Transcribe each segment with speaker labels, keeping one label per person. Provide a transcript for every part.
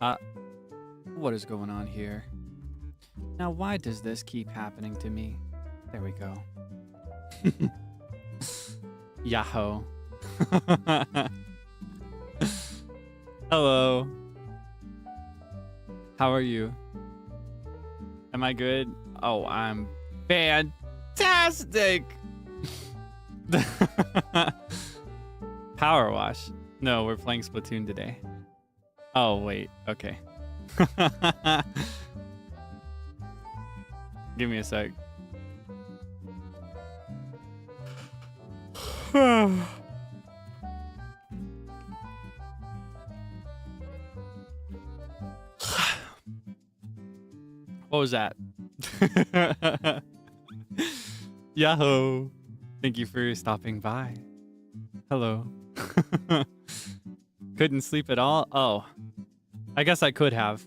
Speaker 1: Uh, what is going on here? Now, why does this keep happening to me? There we go. Yahoo. Hello. How are you? Am I good? Oh, I'm fantastic. Power wash. No, we're playing Splatoon today. Oh, wait. Okay. Give me a sec. What was that? Yahoo! Thank you for stopping by. Hello. Couldn't sleep at all? Oh. I guess I could have,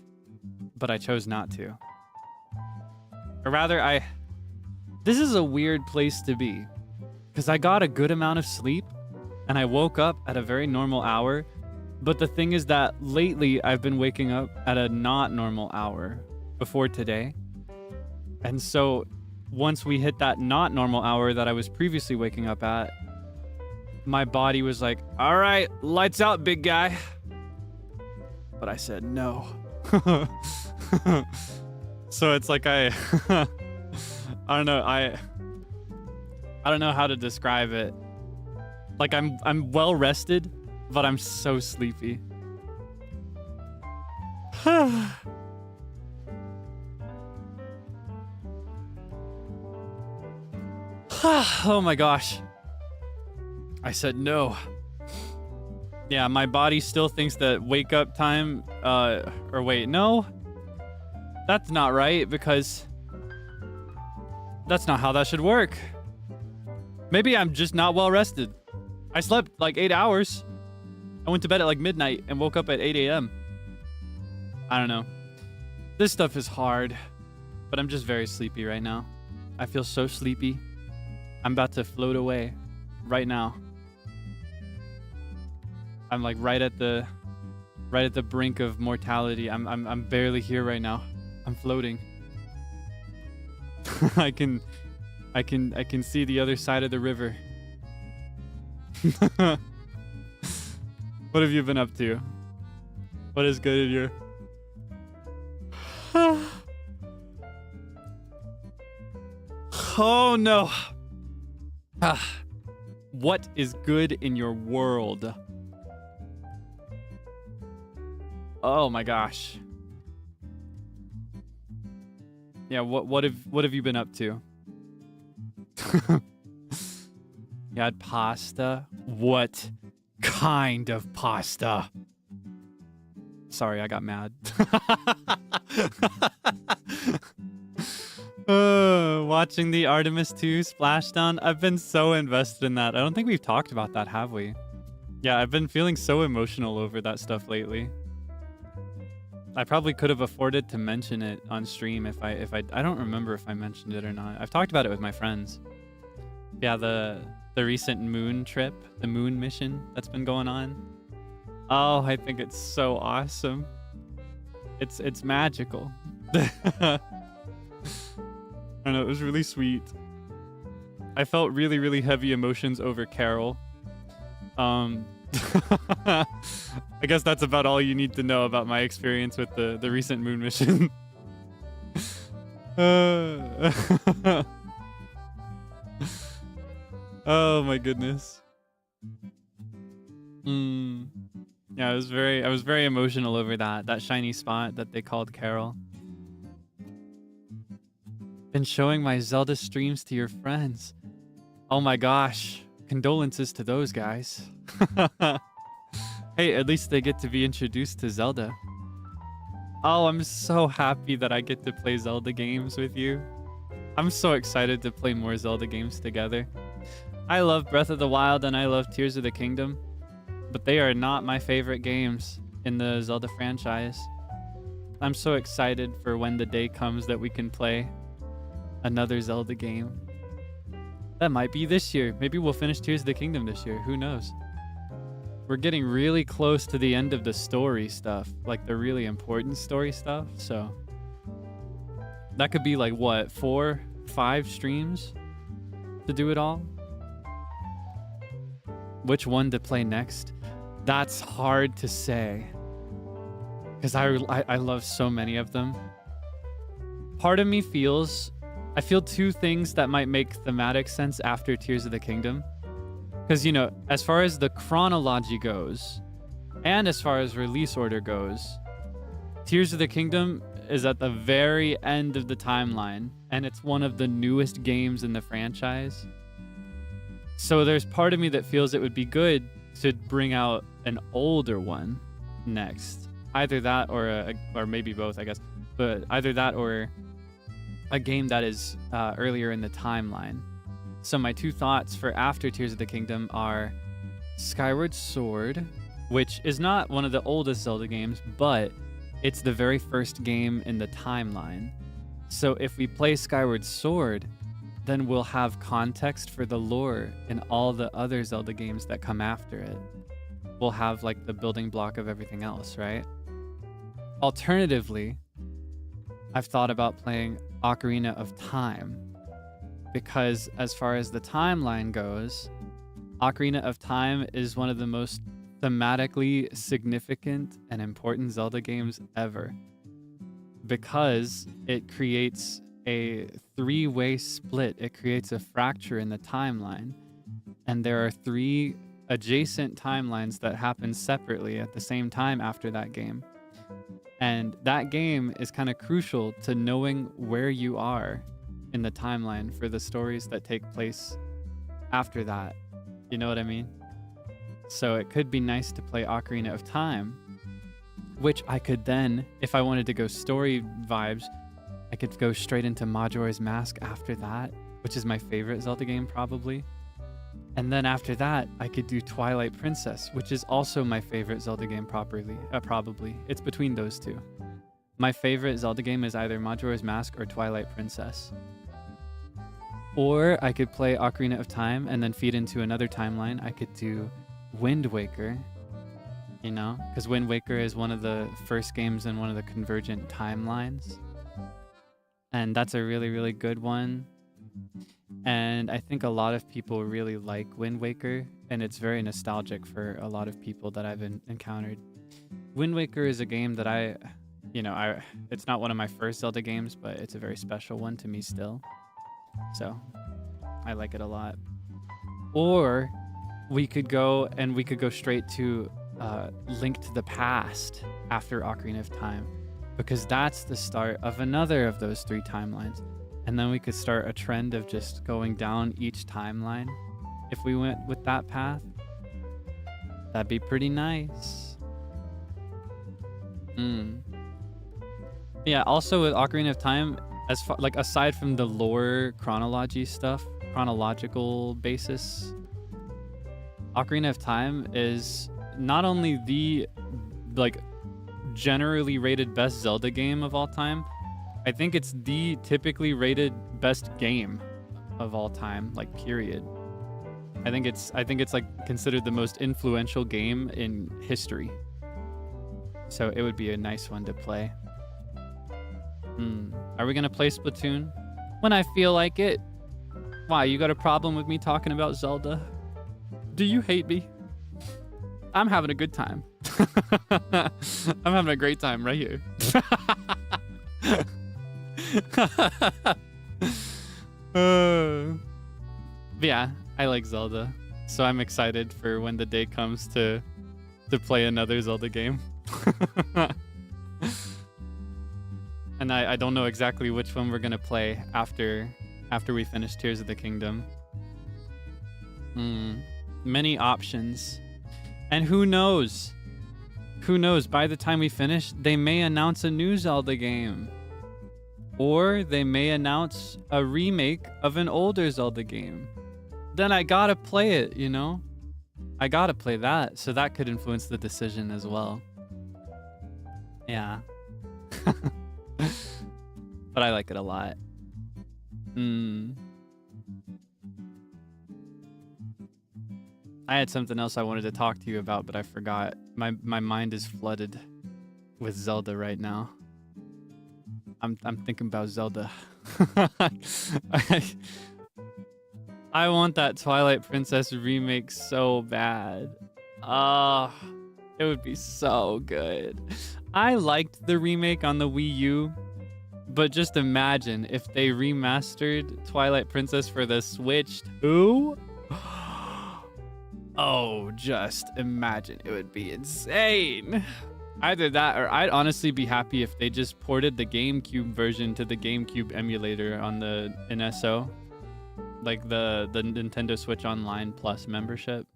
Speaker 1: but I chose not to. Or rather, this is a weird place to be, because I got a good amount of sleep, and I woke up at a very normal hour, but the thing is that lately I've been waking up at a not normal hour before today. And so once we hit that not normal hour that I was previously waking up at, my body was like, all right, lights out, big guy. But I said no. So it's like I don't know, I don't know how to describe it. Like I'm well rested, but I'm so sleepy. Oh my gosh. I said no. Yeah, my body still thinks that wake up time, or wait, no. That's not right, because that's not how that should work. Maybe I'm just not well rested. I slept like 8 hours. I went to bed at like midnight and woke up at 8 a.m. I don't know. This stuff is hard, but I'm just very sleepy right now. I feel so sleepy. I'm about to float away right now. I'm like right at the brink of mortality. I'm barely here right now. I'm floating. I can see the other side of the river. What have you been up to? What is good in your Oh no. What is good in your world? Oh my gosh. Yeah, what have you been up to? You had pasta? What kind of pasta? Sorry, I got mad. Watching the Artemis 2 splashdown. I've been so invested in that. I don't think we've talked about that, have we? Yeah, I've been feeling so emotional over that stuff lately. I probably could have afforded to mention it on stream if I don't remember if I mentioned it or not. I've talked about it with my friends. Yeah, the recent moon trip, the moon mission that's been going on. Oh, I think it's so awesome. It's magical. I don't know, it was really sweet. I felt really, really heavy emotions over Carol. I guess that's about all you need to know about my experience with the recent moon mission. Oh my goodness. Yeah, I was very emotional over that shiny spot that they called Carol. Been showing my Zelda streams to your friends. Oh my gosh. Condolences to those guys. Hey, at least they get to be introduced to Zelda. Oh, I'm so happy that I get to play Zelda games with you. I'm so excited to play more Zelda games together. I love Breath of the Wild and I love Tears of the Kingdom, but they are not my favorite games in the Zelda franchise. I'm so excited for when the day comes that we can play another Zelda game. That might be this year. Maybe we'll finish Tears of the Kingdom this year. Who knows? we're getting really close to the end of the story stuff, like the really important story stuff. So that could be like what, 4, 5 streams to do it all? Which one to play next? That's hard to say, because I love so many of them. Part of me feels, I feel two things that might make thematic sense after Tears of the Kingdom. Because, you know, as far as the chronology goes, and as far as release order goes, Tears of the Kingdom is at the very end of the timeline, and it's one of the newest games in the franchise. So there's part of me that feels it would be good to bring out an older one next. Either that or maybe both, I guess. But either that or a game that is earlier in the timeline. So my two thoughts for after Tears of the Kingdom are Skyward Sword, which is not one of the oldest Zelda games, but it's the very first game in the timeline. So if we play Skyward Sword, then we'll have context for the lore in all the other Zelda games that come after it. We'll have like the building block of everything else, right? Alternatively, I've thought about playing Ocarina of Time, because as far as the timeline goes, Ocarina of Time is one of the most thematically significant and important Zelda games ever, because it creates a three-way split. It creates a fracture in the timeline, and there are 3 adjacent timelines that happen separately at the same time after that game. And that game is kind of crucial to knowing where you are in the timeline for the stories that take place after that. You know what I mean? So it could be nice to play Ocarina of Time, which I could then, if I wanted to go story vibes, I could go straight into Majora's Mask after that, which is my favorite Zelda game probably. And then after that, I could do Twilight Princess, which is also my favorite Zelda game probably. It's between those two. My favorite Zelda game is either Majora's Mask or Twilight Princess. Or I could play Ocarina of Time and then feed into another timeline. I could do Wind Waker, you know, because Wind Waker is one of the first games in one of the convergent timelines. And that's a really, really good one. And I think a lot of people really like Wind Waker, and it's very nostalgic for a lot of people that I've encountered. Wind Waker is a game that it's not one of my first Zelda games, but it's a very special one to me still. So I like it a lot. Or we could go straight to Link to the Past after Ocarina of Time, because that's the start of another of those 3 timelines. And then we could start a trend of just going down each timeline. If we went with that path, that'd be pretty nice. Yeah, also with Ocarina of Time, as far, like, aside from the lore chronological basis, Ocarina of Time is not only the, like, generally rated best Zelda game of all time, I think it's the typically rated best game of all time, like, period. I think it's like considered the most influential game in history. So it would be a nice one to play. Are we gonna play Splatoon? When I feel like it. Why, you got a problem with me talking about Zelda? Do you hate me? I'm having a good time. I'm having a great time right here. Yeah, I like Zelda, so I'm excited for when the day comes to play another Zelda game. And I don't know exactly which one we're gonna play after we finish Tears of the Kingdom. Many options, and who knows? By the time we finish, they may announce a new Zelda game. Or they may announce a remake of an older Zelda game. Then I gotta play it, you know? I gotta play that, so that could influence the decision as well. Yeah. But I like it a lot. I had something else I wanted to talk to you about, but I forgot. My mind is flooded with Zelda right now. I'm thinking about Zelda. I want that Twilight Princess remake so bad. It would be so good. I liked the remake on the Wii U, but just imagine if they remastered Twilight Princess for the Switch too. Oh, just imagine. It would be insane. Either that, or I'd honestly be happy if they just ported the GameCube version to the GameCube emulator on the NSO. Like the Nintendo Switch Online Plus membership.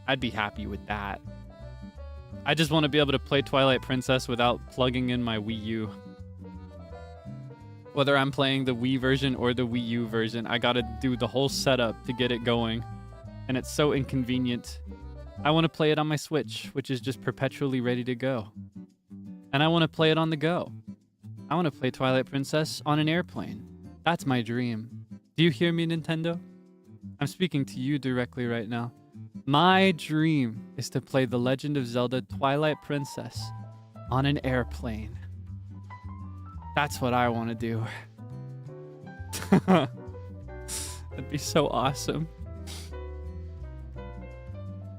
Speaker 1: I'd be happy with that. I just want to be able to play Twilight Princess without plugging in my Wii U. Whether I'm playing the Wii version or the Wii U version, I gotta do the whole setup to get it going. And it's so inconvenient. I want to play it on my Switch, which is just perpetually ready to go. And I want to play it on the go. I want to play Twilight Princess on an airplane. That's my dream. Do you hear me, Nintendo? I'm speaking to you directly right now. My dream is to play The Legend of Zelda Twilight Princess on an airplane. That's what I want to do. That'd be so awesome.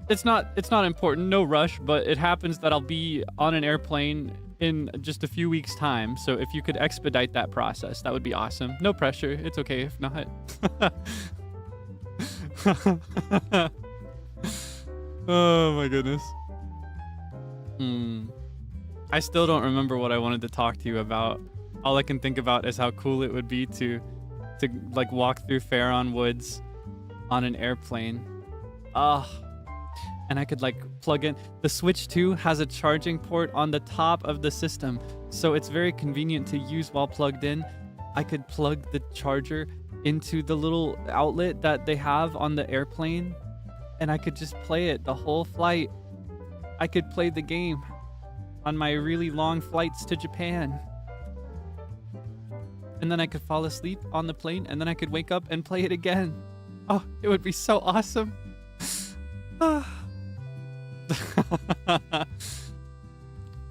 Speaker 1: It's not important, no rush, but it happens that I'll be on an airplane in just a few weeks' time. So if you could expedite that process, that would be awesome. No pressure. It's okay if not. Oh my goodness. I still don't remember what I wanted to talk to you about. All I can think about is how cool it would be to like walk through Faron Woods on an airplane. And I could like plug in. The Switch 2 has a charging port on the top of the system, so it's very convenient to use while plugged in. I could plug the charger into the little outlet that they have on the airplane, and I could just play it the whole flight. I could play the game on my really long flights to Japan. And then I could fall asleep on the plane, and then I could wake up and play it again. Oh, it would be so awesome.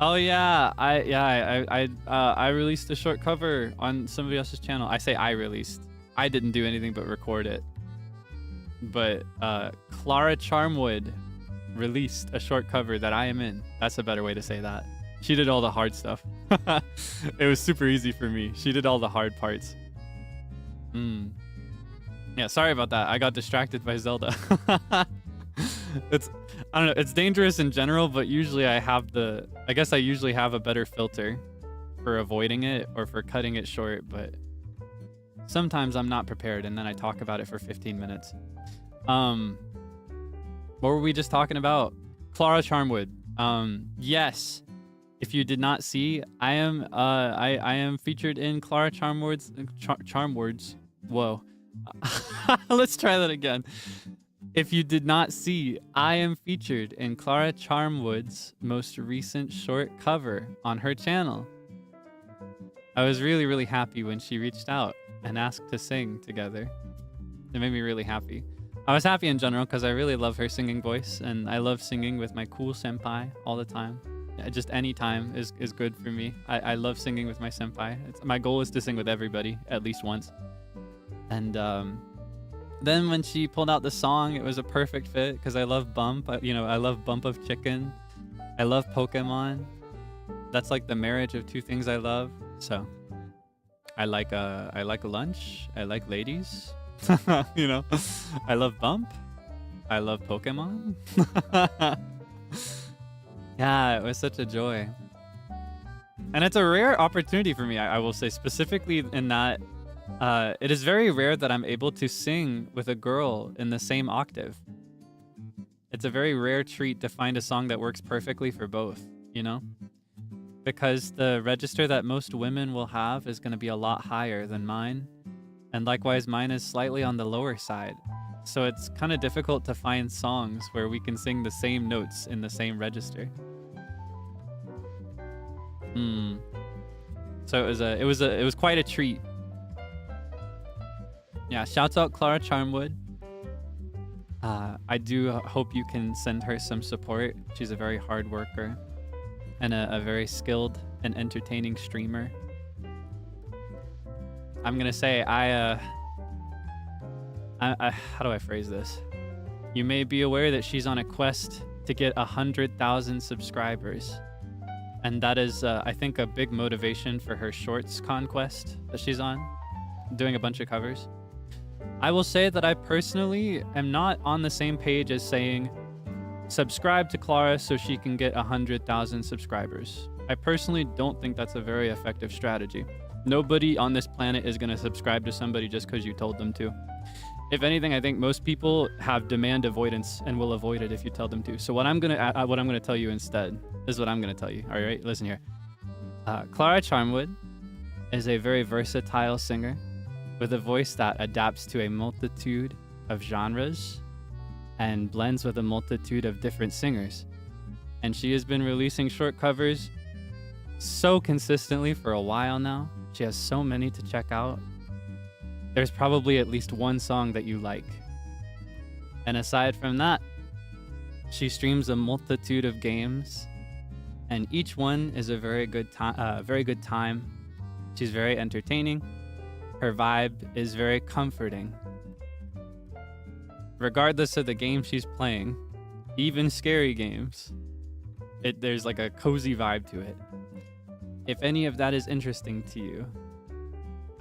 Speaker 1: Oh yeah, I released a short cover on somebody else's channel. I say I released. I didn't do anything but record it. But Clara Charmwood released a short cover that I am in. That's a better way to say that. She did all the hard stuff. It was super easy for me. She did all the hard parts. Yeah, sorry about that. I got distracted by Zelda. I don't know, it's dangerous in general, but usually I guess I usually have a better filter for avoiding it or for cutting it short, but sometimes I'm not prepared and then I talk about it for 15 minutes. What were we just talking about? Clara Charmwood. Yes. If you did not see, I am featured in Clara Charmwood's Charmwords. Whoa. Let's try that again. If you did not see, I am featured in Clara Charmwood's most recent short cover on her channel. I was really, really happy when she reached out and asked to sing together. It made me really happy. I was happy in general because I really love her singing voice, and I love singing with my cool senpai all the time. Just any time is good for me. I love singing with my senpai. My goal is to sing with everybody at least once. And then when she pulled out the song, it was a perfect fit because I love Bump. I love Bump of Chicken. I love Pokemon. That's like the marriage of two things I love. So I like lunch. I like ladies. I love Bump. I love Pokemon. Yeah, it was such a joy. And it's a rare opportunity for me, I will say, specifically in that it is very rare that I'm able to sing with a girl in the same octave. It's a very rare treat to find a song that works perfectly for both, because the register that most women will have is going to be a lot higher than mine. And likewise, mine is slightly on the lower side. So it's kind of difficult to find songs where we can sing the same notes in the same register. So it was quite a treat. Yeah, shouts out Clara Charmwood. I do hope you can send her some support. She's a very hard worker and a very skilled and entertaining streamer. I'm gonna say how do I phrase this? You may be aware that she's on a quest to get 100,000 subscribers. And that is, I think, a big motivation for her shorts conquest that she's on, doing a bunch of covers. I will say that I personally am not on the same page as saying, subscribe to Clara so she can get 100,000 subscribers. I personally don't think that's a very effective strategy. Nobody on this planet is going to subscribe to somebody just because you told them to. If anything, I think most people have demand avoidance and will avoid it if you tell them to. So what I'm gonna tell you instead is what I'm gonna tell you. All right, listen here. Clara Charmwood is a very versatile singer with a voice that adapts to a multitude of genres and blends with a multitude of different singers. And she has been releasing short covers so consistently for a while now. She has so many to check out. There's probably at least one song that you like. And aside from that, she streams a multitude of games, and each one is a very good time. She's very entertaining. Her vibe is very comforting. Regardless of the game she's playing, even scary games, there's like a cozy vibe to it. If any of that is interesting to you,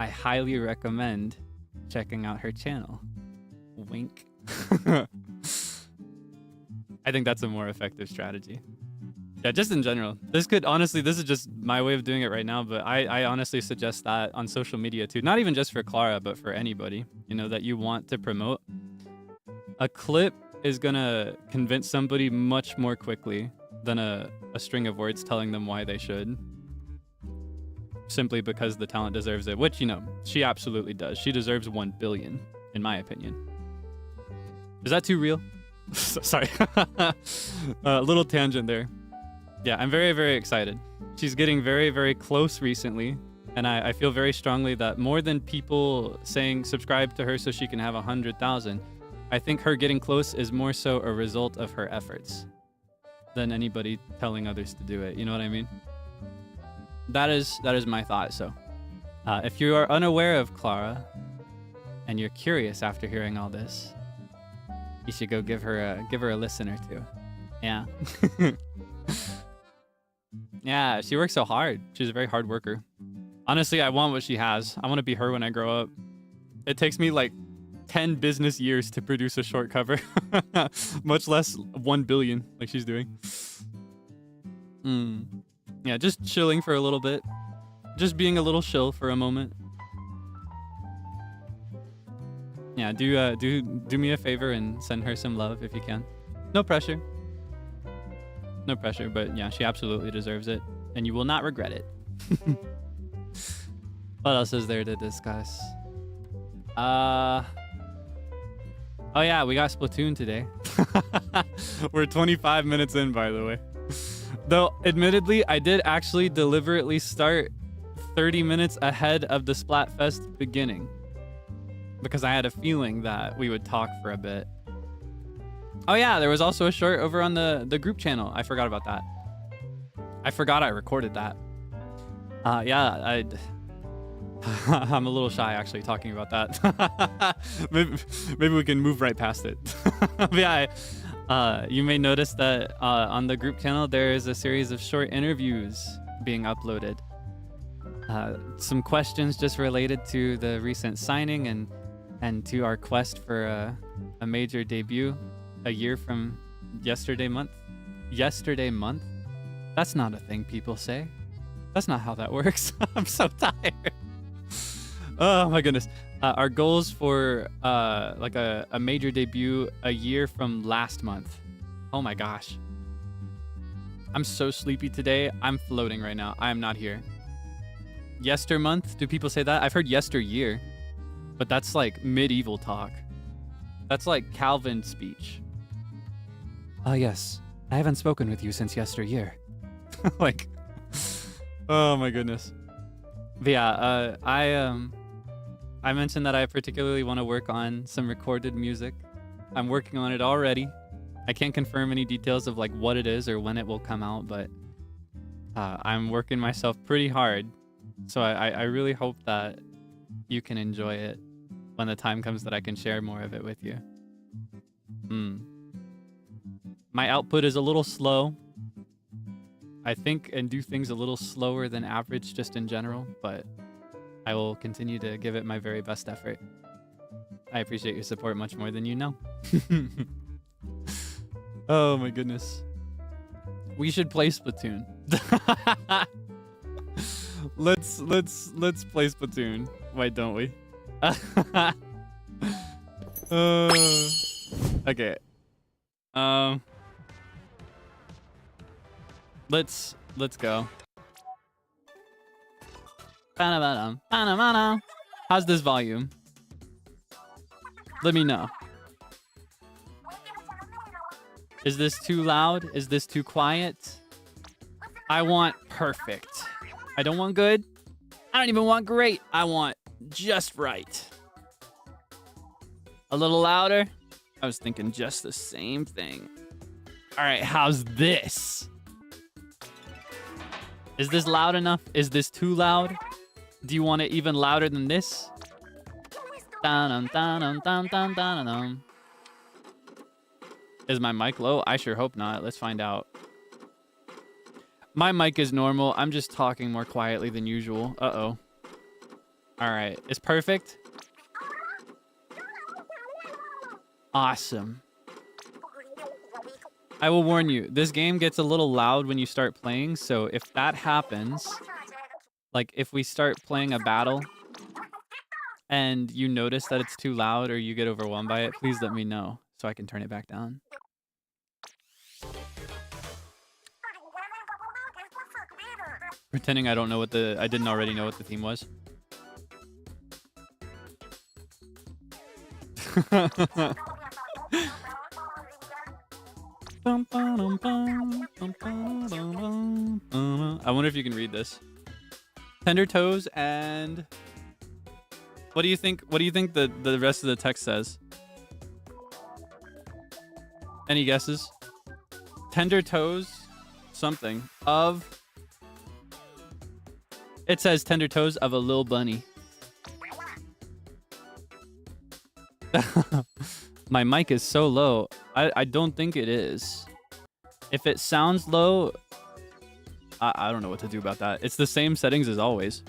Speaker 1: I highly recommend checking out her channel. Wink. I think that's a more effective strategy. Yeah, just in general. This is just my way of doing it right now, but I honestly suggest that on social media too. Not even just for Clara, but for anybody, you know, that you want to promote. A clip is gonna convince somebody much more quickly than a string of words telling them why they should. Simply because the talent deserves it, which, you know, she absolutely does. She deserves 1 billion, in my opinion. Is that too real? Sorry. A little tangent there. Yeah, I'm very, very excited. She's getting very, very close recently, and I feel very strongly that more than people saying subscribe to her so she can have 100,000, I think her getting close is more so a result of her efforts than anybody telling others to do it. You know what I mean? That is my thought. So if you are unaware of Clara and you're curious after hearing all this, you should go give her a listen or two. Yeah. Yeah, she works so hard. She's a very hard worker. Honestly, I want what she has. I want to be her when I grow up. It takes me like 10 business years to produce a short cover, much less 1 billion like she's doing. Yeah, just chilling for a little bit. Just being a little chill for a moment. Yeah, do me a favor and send her some love if you can. No pressure. No pressure, but yeah, she absolutely deserves it, and you will not regret it. What else is there to discuss? Oh yeah, we got Splatoon today. We're 25 minutes in, by the way. Though, admittedly, I did actually deliberately start 30 minutes ahead of the Splatfest beginning, because I had a feeling that we would talk for a bit. Oh yeah, there was also a short over on the group channel. I forgot about that. I forgot I recorded that. Yeah, I'm a little shy actually talking about that. maybe we can move right past it. Yeah, you may notice that on the group channel there is a series of short interviews being uploaded. Some questions just related to the recent signing and to our quest for a major debut a year from yesterday month. Yesterday month? That's not a thing people say. That's not how that works. I'm so tired. Oh my goodness. Our goals for like a major debut a year from last month. Oh my gosh. I'm so sleepy today. I'm floating right now. I am not here. Yester month? Do people say that? I've heard yesteryear, but that's like medieval talk. That's like Calvin speech. Yes. I haven't spoken with you since yesteryear. Like, oh my goodness. But yeah, I mentioned that I particularly want to work on some recorded music I'm working on it already. I can't confirm any details of like what it is or when it will come out, but I'm working myself pretty hard. So I really hope that you can enjoy it when the time comes that I can share more of it with you. My output is a little slow. I think and do things a little slower than average just in general, but I will continue to give it my very best effort. I appreciate your support much more than you know. Oh my goodness. We should play Splatoon. Let's play Splatoon. Why don't we? Okay. Let's go. How's this volume? Let me know. Is this too loud? Is this too quiet? I want perfect. I don't want good. I don't even want great. I want just right. A little louder? I was thinking just the same thing. All right, how's this? Is this loud enough? Is this too loud? Do you want it even louder than this? Is my mic low? I sure hope not. Let's find out. My mic is normal. I'm just talking more quietly than usual. Uh-oh. All right. It's perfect. Awesome. I will warn you, this game gets a little loud when you start playing, so if that happens, like if we start playing a battle and you notice that it's too loud or you get overwhelmed by it, please let me know so I can turn it back down. Pretending I don't know what I didn't already know what the theme was. I wonder if you can read this. Tender toes and what do you think the rest of the text says? Any guesses? Tender toes something of it says tender toes of a little bunny. My mic is so low. I don't think it is. If it sounds low, I don't know what to do about that. It's the same settings as always.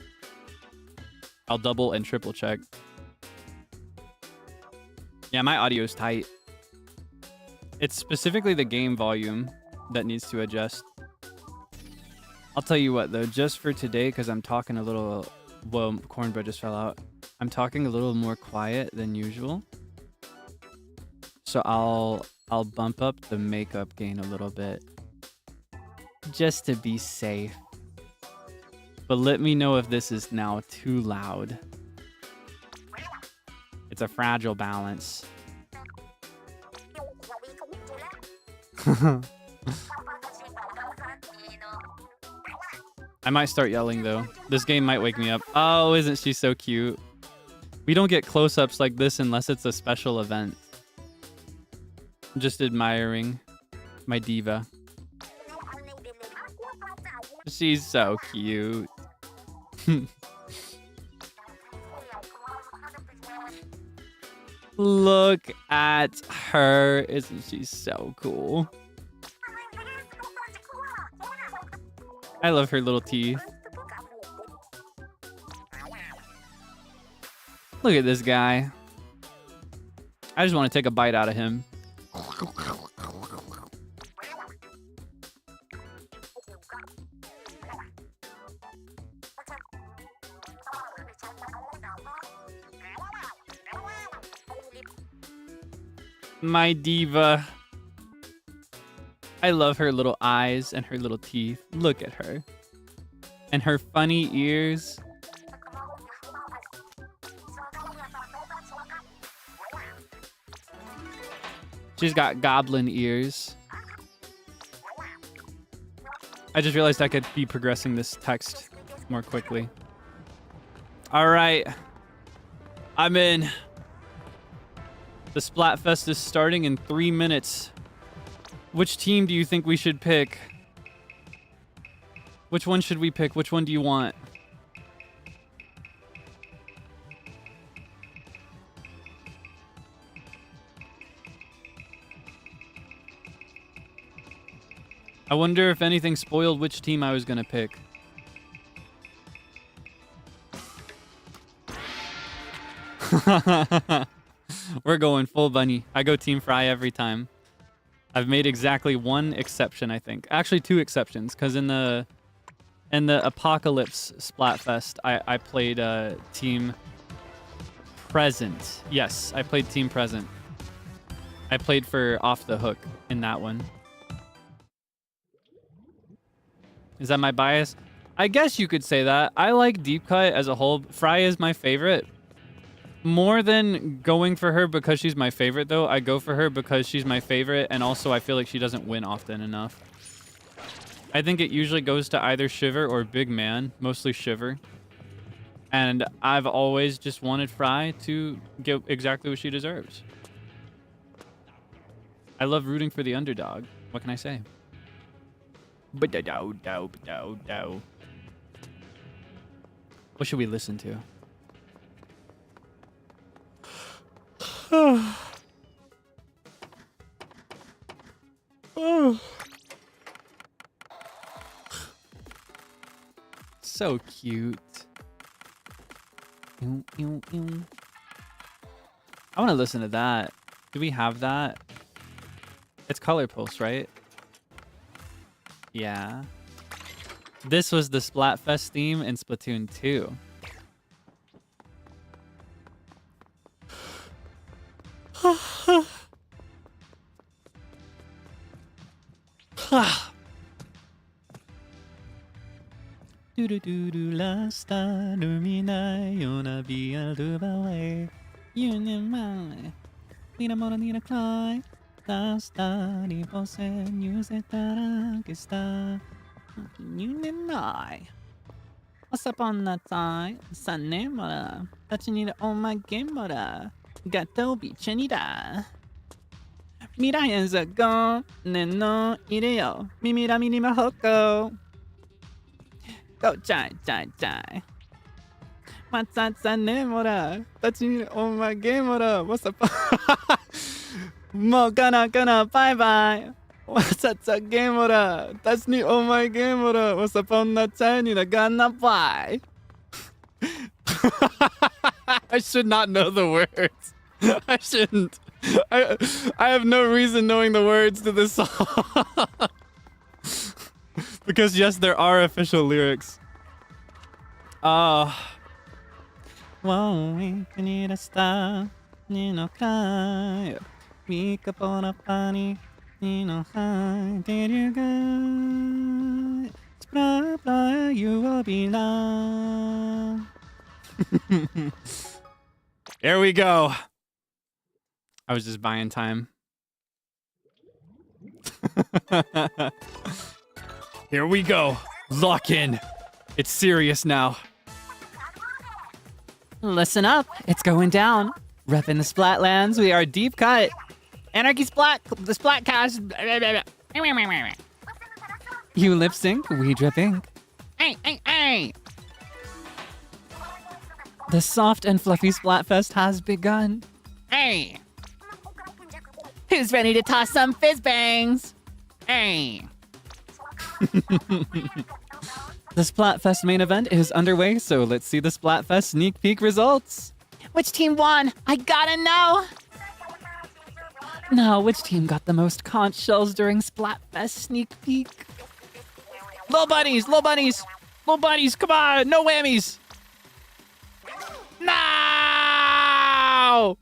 Speaker 1: I'll double and triple check. Yeah, my audio is tight. It's specifically the game volume that needs to adjust. I'll tell you what though, just for today, because I'm talking a little, well, cornbread just fell out. I'm talking a little more quiet than usual. So I'll bump up the makeup gain a little bit just to be safe. But let me know if this is now too loud. It's a fragile balance. I might start yelling though. This game might wake me up. Oh, isn't she so cute? We don't get close-ups like this unless it's a special event. I'm just admiring my diva. She's so cute. Look at her. Isn't she so cool? I love her little teeth. Look at this guy. I just want to take a bite out of him. My diva. I love her little eyes and her little teeth. Look at her. And her funny ears. She's got goblin ears. I just realized I could be progressing this text more quickly. All right. I'm in. The Splatfest is starting in 3 minutes. Which team do you think we should pick? Which one should we pick? Which one do you want? I wonder if anything spoiled which team I was gonna pick. We're going full bunny. I go Team Frye every time. I've made exactly one exception, I think. Actually, 2 exceptions, because in the Apocalypse Splatfest, I played Team Present. Yes, I played Team Present. I played for Off the Hook in that one. Is that my bias? I guess you could say that. I like Deep Cut as a whole. Frye is my favorite. More than going for her because she's my favorite, though, I go for her because she's my favorite, and also I feel like she doesn't win often enough. I think it usually goes to either Shiver or Big Man, mostly Shiver. And I've always just wanted Frye to get exactly what she deserves. I love rooting for the underdog. What can I say? What should we listen to? So cute. I want to listen to that. Do we have that? It's Color Pulse, right? Yeah. This was the Splatfest theme in Splatoon 2. Once upon a time, Sanemora, Tachinida Oma Gemora, Gato Bichenida. Mirai is a go, Neno Ireo, Mimira Minima Hoko. Go Jai Jai Jai. Matsatsa Nemora, Tachinida Oma Gemora, what's up? Mo gonna bye bye. Matsatsa Gemora, Tachinida Oma Gemora, what's up on the Chinese gonna bye. I should not know the words. I shouldn't. I have no reason knowing the words to this song. Because yes, there are official lyrics. Whoa, we need a star, you know, cry. Wake up on a funny, you know, hi, did you go? Splatfest, you will be loved. Here we go. I was just buying time. Here we go. Lock in. It's serious now. Listen up. It's going down. Repping the Splatlands. We are Deep Cut. Anarchy Splat. The Splatcast. You lip sync. We drip ink. Hey, hey, hey. The soft and fluffy Splatfest has begun. Hey. Who's ready to toss some fizz bangs? Hey. The Splatfest main event is underway, so let's see the Splatfest sneak peek results. Which team won? I gotta know. Now, which team got the most conch shells during Splatfest sneak peek? Low bunnies, low bunnies, low bunnies, come on, no whammies. No!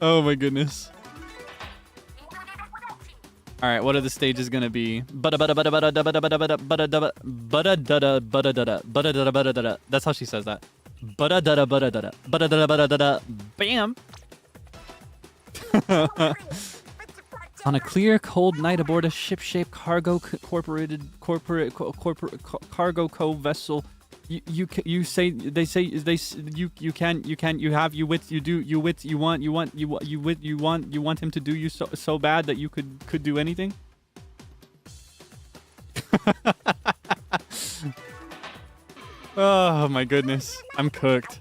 Speaker 1: Oh my goodness. All right, what are the stages gonna be? That's how she says that. Bam. On a clear, cold night aboard a ship-shaped cargo cargo vessel You say they say you can you have you wit you do you wit you want you want him to do you so bad that you could do anything. Oh my goodness, I'm cooked.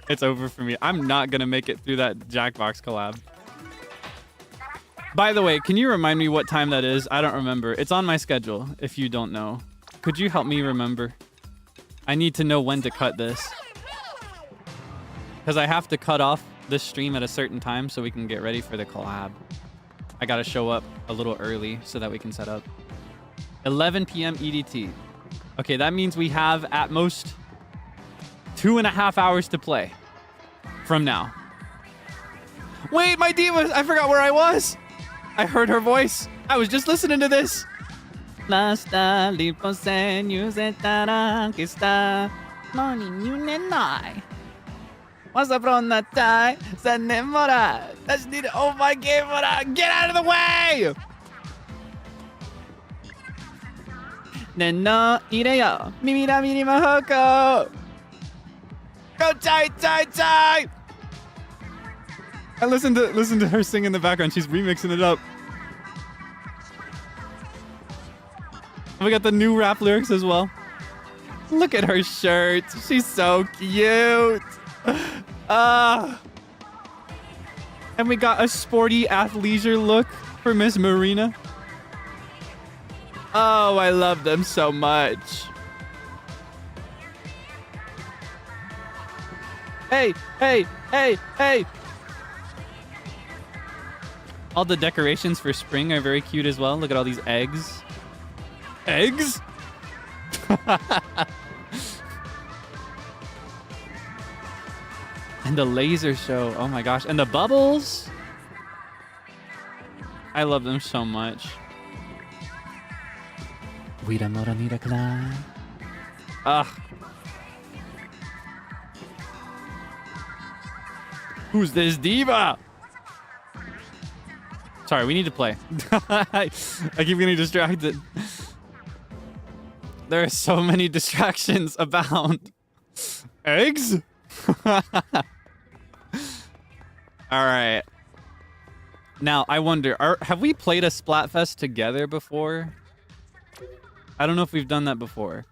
Speaker 1: It's over for me. I'm not gonna make it through that jackbox collab. By the way, can you remind me what time that is? I don't remember. It's on my schedule if you don't know. Could you help me remember? I need to know when to cut this. Because I have to cut off this stream at a certain time so we can get ready for the collab. I gotta show up a little early so that we can set up. 11 p.m. EDT. Okay, that means we have at most 2.5 hours to play from now. Wait, my diva! I forgot where I was! I heard her voice. I was just listening to this. Lasta liposenyu zetara kista noni nunenai. Wasa prona tai sanemora. That's need oh my game, get out of the way! Nenno ireyo mimira miri mahoko. Go tie. I listen to her sing in the background. She's remixing it up. We got the new rap lyrics as well. Look at her shirt. She's so cute. And we got a sporty athleisure look for Miss Marina. Oh, I love them so much. Hey. All the decorations for spring are very cute as well. Look at all these eggs. Eggs? And the laser show. Oh my gosh. And the bubbles. I love them so much. Ugh. Who's this diva? Sorry, we need to play. I keep getting distracted. There are so many distractions abound. Eggs? All right. Now, I wonder, have we played a Splatfest together before? I don't know if we've done that before.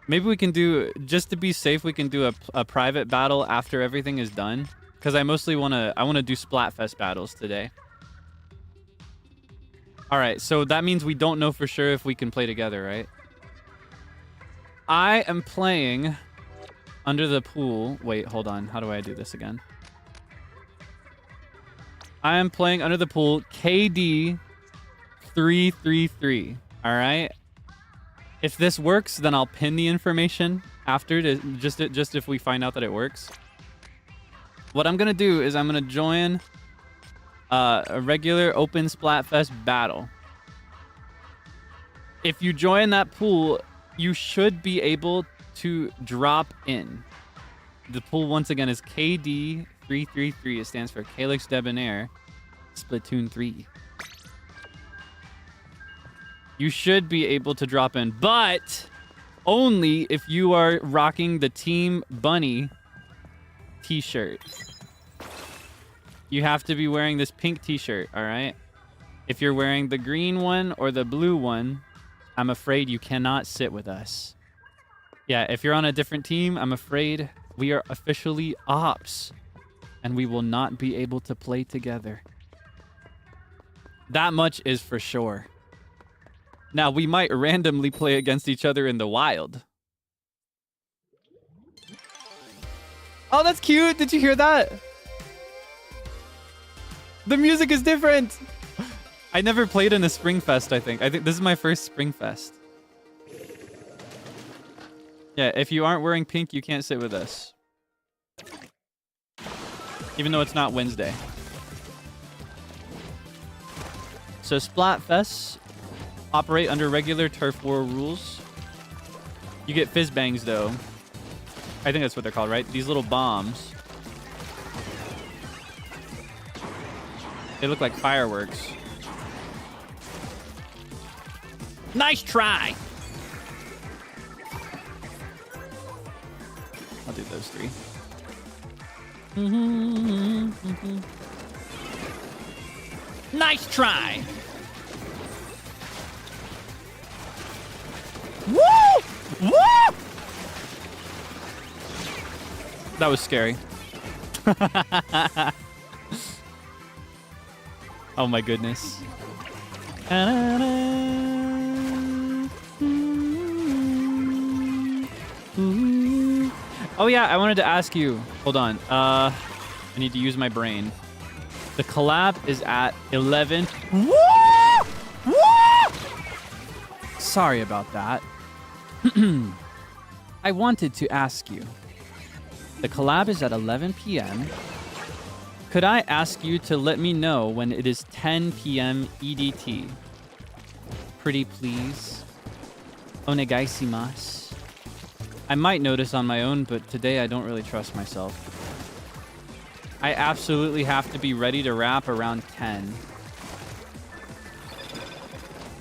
Speaker 1: Maybe we can do, just to be safe, we can do a private battle after everything is done. Because I mostly want to do Splatfest battles today. All right, so that means we don't know for sure if we can play together, right? I am playing under the pool. Wait, hold on. How do I do this again? I am playing under the pool KD 333. All right. If this works, then I'll pin the information after to just if we find out that it works. What I'm gonna do is I'm gonna join a regular open Splatfest battle. If you join that pool, you should be able to drop in. The pool once again is KD333. It stands for Kaelix Debonair, Splatoon 3. You should be able to drop in, but only if you are rocking the Team Bunny t-shirt. You have to be wearing this pink t-shirt, all right? If you're wearing the green one or the blue one, I'm afraid you cannot sit with us. Yeah, if you're on a different team, I'm afraid we are officially ops and we will not be able to play together. That much is for sure. Now, we might randomly play against each other in the wild. Oh, that's cute. Did you hear that? The music is different. I never played in a Springfest, I think. I think this is my first Springfest. Yeah, if you aren't wearing pink, you can't sit with us. Even though it's not Wednesday. So Splatfests operate under regular turf war rules. You get fizz bangs, though. I think that's what they're called, right? These little bombs. They look like fireworks. Nice try! I'll do those 3. Nice try. Woo! Woo! That was scary. Oh my goodness. Oh yeah, I wanted to ask you. Hold on. I need to use my brain. The collab is at 11. Woo! Woo! Sorry about that. I wanted to ask you. The collab is at 11 p.m. Could I ask you to let me know when it is 10 p.m. EDT? Pretty please. Onegaishimasu. I might notice on my own, but today I don't really trust myself. I absolutely have to be ready to wrap around 10.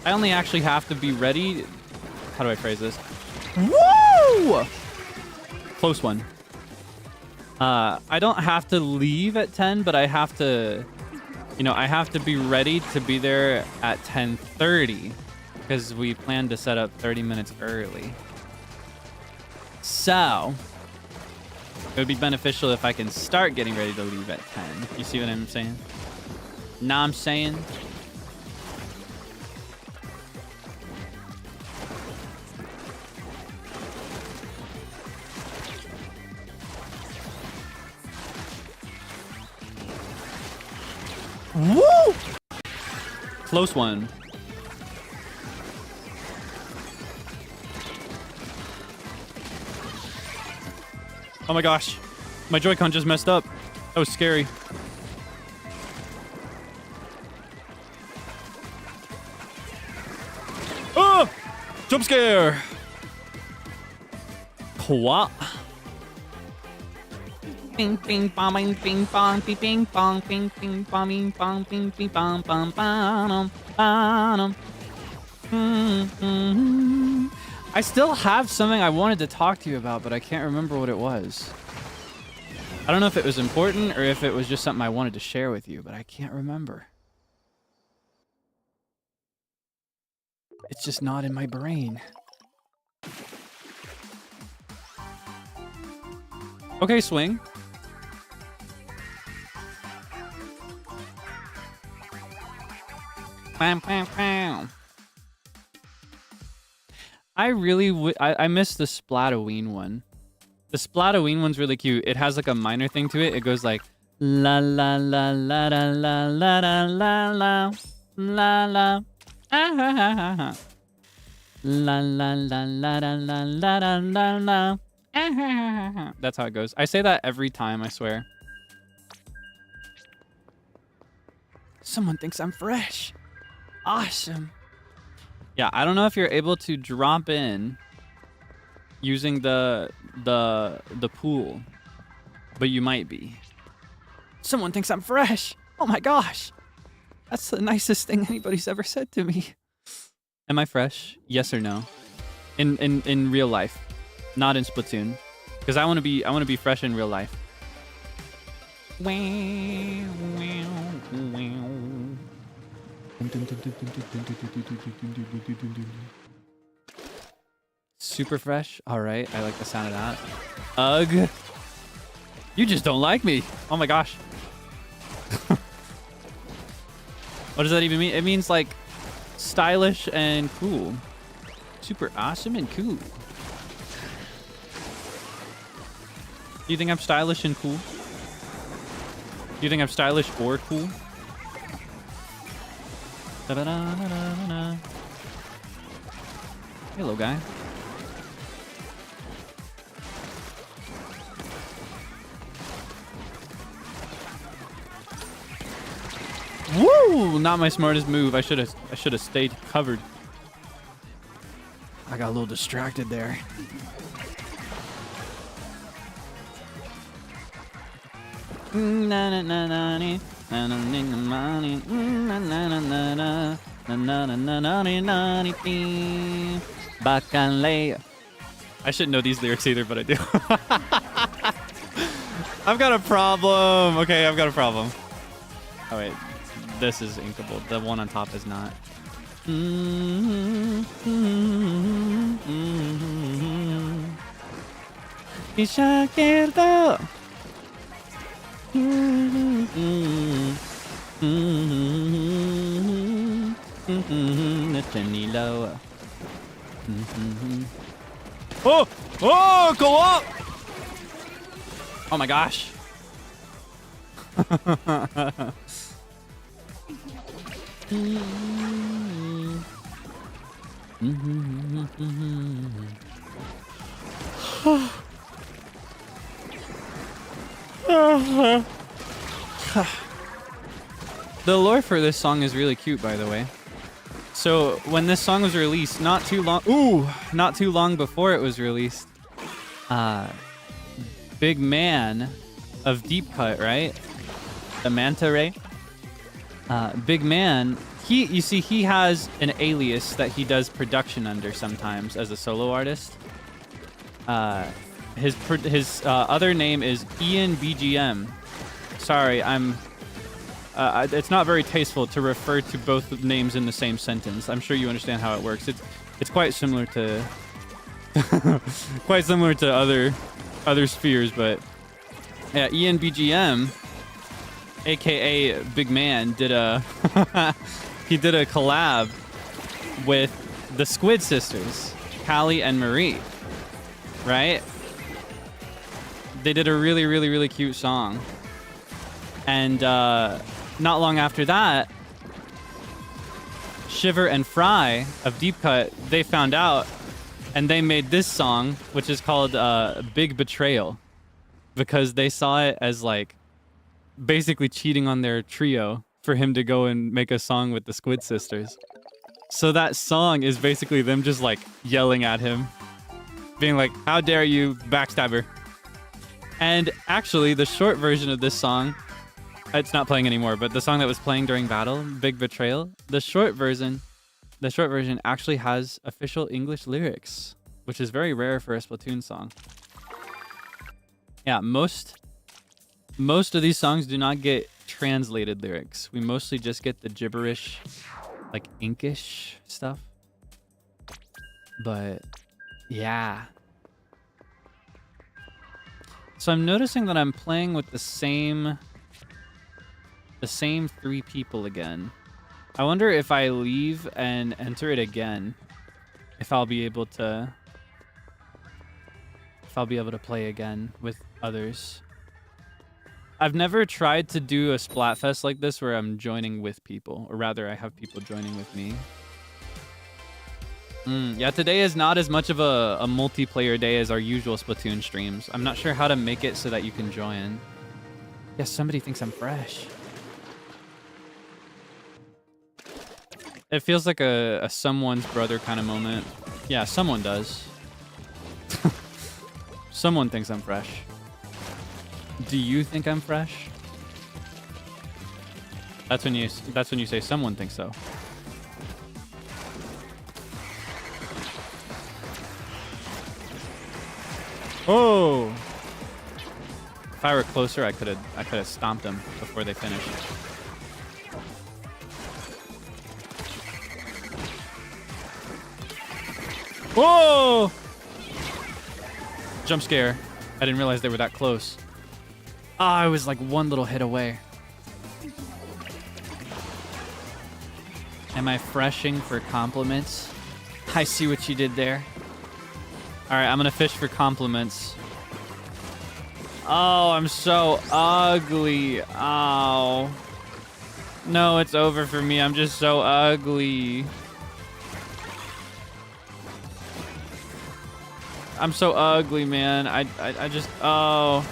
Speaker 1: I only actually have to be ready. How do I phrase this? Woo! Close one. I don't have to leave at 10, but I have to, I have to be ready to be there at 10:30 because we plan to set up 30 minutes early. So it would be beneficial if I can start getting ready to leave at 10. You see what I'm saying? Nah, I'm saying. Woo! Close one. Oh my gosh. My Joy-Con just messed up. That was scary. Oh! Jump scare! What? Bing bing bong bing bing bong bing bing bong bing bing bong bing bong bing bing bong bong bong bong. I still have something I wanted to talk to you about, but I can't remember what it was. I don't know if it was important or if it was just something I wanted to share with you, but I can't remember. It's just not in my brain. Okay, swing. Bam, bam, bam. I really I miss the Splatoween one. The Splatoween one's really cute. It has like a minor thing to it. It goes like la la la la la la la la la la la la ah ha ha ha ha la la la la la la la la la la ah ha ha ha. That's how it goes. I say that every time, I swear. Someone thinks I'm fresh. Awesome. Yeah, I don't know if you're able to drop in using the pool, but you might be. Someone thinks I'm fresh. Oh my gosh. That's the nicest thing anybody's ever said to me. Am I fresh? Yes or no? In real life, not in Splatoon, because I want to be fresh in real life. Super fresh. All right, I like the sound of that. Ugh. You just don't like me. Oh my gosh. What does that even mean? It means like stylish and cool. Super awesome and cool. Do you think I'm stylish and cool? Do you think I'm stylish or cool? Hello, guy. Woo! Not my smartest move. I should have stayed covered. I got a little distracted there. Bacaleo. I shouldn't know these lyrics either, but I do. I've got a problem. Okay, I've got a problem. Oh wait, this is inkable. The one on top is not. Oh! Oh! Go up! Oh my gosh. The lore for this song is really cute, by the way. So when this song was released, not too long before it was released, Big Man of Deep Cut, right? The manta ray. Big Man, he has an alias that he does production under sometimes as a solo artist. His other name is Ian BGM. Sorry, it's not very tasteful to refer to both names in the same sentence. I'm sure you understand how it works. It's quite similar to other spheres, but yeah, Ian BGM, aka Big Man, did a collab with the Squid Sisters, Callie and Marie, right? They did a really, really, really cute song. And not long after that, Shiver and Frye of Deep Cut, they found out and they made this song, which is called Big Betrayal, because they saw it as like basically cheating on their trio for him to go and make a song with the Squid Sisters. So that song is basically them just like yelling at him, being like, how dare you, backstabber. And actually the short version of this song, it's not playing anymore, but the song that was playing during battle, Big Betrayal, the short version actually has official English lyrics, which is very rare for a Splatoon song. Yeah, most of these songs do not get translated lyrics. We mostly just get the gibberish, like inkish stuff. But yeah. So I'm noticing that I'm playing with the same 3 people again. I wonder if I leave and enter it again, if I'll be able to play again with others. I've never tried to do a Splatfest like this where I'm joining with people, or rather I have people joining with me. Yeah, today is not as much of a multiplayer day as our usual Splatoon streams. I'm not sure how to make it so that you can join. Yes, somebody thinks I'm fresh. It feels like a someone's brother kind of moment. Yeah, someone does. Someone thinks I'm fresh. Do you think I'm fresh? That's when you say someone thinks so. Oh! If I were closer, I could have stomped them before they finished. Whoa! Jump scare. I didn't realize they were that close. Ah, I was like one little hit away. Am I freshing for compliments? I see what you did there. All right, I'm gonna fish for compliments. Oh, I'm so ugly. Oh. No, it's over for me. I'm just so ugly. I'm so ugly, man. I just, oh.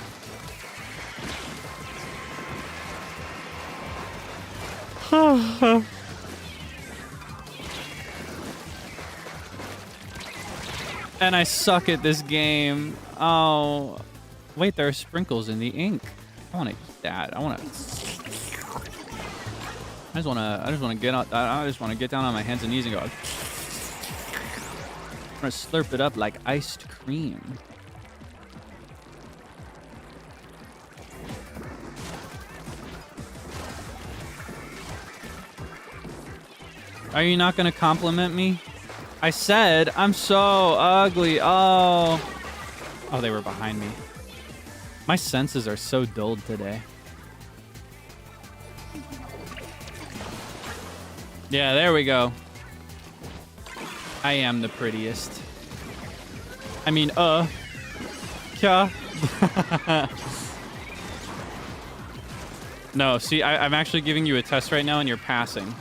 Speaker 1: And I suck at this game. Oh. Wait, there are sprinkles in the ink. I want to eat that. I just want to get down on my hands and knees and go. I'm gonna slurp it up like iced cream. Are you not gonna compliment me? I said I'm so ugly. Oh, they were behind me. My senses are so dulled today. Yeah, there we go. I am the prettiest. I mean, yeah. No, see, I'm actually giving you a test right now and you're passing.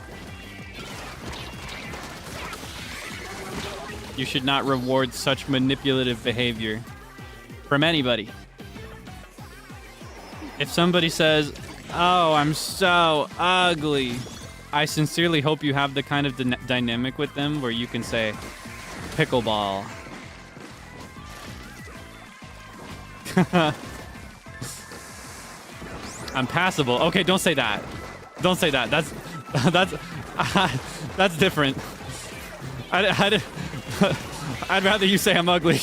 Speaker 1: You should not reward such manipulative behavior from anybody. If somebody says, oh, I'm so ugly, I sincerely hope you have the kind of dynamic with them where you can say, pickleball. I'm passable. Okay, don't say that. Don't say that. That's different. I'd rather you say I'm ugly.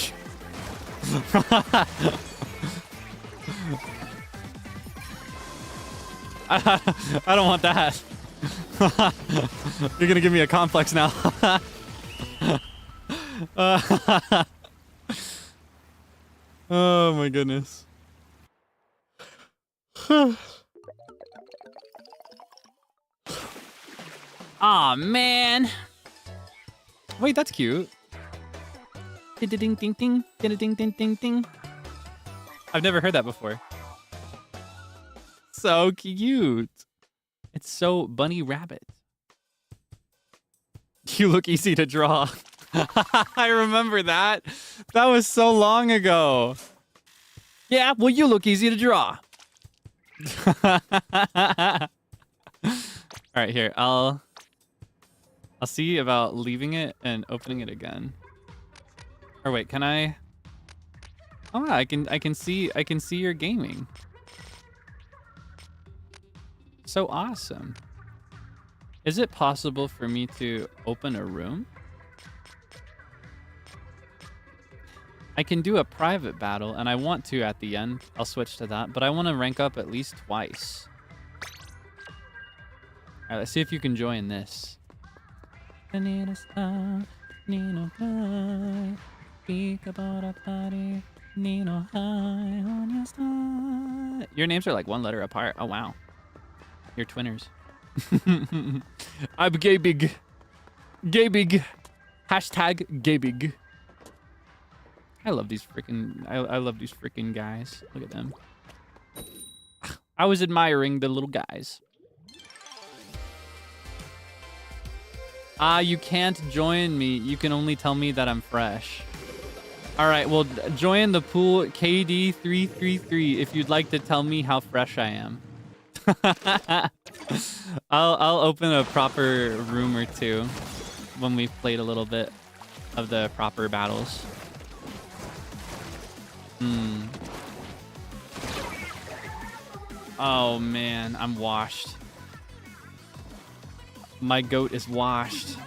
Speaker 1: I don't want that. You're gonna give me a complex now. Oh my goodness. Aw, man. Wait, that's cute. Ding ding ding ding ding ding ding ding ding. I've never heard that before. So cute. It's so bunny rabbit. You look easy to draw. I remember that. That was so long ago. Yeah, well, you look easy to draw. All right, here. I'll see about leaving it and opening it again. Or wait, can I? Oh, I can see your gaming. So awesome. Is it possible for me to open a room? I can do a private battle, and I want to at the end. I'll switch to that, but I want to rank up at least twice. All right, let's see if you can join this. I need a star, need no guy. Speak about a party, need no high on your star. Your names are like one letter apart. Oh, wow. You're twinners. I'm gay big. Gay big. Hashtag gay big. I love these freaking. I love these freaking guys. Look at them. I was admiring the little guys. You can't join me. You can only tell me that I'm fresh. All right, well, join the pool KD333 if you'd like to tell me how fresh I am. I'll open a proper room or two when we've played a little bit of the proper battles. Oh man, I'm washed. My goat is washed.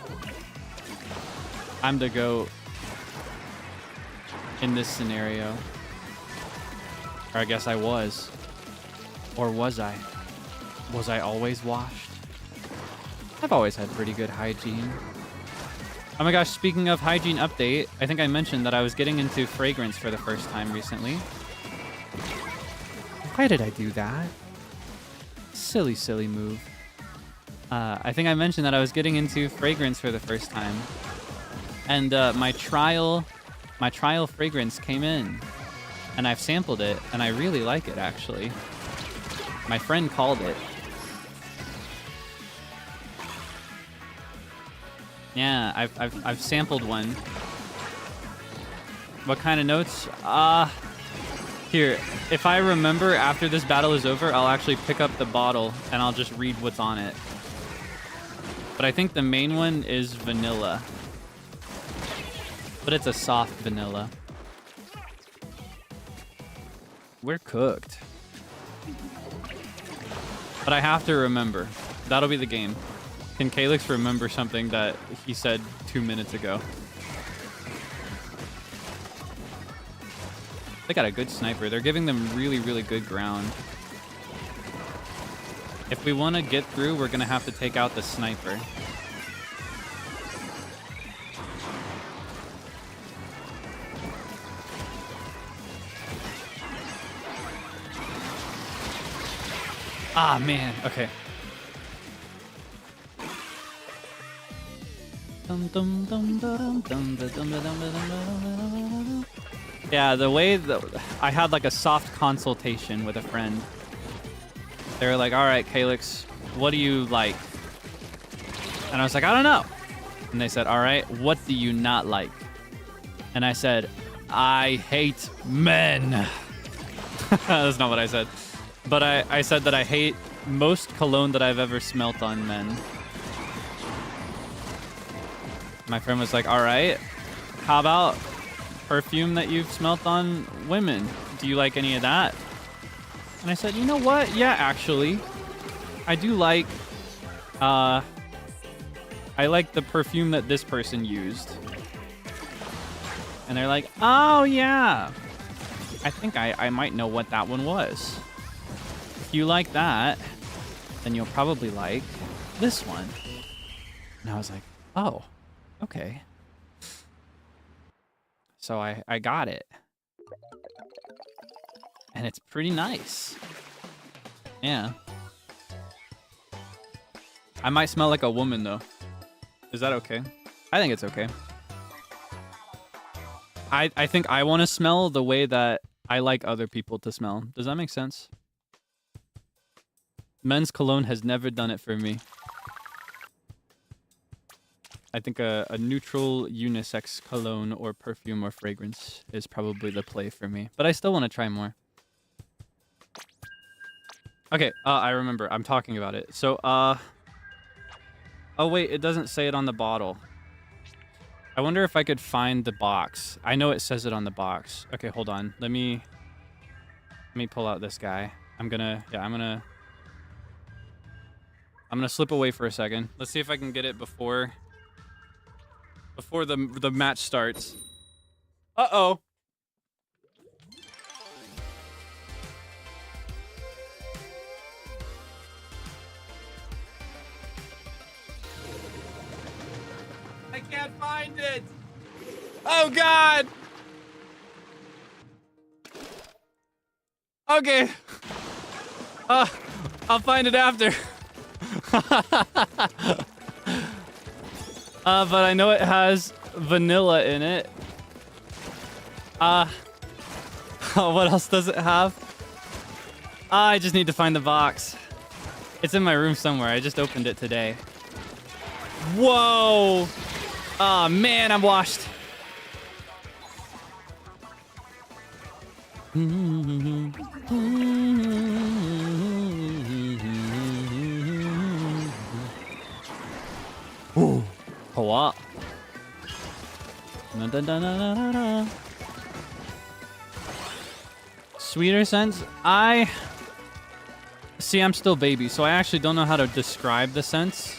Speaker 1: I'm the goat in this scenario. Or I guess I was. Or was I? Was I always washed? I've always had pretty good hygiene. Oh my gosh, speaking of hygiene update, I think I mentioned that I was getting into fragrance for the first time recently. Why did I do that? Silly, silly move. I think I mentioned that I was getting into fragrance for the first time. And my trial fragrance came in. And I've sampled it, and I really like it, actually. My friend called it. Yeah, I've sampled one. What kind of notes? Here, if I remember after this battle is over, I'll actually pick up the bottle and I'll just read what's on it. But I think the main one is vanilla. But it's a soft vanilla. We're cooked. But I have to remember. That'll be the game. Can Kaelix remember something that he said 2 minutes ago? They got a good sniper. They're giving them really, really good ground. If we want to get through, we're going to have to take out the sniper. Ah, man. Okay. Yeah, the way that I had like a soft consultation with a friend. They were like, all right, Kaelix, what do you like? And I was like, I don't know. And they said, all right, what do you not like? And I said, I hate men. That's not what I said. But I said that I hate most cologne that I've ever smelt on men. My friend was like, all right, how about perfume that you've smelt on women? Do you like any of that? And I said, you know what? Yeah, actually, I do like, I like the perfume that this person used. And they're like, oh yeah, I think I might know what that one was. If you like that, then you'll probably like this one. And I was like, oh, okay. So I got it. And it's pretty nice. Yeah. I might smell like a woman, though. Is that okay? I think it's okay. I think I want to smell the way that I like other people to smell. Does that make sense? Men's cologne has never done it for me. I think a neutral unisex cologne or perfume or fragrance is probably the play for me. But I still want to try more. Okay, I remember. I'm talking about it. So, oh wait, it doesn't say it on the bottle. I wonder if I could find the box. I know it says it on the box. Okay, hold on. Let me pull out this guy. I'm gonna slip away for a second. Let's see if I can get it before the match starts. Uh-oh. I can't find it. Oh God. Okay. I'll find it after. But I know it has vanilla in it. What else does it have? I just need to find the box. It's in my room somewhere. I just opened it today. Whoa! Oh man, I'm washed. Ooh, what? Sweeter scents? See, I'm still baby, so I actually don't know how to describe the scents,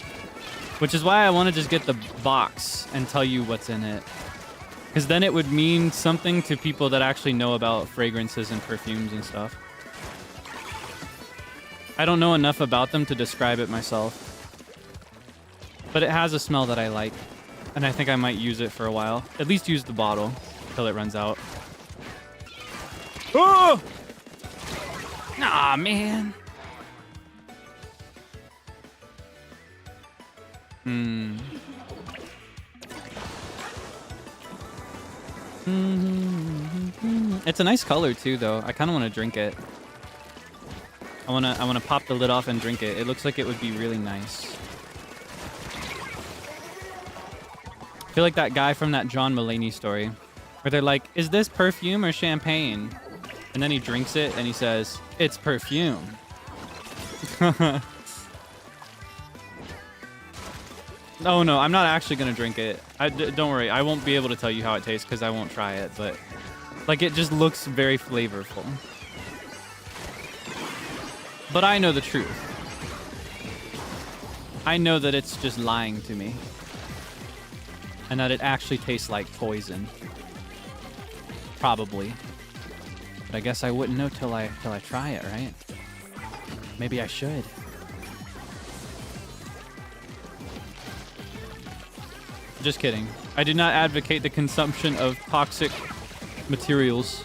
Speaker 1: which is why I want to just get the box and tell you what's in it. Because then it would mean something to people that actually know about fragrances and perfumes and stuff. I don't know enough about them to describe it myself. But it has a smell that I like. And I think I might use it for a while. At least use the bottle until it runs out. Oh! Aw, man. It's a nice color too, though. I kind of want to drink it. I want to pop the lid off and drink it. It looks like it would be really nice. I feel like that guy from that John Mulaney story, where they're like, "Is this perfume or champagne?" And then he drinks it and he says, "It's perfume." Oh no, I'm not actually gonna drink it. Don't worry, I won't be able to tell you how it tastes because I won't try it, but like it just looks very flavorful. But I know the truth. I know that it's just lying to me. And that it actually tastes like poison. Probably. But I guess I wouldn't know till I try it, right? Maybe I should. Just kidding. I do not advocate the consumption of toxic materials.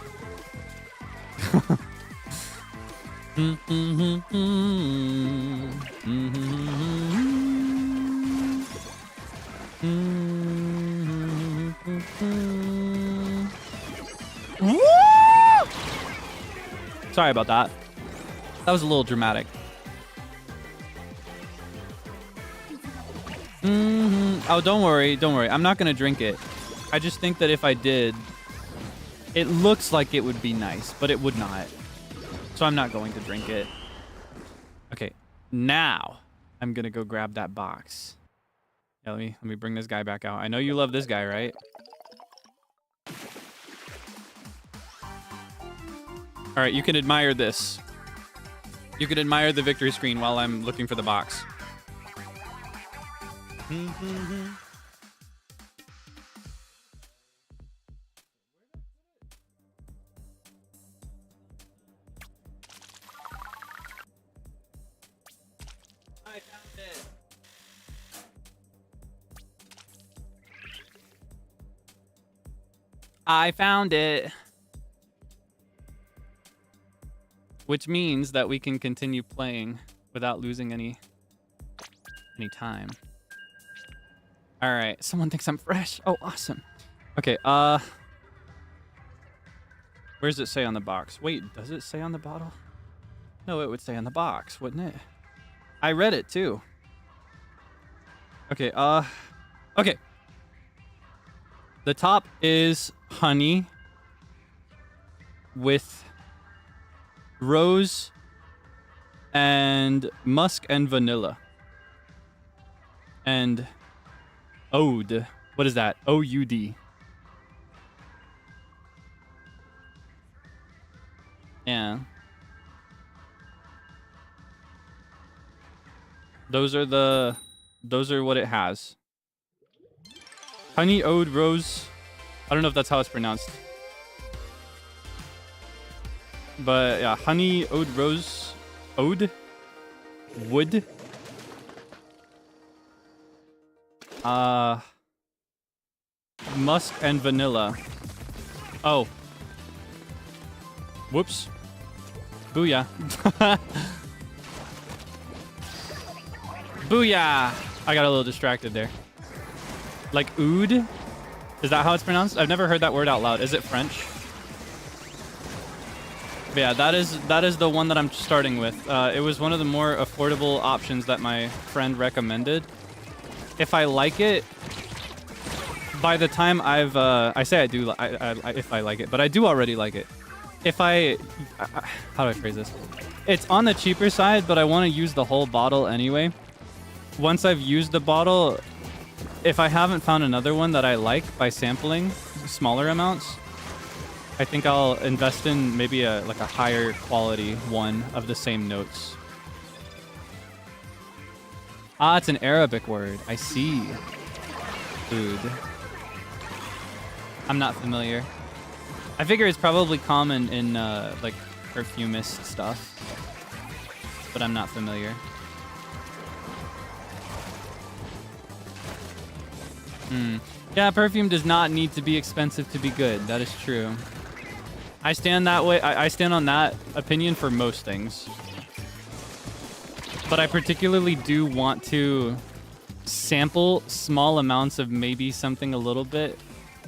Speaker 1: Sorry about that. That was a little dramatic. Oh, don't worry. Don't worry. I'm not going to drink it. I just think that if I did, it looks like it would be nice, but it would not. So I'm not going to drink it. Okay. Now I'm going to go grab that box. Yeah, let me bring this guy back out. I know you love this guy, right? All right, you can admire this. You can admire the victory screen while I'm looking for the box. I found it. I found it. Which means that we can continue playing without losing any time. All right, someone thinks I'm fresh. Oh, awesome. Okay, where does it say on the box? Wait, does it say on the bottle? No, it would say on the box, wouldn't it? I read it too. Okay, okay. The top is honey with rose and musk and vanilla. And Ode. What is that? O-U-D. Yeah. Those are what it has. Honey, ode, rose. I don't know if that's how it's pronounced. But yeah, honey, ode, rose, ode, wood. Musk and vanilla. Oh. Whoops. Booyah. Booyah! I got a little distracted there. Like oud? Is that how it's pronounced? I've never heard that word out loud. Is it French? But yeah, that is the one that I'm starting with. It was one of the more affordable options that my friend recommended. If I like it, by the time I say I do, if I like it, but I do already like it. If how do I phrase this? It's on the cheaper side, but I want to use the whole bottle anyway. Once I've used the bottle, if I haven't found another one that I like by sampling smaller amounts, I think I'll invest in maybe a higher quality one of the same notes. Ah, it's an Arabic word. I see. Food. I'm not familiar. I figure it's probably common in like perfumist stuff, but I'm not familiar. Yeah, perfume does not need to be expensive to be good. That is true. I stand that way. I stand on that opinion for most things. But I particularly do want to sample small amounts of maybe something a little bit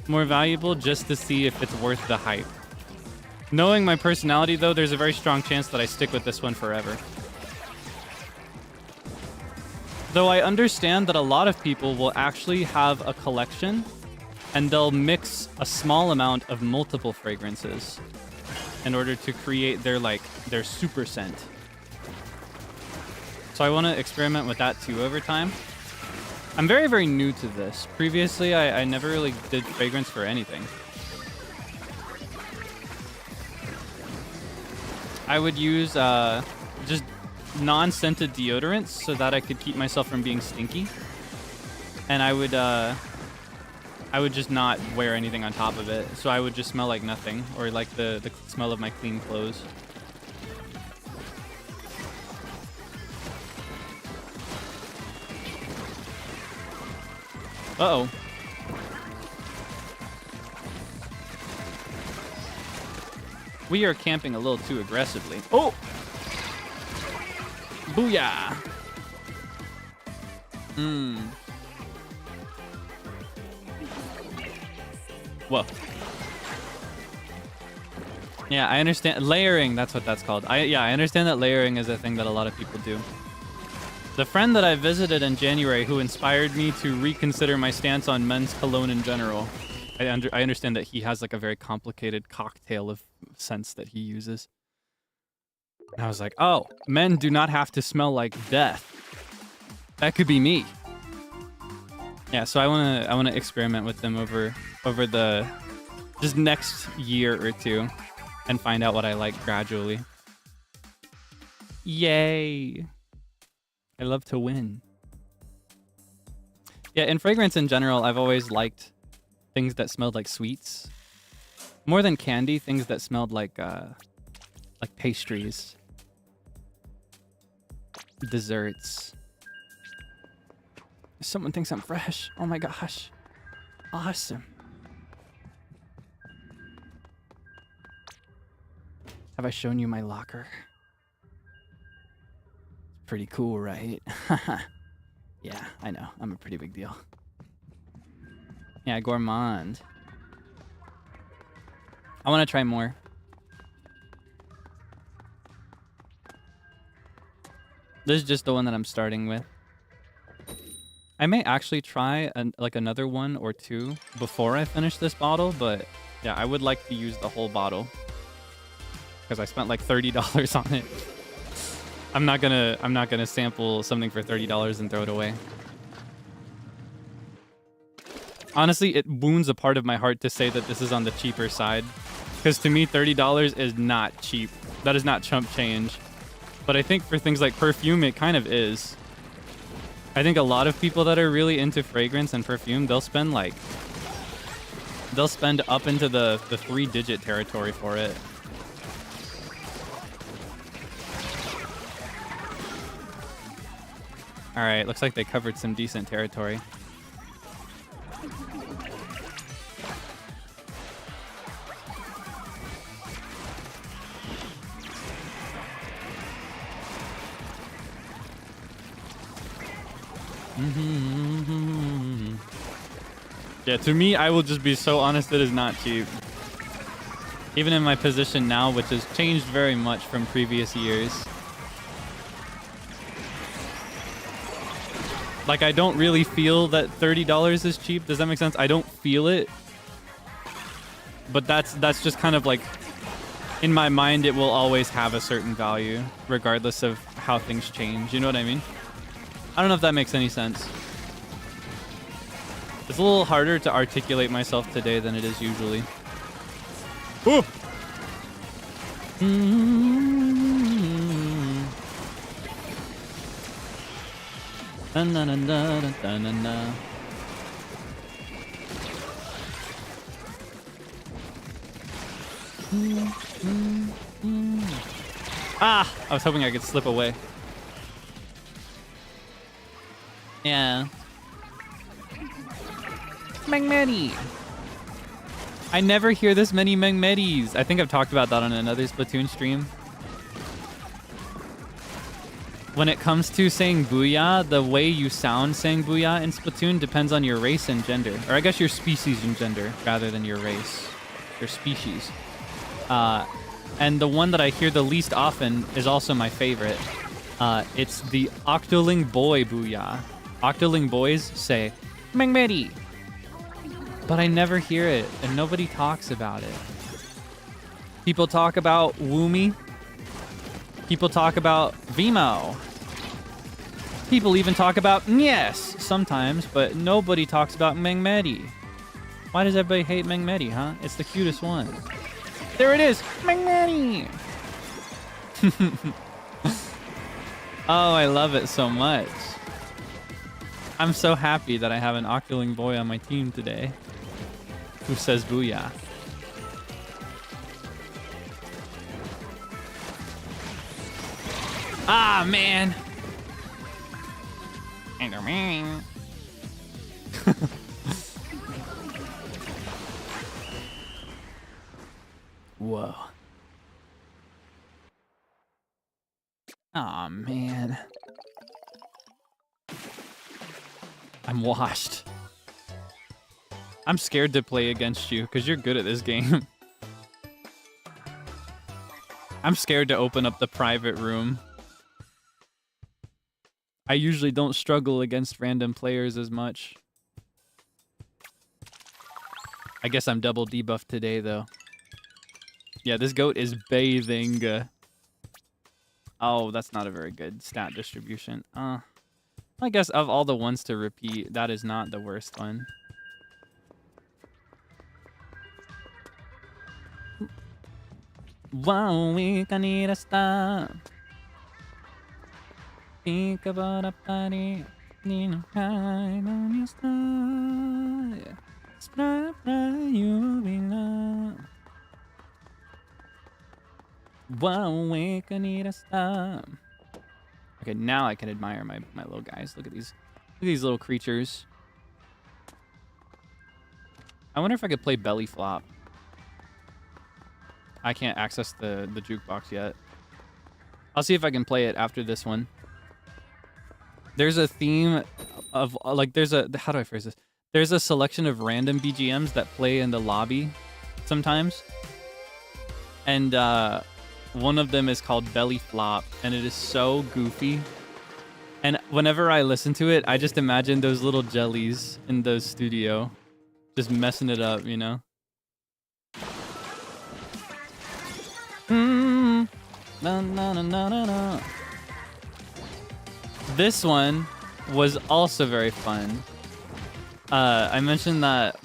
Speaker 1: more valuable just to see if it's worth the hype. Knowing my personality, though, there's a very strong chance that I stick with this one forever. Though I understand that a lot of people will actually have a collection and they'll mix a small amount of multiple fragrances in order to create their super scent. So I want to experiment with that too over time. I'm very, very new to this. Previously, I never really did fragrance for anything. I would use just non-scented deodorants so that I could keep myself from being stinky. And I would just not wear anything on top of it. So I would just smell like nothing, or like the smell of my clean clothes. Uh-oh. We are camping a little too aggressively. Oh! Booyah! Whoa. Yeah, I understand. Layering, that's what that's called. I understand that layering is a thing that a lot of people do. The friend that I visited in January who inspired me to reconsider my stance on men's cologne in general. I understand that he has like a very complicated cocktail of scents that he uses. And I was like, oh, men do not have to smell like death. That could be me. Yeah, so I wanna experiment with them over the just next year or two and find out what I like gradually. Yay. I love to win. Yeah, in fragrance in general, I've always liked things that smelled like sweets. More than candy, things that smelled like pastries. Desserts. Someone thinks I'm fresh. Oh my gosh. Awesome. Have I shown you my locker? It's pretty cool, right? Yeah, I know. I'm a pretty big deal. Yeah, gourmand. I want to try more. This is just the one that I'm starting with. I may actually try like another one or two before I finish this bottle, but yeah, I would like to use the whole bottle because I spent like $30 on it. I'm not gonna sample something for $30 and throw it away. Honestly, it wounds a part of my heart to say that this is on the cheaper side, because to me, $30 is not cheap. That is not chump change. But I think for things like perfume, it kind of is. I think a lot of people that are really into fragrance and perfume, they'll spend up into the 3-digit territory for it. All right, looks like they covered some decent territory. Yeah, to me, I will just be so honest, it is not cheap. Even in my position now, which has changed very much from previous years. Like, I don't really feel that $30 is cheap. Does that make sense? I don't feel it. But that's just kind of like, in my mind, it will always have a certain value, regardless of how things change. You know what I mean? I don't know if that makes any sense. It's a little harder to articulate myself today than it is usually. Ooh! Ah! I was hoping I could slip away. Yeah. Mengmedi. I never hear this many Mengmedis. I think I've talked about that on another Splatoon stream. When it comes to saying booyah, the way you sound saying booyah in Splatoon depends on your race and gender. Or I guess your species and gender rather than your race. Your species. And the one that I hear the least often is also my favorite. It's the Octoling boy booyah. Octoling boys say, Mengmedi. But I never hear it, and nobody talks about it. People talk about Woomy. People talk about Vimo. People even talk about Yes sometimes, but nobody talks about Mengmedi. Why does everybody hate Mengmedi, huh? It's the cutest one. There it is! Mengmedi! Oh, I love it so much. I'm so happy that I have an Octoling boy on my team today who says booyah. Ah, man. Whoa. Aw, man. I'm washed. I'm scared to play against you because you're good at this game. I'm scared to open up the private room. I usually don't struggle against random players as much. I guess I'm double debuffed today, though. Yeah, this goat is bathing. Oh, that's not a very good stat distribution. I guess of all the ones to repeat, that is not the worst one. One week I need to stop. Think about a party. Need to hide on your star. Splat, you will be loved. 1 week I need to stop. Okay, now I can admire my little guys. Look at these little creatures. I wonder if I could play belly flop. I can't access the jukebox yet. I'll see if I can play it after this one. There's a theme of like how do I phrase this? There's a selection of random BGMs that play in the lobby sometimes. And one of them is called Belly Flop, and it is so goofy. And whenever I listen to it, I just imagine those little jellies in the studio just messing it up, you know? Na, na, na, na, na, na. This one was also very fun. I mentioned that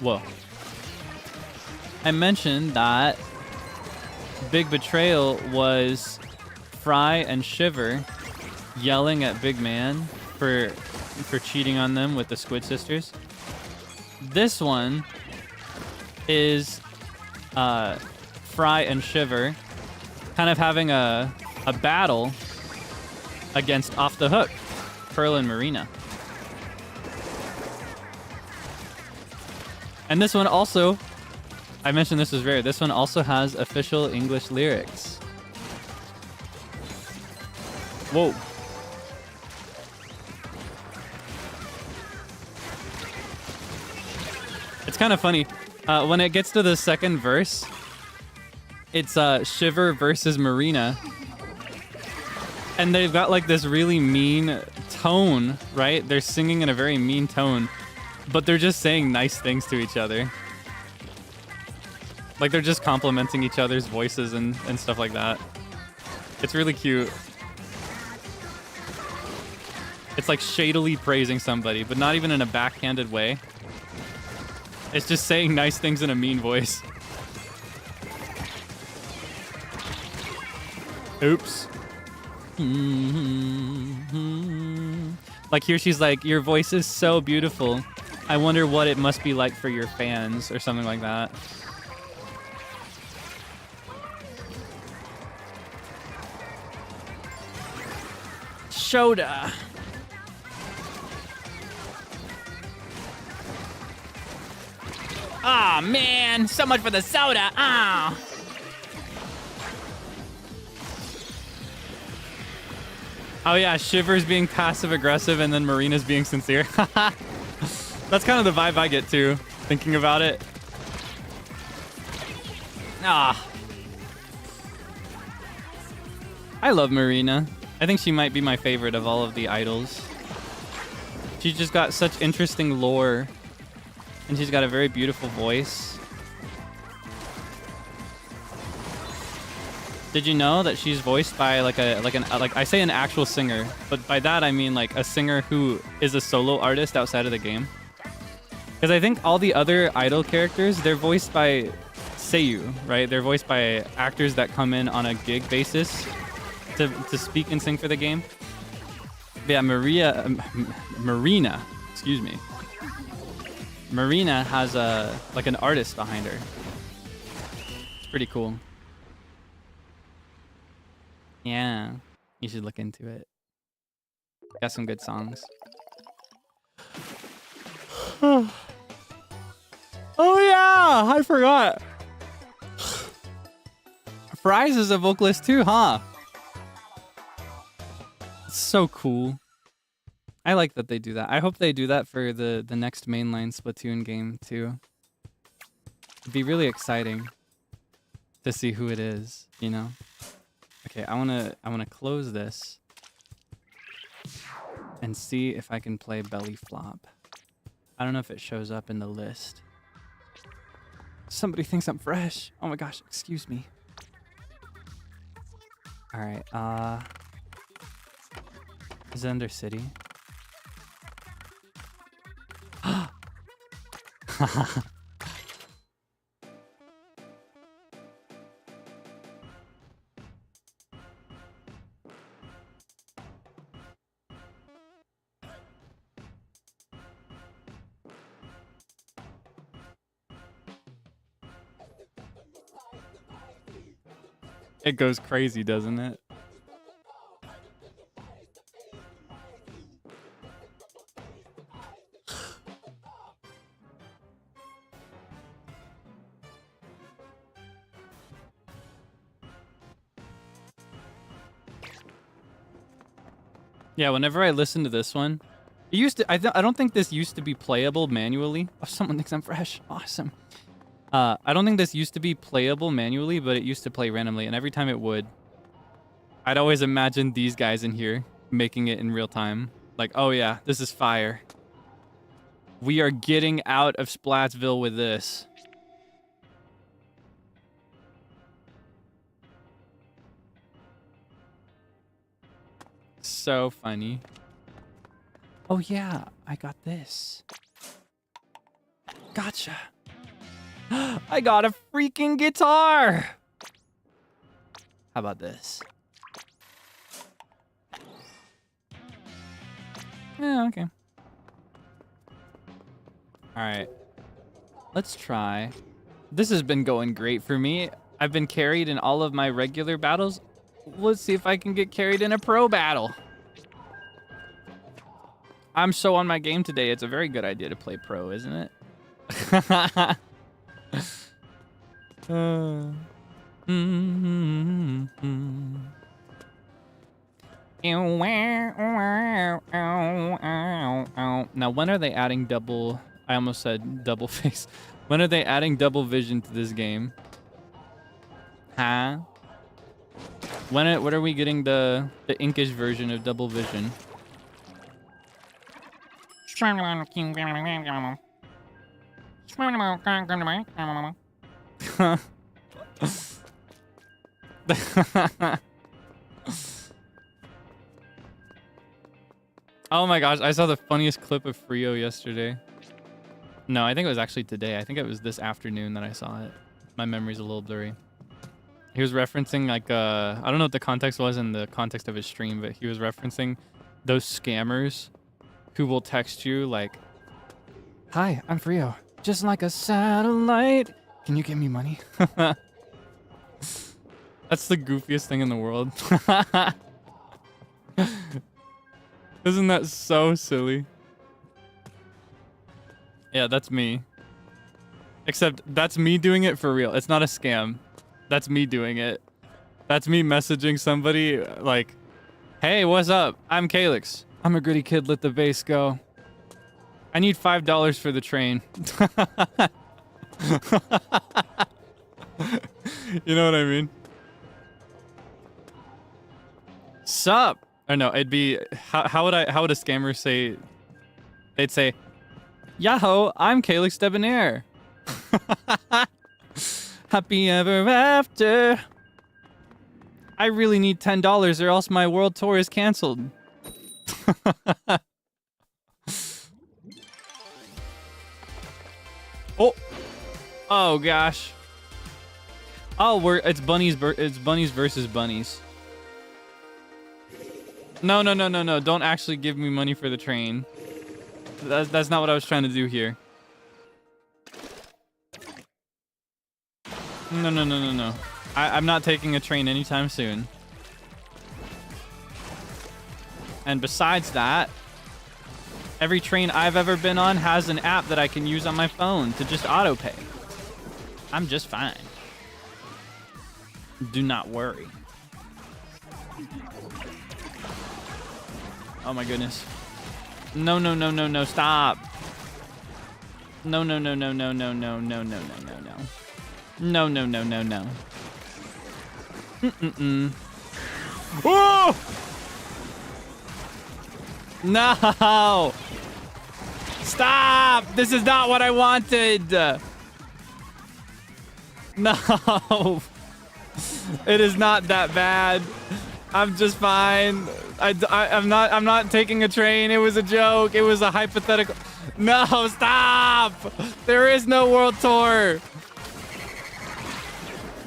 Speaker 1: Big Betrayal was Frye and Shiver yelling at Big Man for cheating on them with the Squid Sisters. This one is Frye and Shiver kind of having a battle against Off the Hook, Pearl and Marina. And this one also, I mentioned this was rare, this one also has official English lyrics. Whoa. It's kind of funny. When it gets to the second verse, it's Shiver versus Marina. And they've got like this really mean tone, right? They're singing in a very mean tone, but they're just saying nice things to each other. Like they're just complimenting each other's voices and stuff like that. It's really cute. It's like shadily praising somebody, but not even in a backhanded way. It's just saying nice things in a mean voice. Oops. Like here she's like, your voice is so beautiful. I wonder what it must be like for your fans or something like that. Soda. Ah, man, so much for the soda. Ah. Oh yeah, Shiver's being passive aggressive and then Marina's being sincere. That's kind of the vibe I get too, thinking about it. Ah. I love Marina. I think she might be my favorite of all of the idols. She's just got such interesting lore, and she's got a very beautiful voice. Did you know that she's voiced by like I say an actual singer, but by that I mean like a singer who is a solo artist outside of the game? Because I think all the other idol characters, they're voiced by seiyuu, right? They're voiced by actors that come in on a gig basis to speak and sing for the game. But yeah, Marina, excuse me. Marina has like an artist behind her. It's pretty cool. Yeah, you should look into it. Got some good songs. Oh yeah, I forgot. Fries is a vocalist too, huh? It's so cool. I like that they do that. I hope they do that for the next mainline Splatoon game too. It'd be really exciting to see who it is, you know? Okay, I wanna close this and see if I can play belly flop. I don't know if it shows up in the list. Somebody thinks I'm fresh. Oh my gosh, excuse me. All right, is it under city? It goes crazy, doesn't it? Yeah, whenever I listen to this one, it used to. I don't think this used to be playable manually. Oh, someone thinks I'm fresh. Awesome. I don't think this used to be playable manually, but it used to play randomly, and every time it would, I'd always imagine these guys in here making it in real time. Like, oh yeah, this is fire. We are getting out of Splatsville with this. So funny. Oh yeah, I got this. Gotcha. I got a freaking guitar. How about this? Yeah, okay. All right. Let's try. This has been going great for me. I've been carried in all of my regular battles. Let's see if I can get carried in a pro battle. I'm so on my game today. It's a very good idea to play pro, isn't it? Now, when are they adding double... I almost said double face. When are they adding double vision to this game? Huh? When are we getting the inkish version of double vision? Oh my gosh, I saw the funniest clip of Fryo yesterday. No, I think it was actually today. I think it was this afternoon that I saw it. My memory's a little blurry. He was referencing like I don't know what the context was in the context of his stream, but he was referencing those scammers who will text you like, "Hi, I'm Fryo. Just like a satellite. Can you give me money?" That's the goofiest thing in the world. Isn't that so silly? Yeah, that's me. Except that's me doing it for real. It's not a scam. That's me doing it. That's me messaging somebody like, "Hey, what's up? I'm Kaelix. I'm a gritty kid. Let the bass go. I need $5 for the train." You know what I mean? Sup? Or no, it'd be how would a scammer say? They'd say, "Yahoo, I'm Kaelix Debonair. Happy ever after. I really need $10 or else my world tour is canceled." Oh, oh gosh. Oh, it's bunnies versus bunnies. No. Don't actually give me money for the train. That's not what I was trying to do here. No. I'm not taking a train anytime soon. And besides that, every train I've ever been on has an app that I can use on my phone to just auto pay. I'm just fine. Do not worry. Oh my goodness. No, no, no, no, no, stop. No, no, no, no, no, no, no, no, no, no, no, no. No, no, no, no, no. Mm-mm-mm. Whoa! No! Stop! This is not what I wanted! No! It is not that bad. I'm just fine. I'm not taking a train. It was a joke. It was a hypothetical. No, stop! There is no world tour.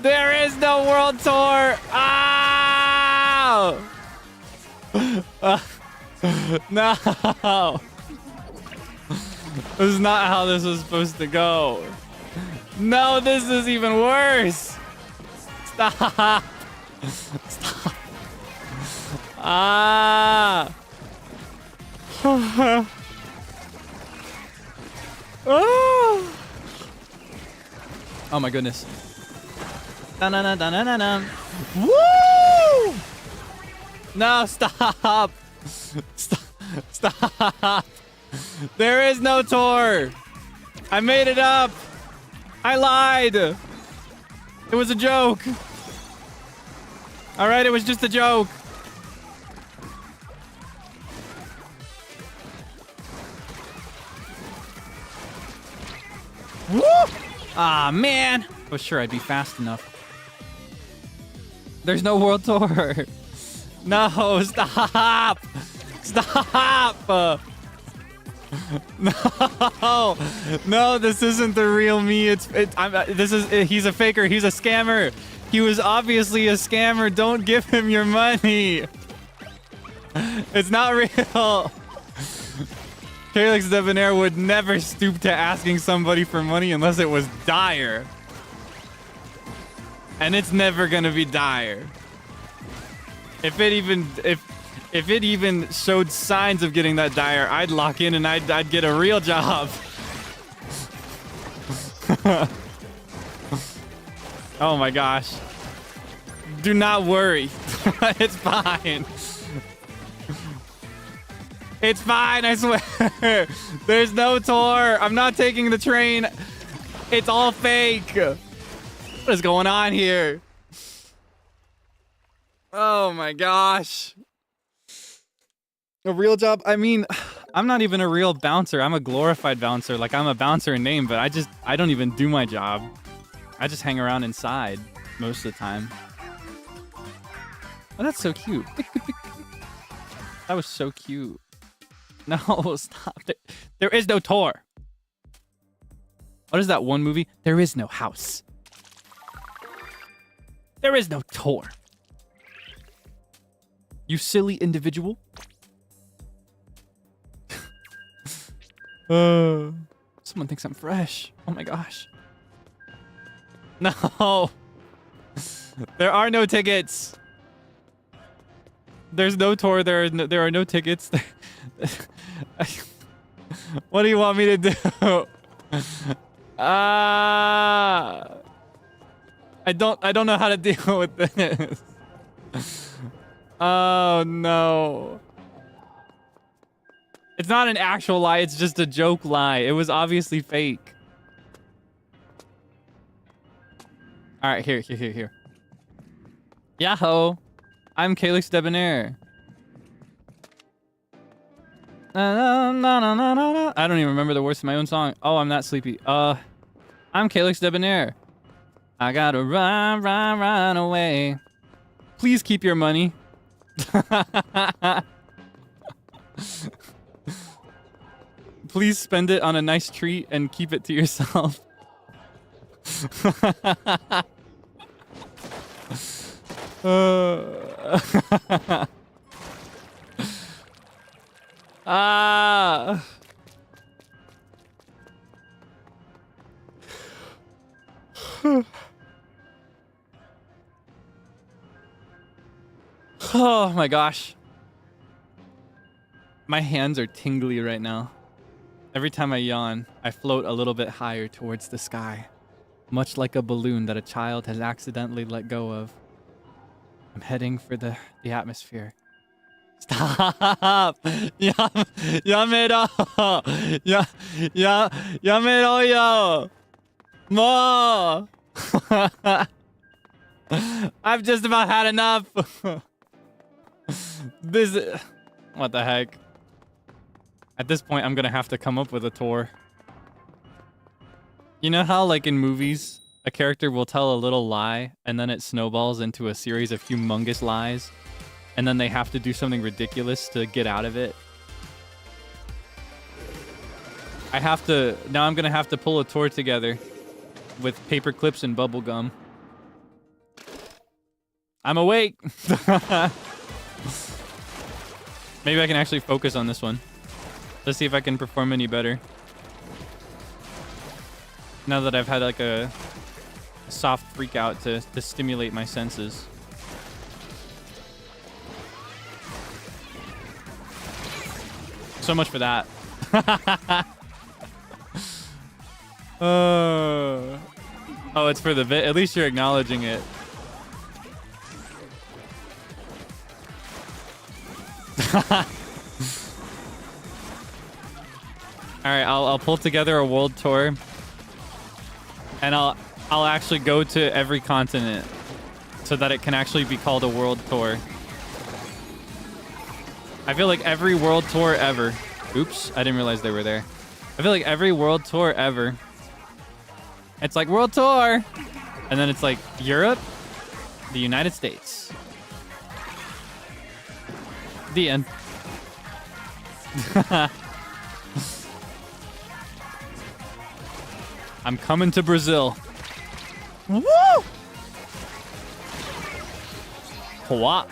Speaker 1: There is no world tour. Ah! No. This is not how this was supposed to go. No, this is even worse. Stop. Stop. Ah. Oh my goodness. Da-na-na-da-na-na-na. Woo! No, stop. Stop. Stop. There is no tour. I made it up. I lied. It was a joke. All right, it was just a joke. Woo! Ah, man. I was sure I'd be fast enough. There's no world tour. No, stop. Stop. No. No, this isn't the real me. He's a faker. He's a scammer. He was obviously a scammer. Don't give him your money. It's not real. Kaelix Debonair would never stoop to asking somebody for money unless it was dire. And it's never gonna be dire. If it even showed signs of getting that dire, I'd lock in and I'd get a real job. Oh my gosh. Do not worry. It's fine. It's fine, I swear. There's no tour. I'm not taking the train. It's all fake. What is going on here? Oh my gosh. A real job? I mean, I'm not even a real bouncer. I'm a glorified bouncer. Like, I'm a bouncer in name, but I don't even do my job. I just hang around inside most of the time. Oh, that's so cute. That was so cute. No, stop it. There is no tour. What is that one movie? There is no house. There is no tour. You silly individual. Someone thinks I'm fresh. Oh my gosh. No. There are no tickets. There's no tour. There are no tickets. What do you want me to do? I don't know how to deal with this. Oh no. It's not an actual lie, it's just a joke lie. It was obviously fake. Alright, here. Yahoo! I'm Kaelix Debonair. I don't even remember the words to my own song. Oh, I'm not sleepy. I'm Kaelix Debonair. I gotta run away. Please keep your money. Please spend it on a nice treat and keep it to yourself. Oh my gosh. My hands are tingly right now. Every time I yawn, I float a little bit higher towards the sky, much like a balloon that a child has accidentally let go of. I'm heading for the atmosphere, Stop! Yamero! Yamero yo! More! I've just about had enough. This... What the heck? At this point, I'm gonna have to come up with a tour. You know how, like in movies, a character will tell a little lie, and then it snowballs into a series of humongous lies, and then they have to do something ridiculous to get out of it? Now I'm gonna have to pull a tour together with paper clips and bubble gum. I'm awake! Maybe I can actually focus on this one. Let's see if I can perform any better. Now that I've had like a soft freak out to stimulate my senses. So much for that. Oh, it's for the bit. At least you're acknowledging it. All right, I'll pull together a world tour, and I'll actually go to every continent so that it can actually be called a world tour. I feel like every world tour ever. Oops, I didn't realize they were there. I feel like every world tour ever. It's like world tour, and then it's like Europe, the United States. The end. I'm coming to Brazil. Woo! What?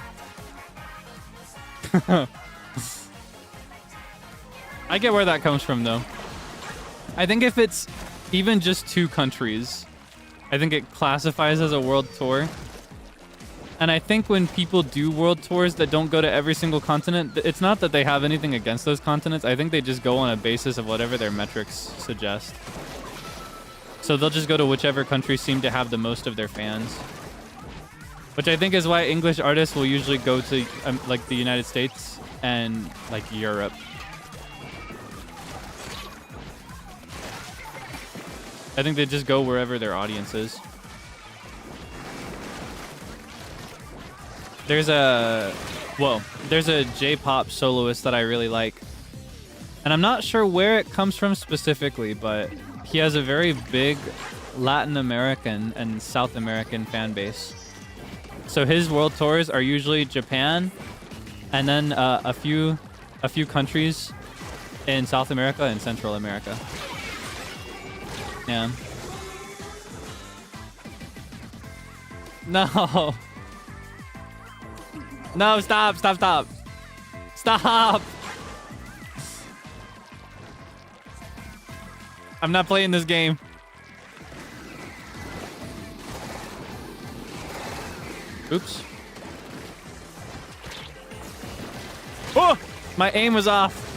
Speaker 1: I get where that comes from, though. I think if it's even just 2 countries, I think it classifies as a world tour. And I think when people do world tours that don't go to every single continent, it's not that they have anything against those continents. I think they just go on a basis of whatever their metrics suggest. So they'll just go to whichever countries seem to have the most of their fans. Which I think is why English artists will usually go to like the United States and like Europe. I think they just go wherever their audience is. There's a J-pop soloist that I really like. And I'm not sure where it comes from specifically, but he has a very big Latin American and South American fan base. So his world tours are usually Japan, and then a few countries in South America and Central America. Yeah. No. No, stop. Stop. I'm not playing this game. Oops. Oh! My aim was off.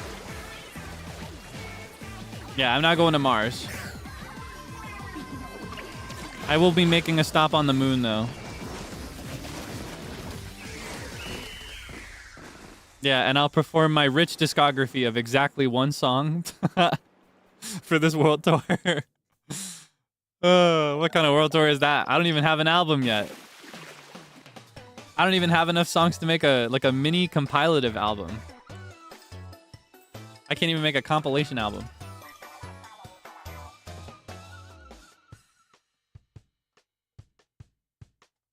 Speaker 1: Yeah, I'm not going to Mars. I will be making a stop on the moon, though. Yeah, and I'll perform my rich discography of exactly 1 song for this world tour. What kind of world tour is that? I don't even have an album yet. I don't even have enough songs to make a mini compilative album. I can't even make a compilation album.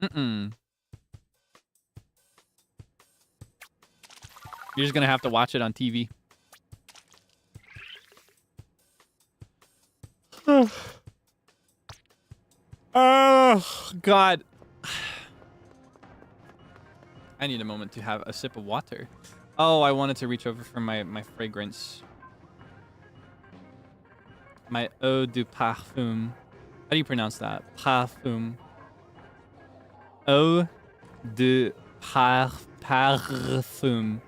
Speaker 1: Mm-mm. You're just gonna have to watch it on TV. Oh, God. I need a moment to have a sip of water. Oh, I wanted to reach over for my fragrance. My eau de parfum. How do you pronounce that? Parfum. Eau de parfum.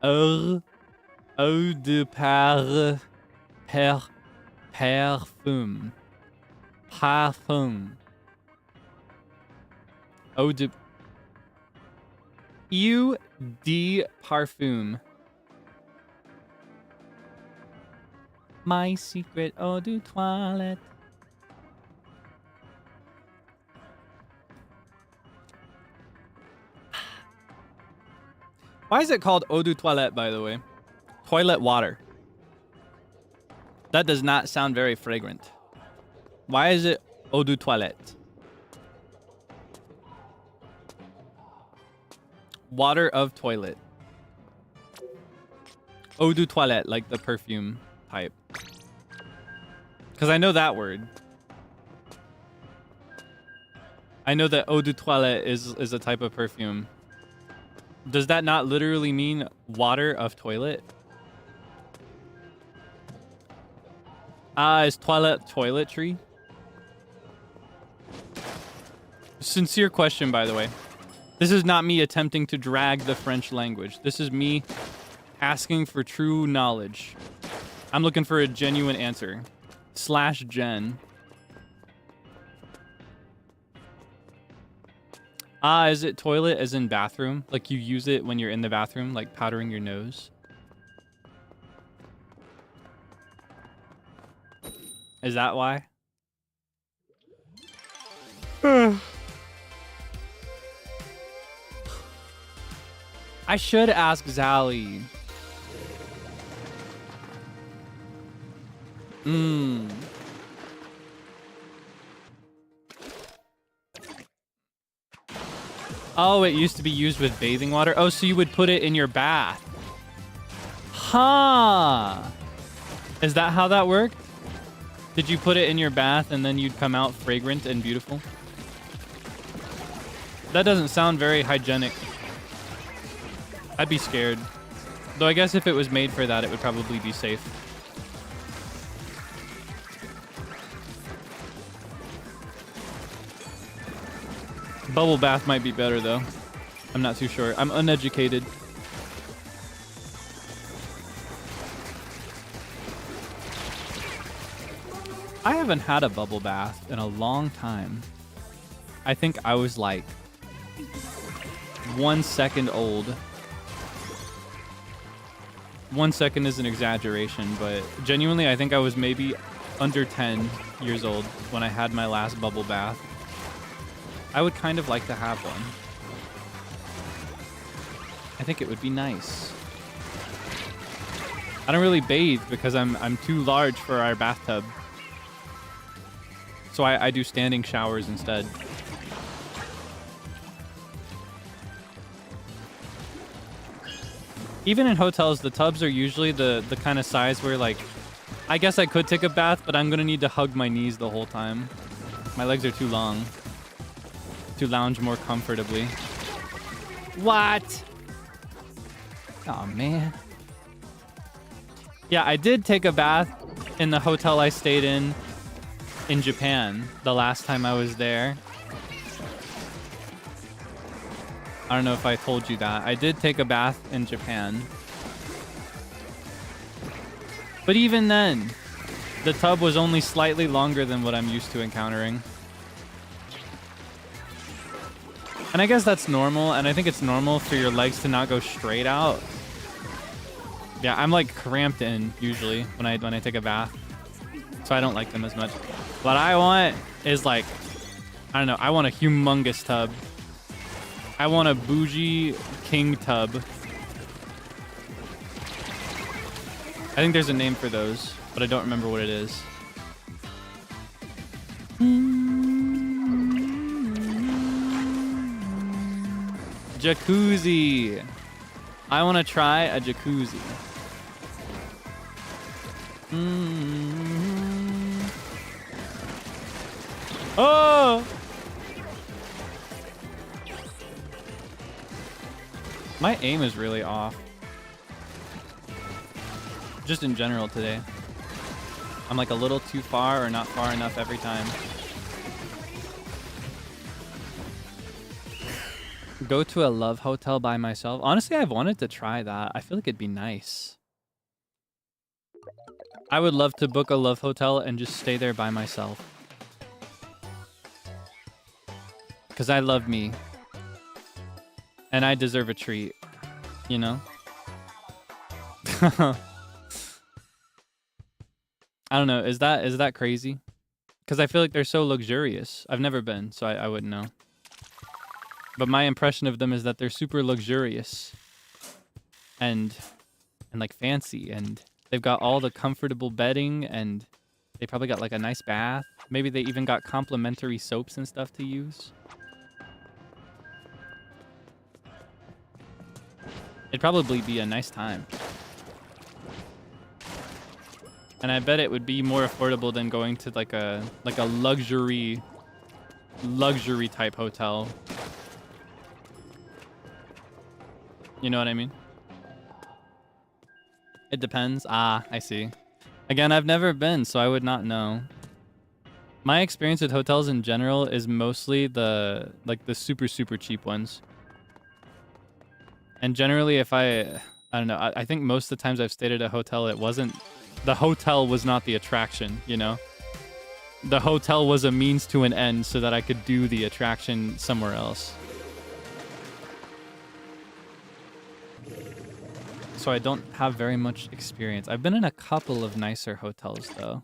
Speaker 1: Eau de parfum. Parfum. Eau de... Eau de parfum. My secret eau de toilette. Why is it called eau de toilette, by the way? Toilet water. That does not sound very fragrant. Why is it eau de toilette? Water of toilet. Eau de toilette, like the perfume type. Because I know that word. I know that eau de toilette is a type of perfume. Does that not literally mean water of toilet? Is toilet toiletry? Sincere question, by the way. This is not me attempting to drag the French language. This is me asking for true knowledge. I'm looking for a genuine answer. /gen. Is it toilet as in bathroom? Like you use it when you're in the bathroom, like powdering your nose? Is that why? I should ask Zally. Oh, it used to be used with bathing water. Oh, so you would put it in your bath. Huh. Is that how that worked? Did you put it in your bath and then you'd come out fragrant and beautiful? That doesn't sound very hygienic. I'd be scared. Though I guess if it was made for that, it would probably be safe. Bubble bath might be better, though. I'm not too sure. I'm uneducated. I haven't had a bubble bath in a long time. I think I was like 1 second old. 1 second is an exaggeration, but genuinely, I think I was maybe under 10 years old when I had my last bubble bath. I would kind of like to have one. I think it would be nice. I don't really bathe because I'm too large for our bathtub. So I do standing showers instead. Even in hotels, the tubs are usually the kind of size where, like, I guess I could take a bath, but I'm gonna need to hug my knees the whole time. My legs are too long to lounge more comfortably. What? Oh, man. Yeah, I did take a bath in the hotel I stayed in Japan the last time I was there. I don't know if I told you that. I did take a bath in Japan. But even then, the tub was only slightly longer than what I'm used to encountering. And I guess that's normal, and I think it's normal for your legs to not go straight out. Yeah, I'm like cramped in usually when I take a bath. So I don't like them as much. What I want is like, I don't know, I want a humongous tub. I want a bougie king tub. I think there's a name for those, but I don't remember what it is. Jacuzzi. I want to try a jacuzzi. Oh! My aim is really off. Just in general today. I'm like a little too far or not far enough every time. Go to a love hotel by myself. Honestly, I've wanted to try that. I feel like it'd be nice. I would love to book a love hotel and just stay there by myself. Because I love me. And I deserve a treat, you know? I don't know. Is that crazy? Because I feel like they're so luxurious. I've never been, so I wouldn't know. But my impression of them is that they're super luxurious. And like fancy. And they've got all the comfortable bedding. And they probably got like a nice bath. Maybe they even got complimentary soaps and stuff to use. It'd probably be a nice time. And I bet it would be more affordable than going to like a luxury type hotel. You know what I mean? It depends. Ah, I see. Again, I've never been, so I would not know. My experience with hotels in general is mostly the super cheap ones. And generally if I don't know, I think most of the times I've stayed at a hotel, the hotel was not the attraction, you know? The hotel was a means to an end so that I could do the attraction somewhere else. So I don't have very much experience. I've been in a couple of nicer hotels, though.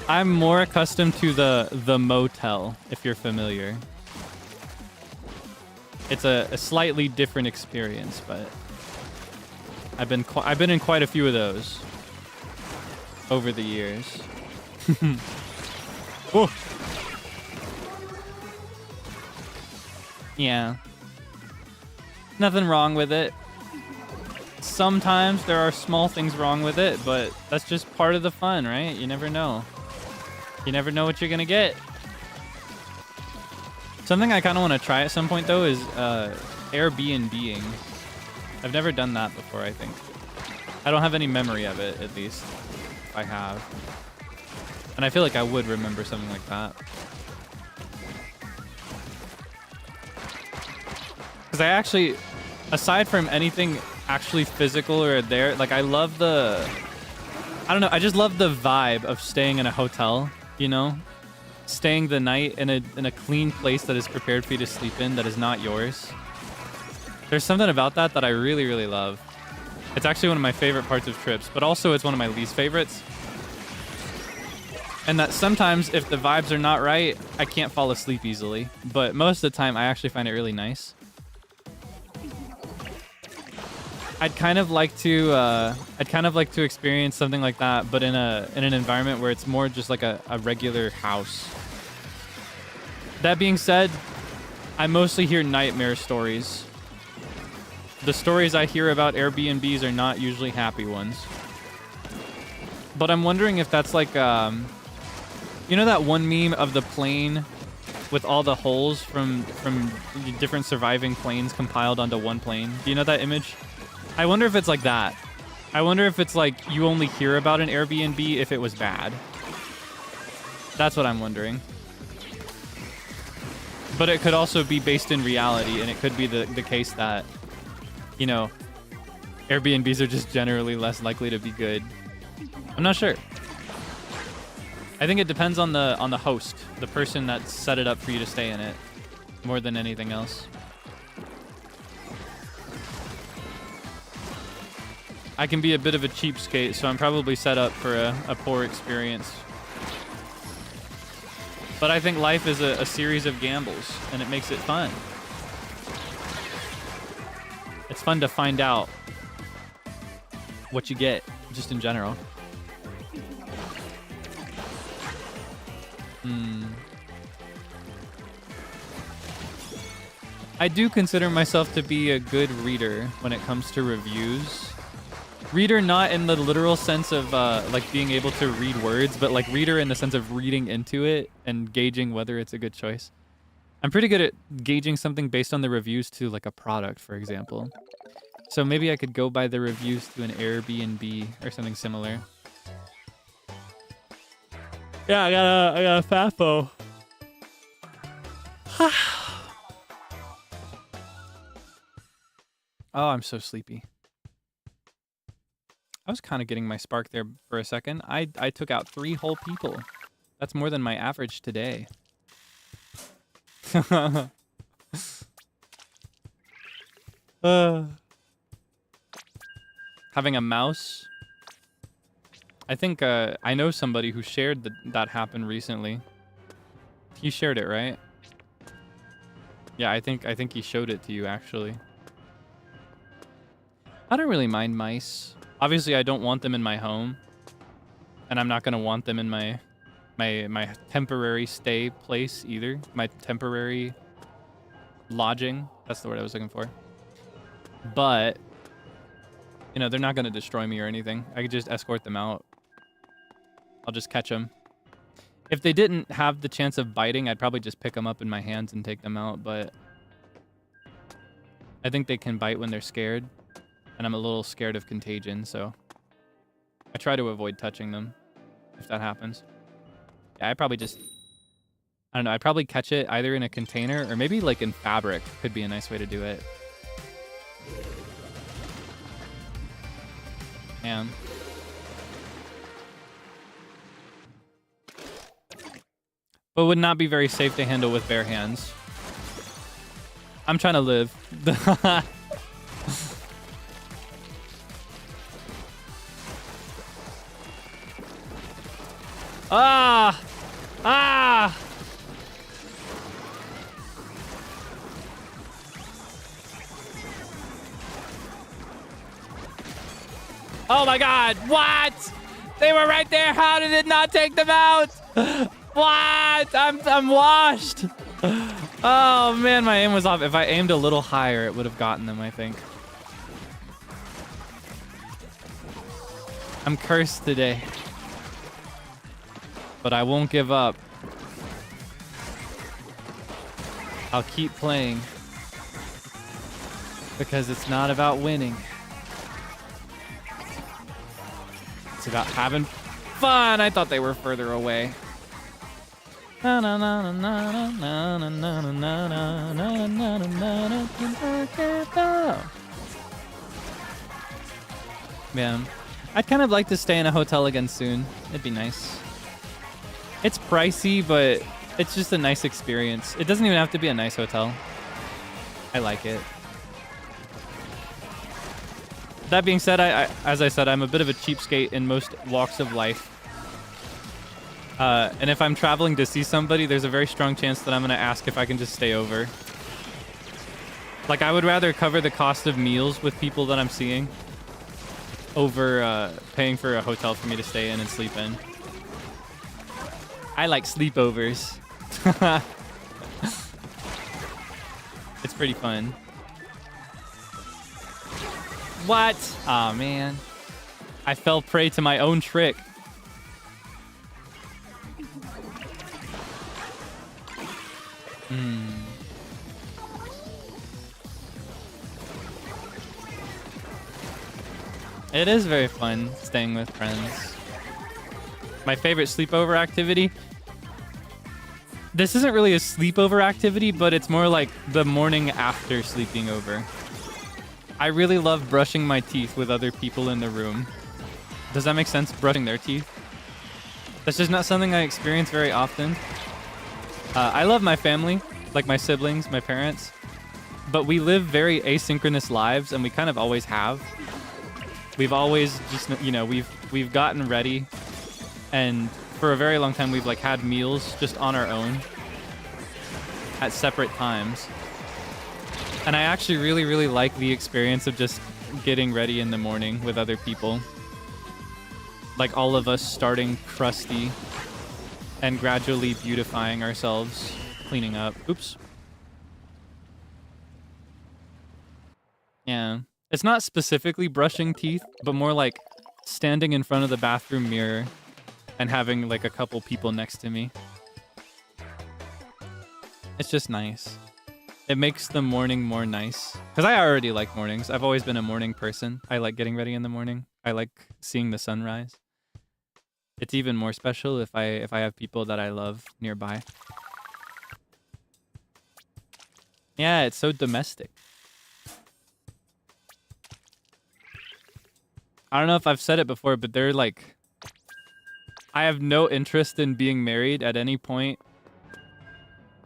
Speaker 1: I'm more accustomed to the motel, if you're familiar. It's a slightly different experience, but I've been in quite a few of those over the years. Oh. Yeah. Nothing wrong with it. Sometimes there are small things wrong with it, but that's just part of the fun, right? You never know. You never know what you're gonna get. Something I kind of want to try at some point, though, is Airbnb-ing. I've never done that before, I think. I don't have any memory of it, at least. If I have. And I feel like I would remember something like that. Because I actually, aside from anything actually physical or there, like I love I don't know, I just love the vibe of staying in a hotel, you know? Staying the night in a clean place that is prepared for you to sleep in, that is not yours. There's something about that I really, really love. It's actually one of my favorite parts of trips, but also it's one of my least favorites. And that sometimes if the vibes are not right, I can't fall asleep easily. But most of the time, I actually find it really nice. I'd kind of like to experience something like that, but in an environment where it's more just like a regular house. That being said, I mostly hear nightmare stories. The stories I hear about Airbnbs are not usually happy ones. But I'm wondering if that's like, you know that one meme of the plane with all the holes from different surviving planes compiled onto one plane? Do you know that image? I wonder if it's like that. I wonder if it's like you only hear about an Airbnb if it was bad. That's what I'm wondering. But it could also be based in reality, and it could be the case that, you know, Airbnbs are just generally less likely to be good. I'm not sure. I think it depends on the host, the person that set it up for you to stay in it, more than anything else. I can be a bit of a cheapskate, so I'm probably set up for a poor experience. But I think life is a series of gambles, and it makes it fun. It's fun to find out what you get, just in general. I do consider myself to be a good reader when it comes to reviews. Reader not in the literal sense of like being able to read words, but like reader in the sense of reading into it and gauging whether it's a good choice. I'm pretty good at gauging something based on the reviews to like a product, for example. So maybe I could go by the reviews to an Airbnb or something similar. Yeah, I got a FAFO. Oh, I'm so sleepy. I was kind of getting my spark there for a second. I took out 3 whole people. That's more than my average today. Having a mouse. I think I know somebody who shared that happened recently. He shared it, right? Yeah, I think he showed it to you actually. I don't really mind mice. Obviously, I don't want them in my home, and I'm not gonna want them in my temporary stay place either. My temporary lodging. That's the word I was looking for. But you know, they're not gonna destroy me or anything. I could just escort them out. I'll just catch them. If they didn't have the chance of biting, I'd probably just pick them up in my hands and take them out, but I think they can bite when they're scared, and I'm a little scared of contagion, so I try to avoid touching them if that happens. Yeah, I don't know, I'd probably catch it either in a container or maybe like in fabric could be a nice way to do it. Man. But would not be very safe to handle with bare hands. I'm trying to live. Ah! Ah! Oh my god, what? They were right there. How did it not take them out? What? I'm washed. Oh man, my aim was off. If I aimed a little higher, it would have gotten them, I think. I'm cursed today. But I won't give up. I'll keep playing. Because it's not about winning. It's about having fun. I thought they were further away. Man, I'd kind of like to stay in a hotel again soon. It'd be nice. It's pricey, but it's just a nice experience. It doesn't even have to be a nice hotel. I like it. That being said, as I said, I'm a bit of a cheapskate in most walks of life. And if I'm traveling to see somebody, there's a very strong chance that I'm going to ask if I can just stay over. Like, I would rather cover the cost of meals with people that I'm seeing over paying for a hotel for me to stay in and sleep in. I like sleepovers. It's pretty fun. What? Aw, man. I fell prey to my own trick. It is very fun staying with friends. My favorite sleepover activity. This isn't really a sleepover activity, but it's more like the morning after sleeping over. I really love brushing my teeth with other people in the room. Does that make sense? Brushing their teeth? That's just not something I experience very often. I love my family, like my siblings, my parents, but we live very asynchronous lives, and we kind of always have. We've always just, you know, we've gotten ready, and for a very long time we've like had meals just on our own at separate times. And I actually really like the experience of just getting ready in the morning with other people. Like all of us starting crusty and gradually beautifying ourselves, cleaning up. Oops. Yeah. It's not specifically brushing teeth, but more like standing in front of the bathroom mirror and having like a couple people next to me. It's just nice. It makes the morning more nice. Because I already like mornings. I've always been a morning person. I like getting ready in the morning. I like seeing the sunrise. It's even more special if I have people that I love nearby. Yeah, it's so domestic. I don't know if I've said it before, but they're like... I have no interest in being married at any point.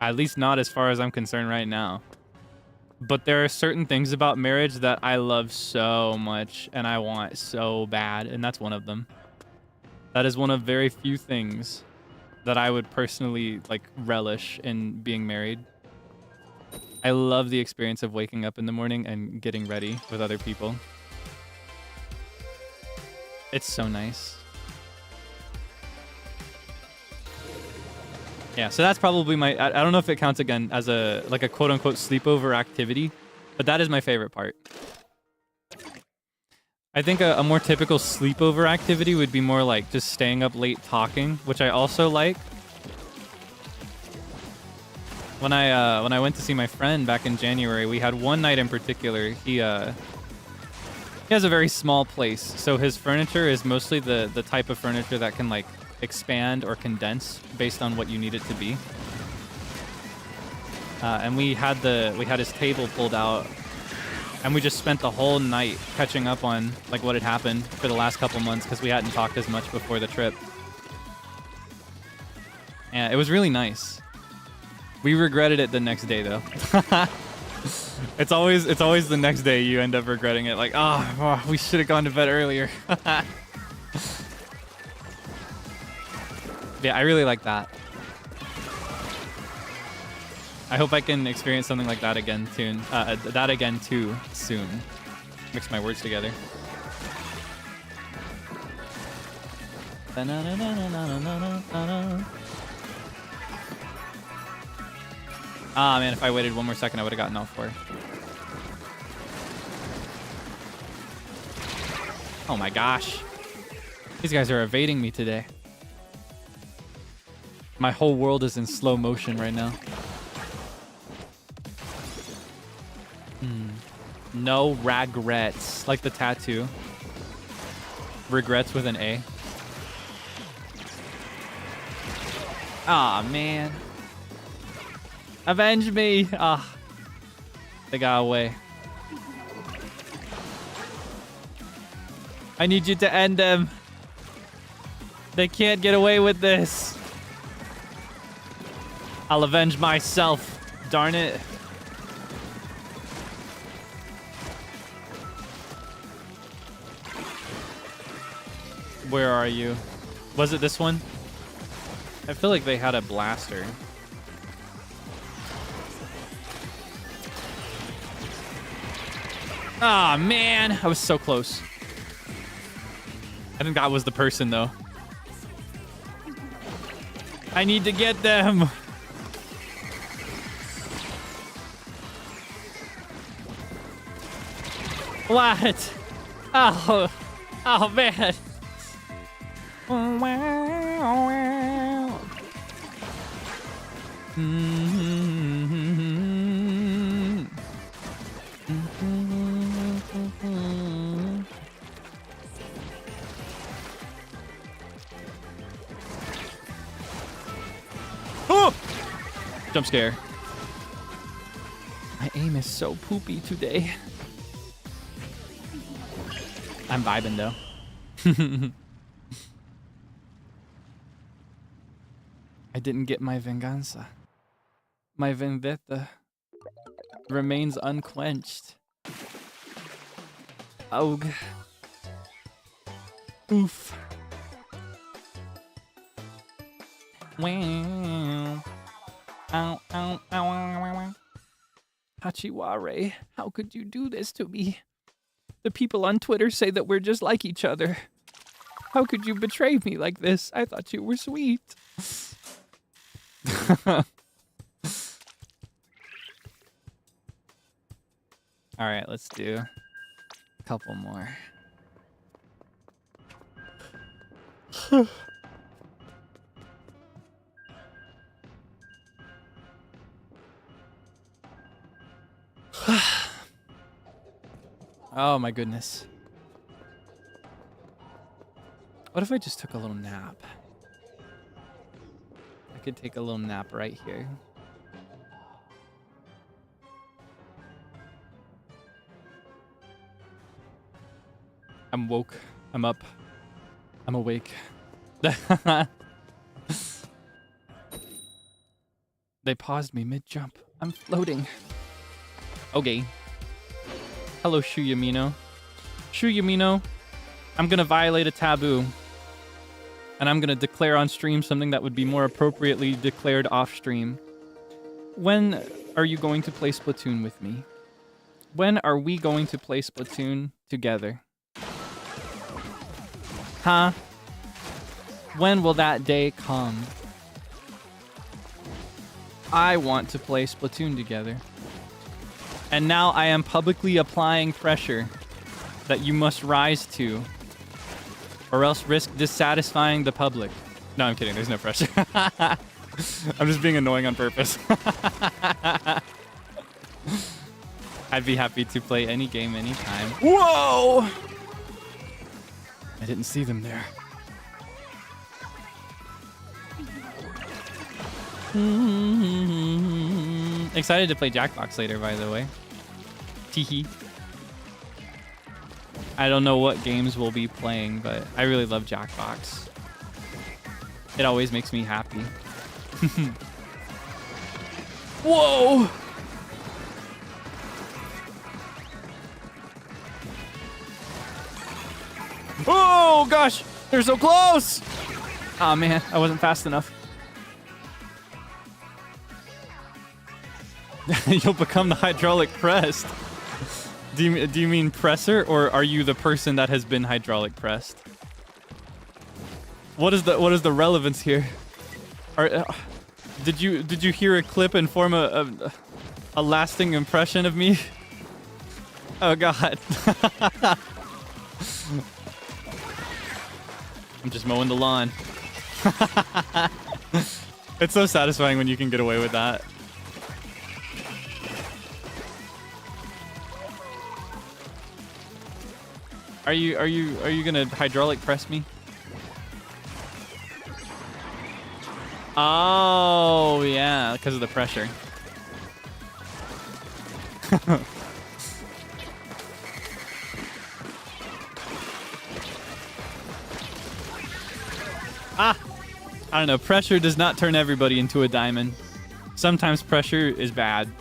Speaker 1: At least not as far as I'm concerned right now. But there are certain things about marriage that I love so much and I want so bad, and that's one of them. That is one of very few things that I would personally like relish in being married. I love the experience of waking up in the morning and getting ready with other people. It's so nice. Yeah, so that's probably my, I don't know if it counts again as a, like a quote unquote sleepover activity, but that is my favorite part. I think a more typical sleepover activity would be more like just staying up late talking, which I also like. When I went to see my friend back in January, we had one night in particular. He has a very small place, so his furniture is mostly the type of furniture that can like expand or condense based on what you need it to be. And we had his table pulled out, and we just spent the whole night catching up on like what had happened for the last couple months because we hadn't talked as much before the trip. And it was really nice. We regretted it the next day though. It's always the next day you end up regretting it. Like, oh we should have gone to bed earlier. Yeah, I really like that. I hope I can experience something like that again soon. Soon. Mix my words together. Ah, man, if I waited one more second, I would have gotten all four. Oh my gosh. These guys are evading me today. My whole world is in slow motion right now. No regrets. Like the tattoo. Regrets with an A. Aw, man. Avenge me. Ah. They got away. I need you to end them. They can't get away with this. I'll avenge myself. Darn it. Where are you? Was it this one? I feel like they had a blaster. Ah, man. I was so close. I think that was the person, though. I need to get them. What? Oh. Oh, man. Oh! Jump scare. My aim is so poopy today. I'm vibing though. I didn't get my venganza. My vendetta remains unquenched. Oug. Oof. Wow. Ow, ow, ow, ow, ow. Hachiware, how could you do this to me? The people on Twitter say that we're just like each other. How could you betray me like this? I thought you were sweet. All right, let's do a couple more. Oh my goodness. What if I just took a little nap? I could take a little nap right here. I'm woke. I'm up. I'm awake. They paused me mid-jump. I'm floating. Okay. Hello, Shuyamino. Shuyamino, I'm gonna violate a taboo. And I'm gonna declare on stream something that would be more appropriately declared off stream. When are you going to play Splatoon with me? When are we going to play Splatoon together? Huh? When will that day come? I want to play Splatoon together. And now I am publicly applying pressure that you must rise to, or else risk dissatisfying the public. No, I'm kidding. There's no pressure. I'm just being annoying on purpose. I'd be happy to play any game anytime. Whoa! I didn't see them there. Excited to play Jackbox later, by the way. Teehee. I don't know what games we'll be playing, but I really love Jackbox. It always makes me happy. Whoa! Oh gosh, they're so close! Oh man, I wasn't fast enough. You'll become the hydraulic pressed. Do you mean presser, or are you the person that has been hydraulic pressed? What is the relevance here? Did you hear a clip and form a lasting impression of me? Oh god. I'm just mowing the lawn. It's so satisfying when you can get away with that. Are you gonna hydraulic press me? Oh yeah, because of the pressure. I don't know. Pressure does not turn everybody into a diamond. Sometimes pressure is bad.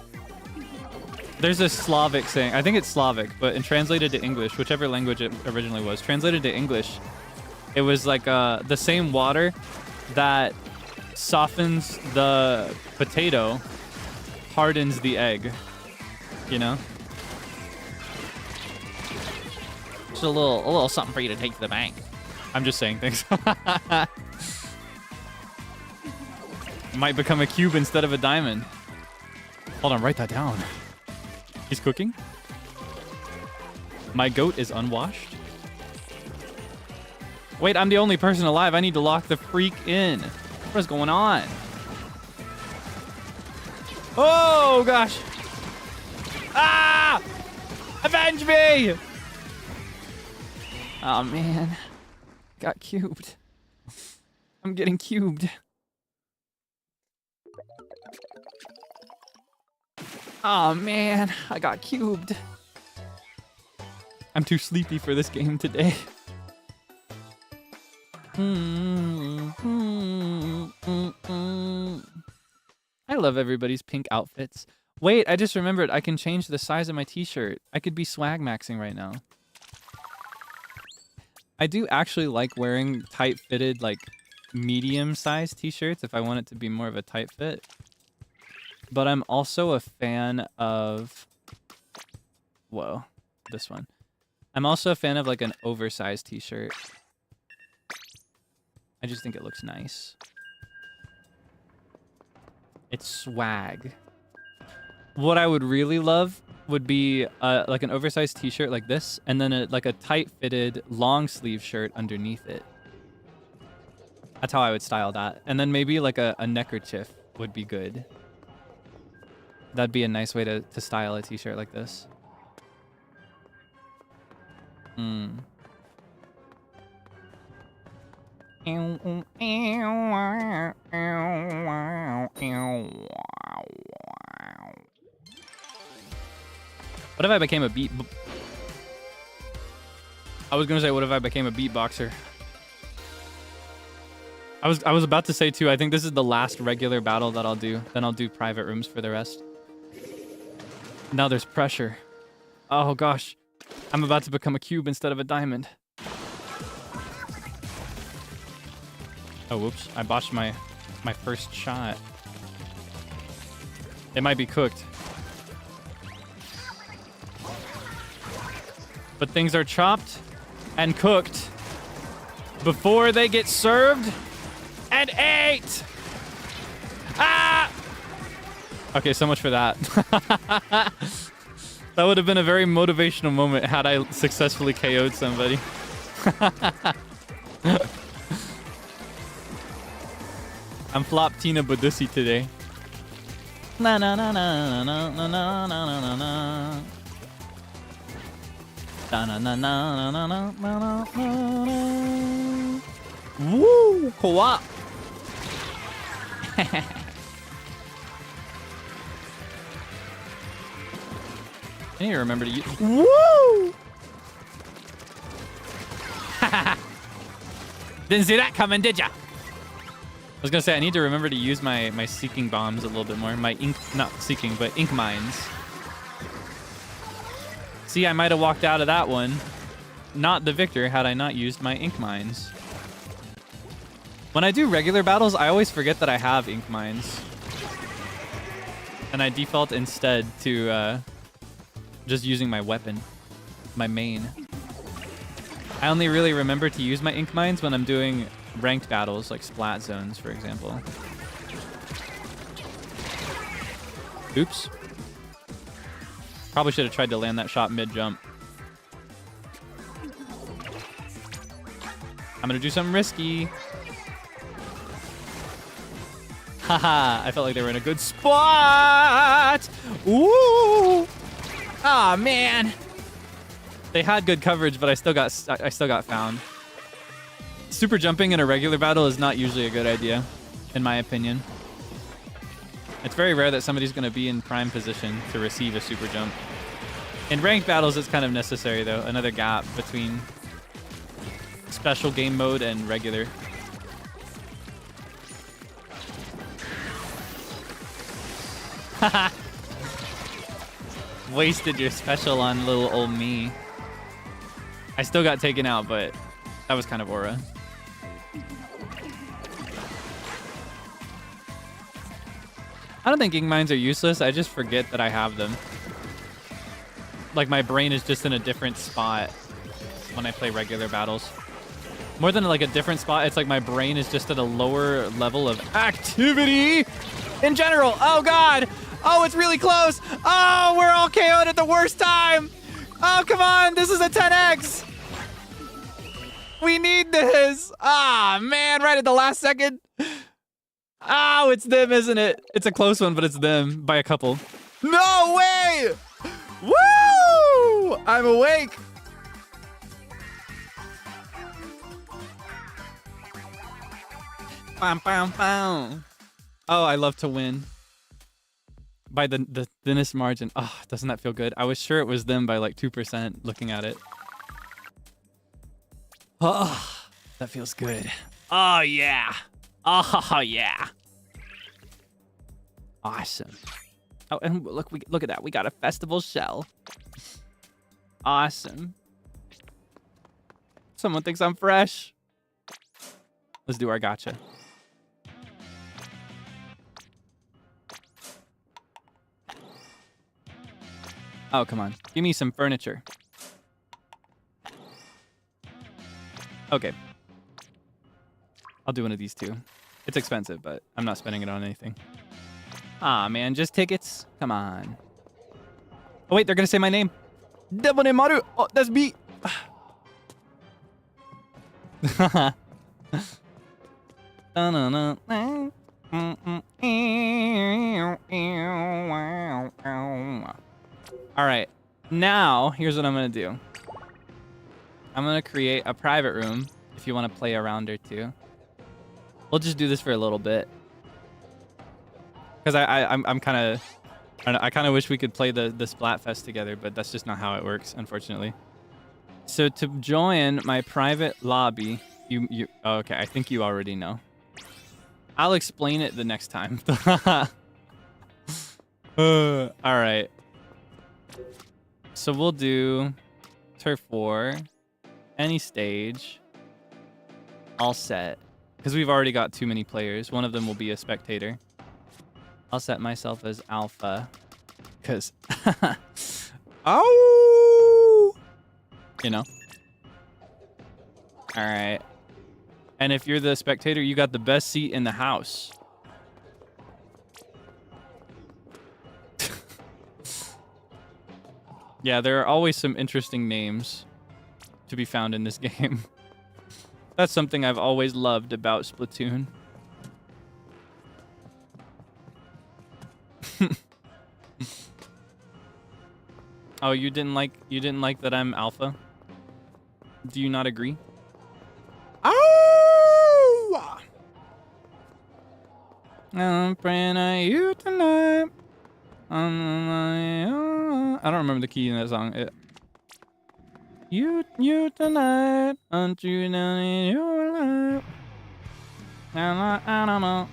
Speaker 1: There's a Slavic saying, I think it's Slavic, but in translated to English, whichever language it originally was, translated to English, it was like the same water that softens the potato hardens the egg, you know? Just a little something for you to take to the bank. I'm just saying things. Might become a cube instead of a diamond. Hold on, write that down. He's cooking. My goat is unwashed. Wait, I'm the only person alive. I need to lock the freak in. What is going on? Oh, gosh. Ah! Avenge me! Oh, man. Got cubed. I'm getting cubed. Oh man, I got cubed. I'm too sleepy for this game today. I love everybody's pink outfits. Wait, I just remembered I can change the size of my t-shirt. I could be swag maxing right now. I do actually like wearing tight-fitted, like, medium-sized t-shirts if I want it to be more of a tight fit. But I'm also a fan of... Whoa, this one. I'm also a fan of like an oversized t-shirt. I just think it looks nice. It's swag. What I would really love would be like an oversized t-shirt like this, and then like a tight-fitted long sleeve shirt underneath it. That's how I would style that. And then maybe like a neckerchief would be good. That'd be a nice way to style a t-shirt like this. What if I became a beat... I was gonna say, what if I became a beatboxer? I was about to say too, I think this is the last regular battle that I'll do. Then I'll do private rooms for the rest. Now there's pressure. Oh gosh. I'm about to become a cube instead of a diamond. Oh, whoops. I botched my first shot. It might be cooked. But things are chopped and cooked before they get served and ate. Ah! Okay, so much for that. That would have been a very motivational moment had I successfully KO'd somebody. I'm flop Tina Badusi today. Na na na na na na na na na na. Da na na na na na na na. Woo! Kowa. I need to remember to use. Woo! Didn't see that coming, did ya? I was gonna say I need to remember to use my seeking bombs a little bit more. My ink, not seeking, but ink mines. See, I might have walked out of that one, not the victor, had I not used my ink mines. When I do regular battles, I always forget that I have ink mines, and I default instead to just using my weapon, my main. I only really remember to use my ink mines when I'm doing ranked battles, like Splat zones, for example. Oops. Probably should have tried to land that shot mid-jump. I'm gonna do something risky. Haha, I felt like they were in a good spot! Ooh! Aw, man! They had good coverage, but I still got found. Super jumping in a regular battle is not usually a good idea, in my opinion. It's very rare that somebody's going to be in prime position to receive a super jump. In ranked battles, it's kind of necessary, though. Another gap between special game mode and regular. Haha! Wasted your special on little old me. I still got taken out, but that was kind of aura. I don't think ink mines are useless. I just forget that I have them. Like, my brain is just in a different spot when I play regular battles. More than like a different spot, it's like my brain is just at a lower level of activity in general. Oh God. Oh, it's really close. Oh, we're all KO'd at the worst time. Oh, come on. This is a 10x. We need this. Ah, man, right at the last second. Oh, it's them, isn't it? It's a close one, but it's them by a couple. No way! Woo! I'm awake. Bam, bam, bam. Oh, I love to win. By the thinnest margin. Oh, doesn't that feel good? I was sure it was them by like 2% looking at it. Oh, that feels good. Oh, yeah. Oh, yeah. Awesome. Oh, and look at that. We got a festival shell. Awesome. Someone thinks I'm fresh. Let's do our gotcha. Oh, come on. Give me some furniture. Okay. I'll do one of these two. It's expensive, but I'm not spending it on anything. Ah, man, just tickets. Come on. Oh, wait, they're going to say my name. Debonair Maru. Oh, that's me. All right. Now, here's what I'm going to do. I'm going to create a private room if you want to play a round or two. We'll just do this for a little bit. Because I'm kind of... I kind of wish we could play the Splatfest together, but that's just not how it works, unfortunately. So to join my private lobby, oh, okay, I think you already know. I'll explain it the next time. All right. So we'll do turf war, any stage, all set. Because we've already got too many players. One of them will be a spectator. I'll set myself as alpha. Because, oh, you know. All right. And if you're the spectator, you got the best seat in the house. Yeah, there are always some interesting names to be found in this game. That's something I've always loved about Splatoon. Oh, you didn't like that I'm alpha? Do you not agree? Oh! I'm praying at you tonight. I don't remember the key in that song. You tonight, aren't you down in your life? Animal.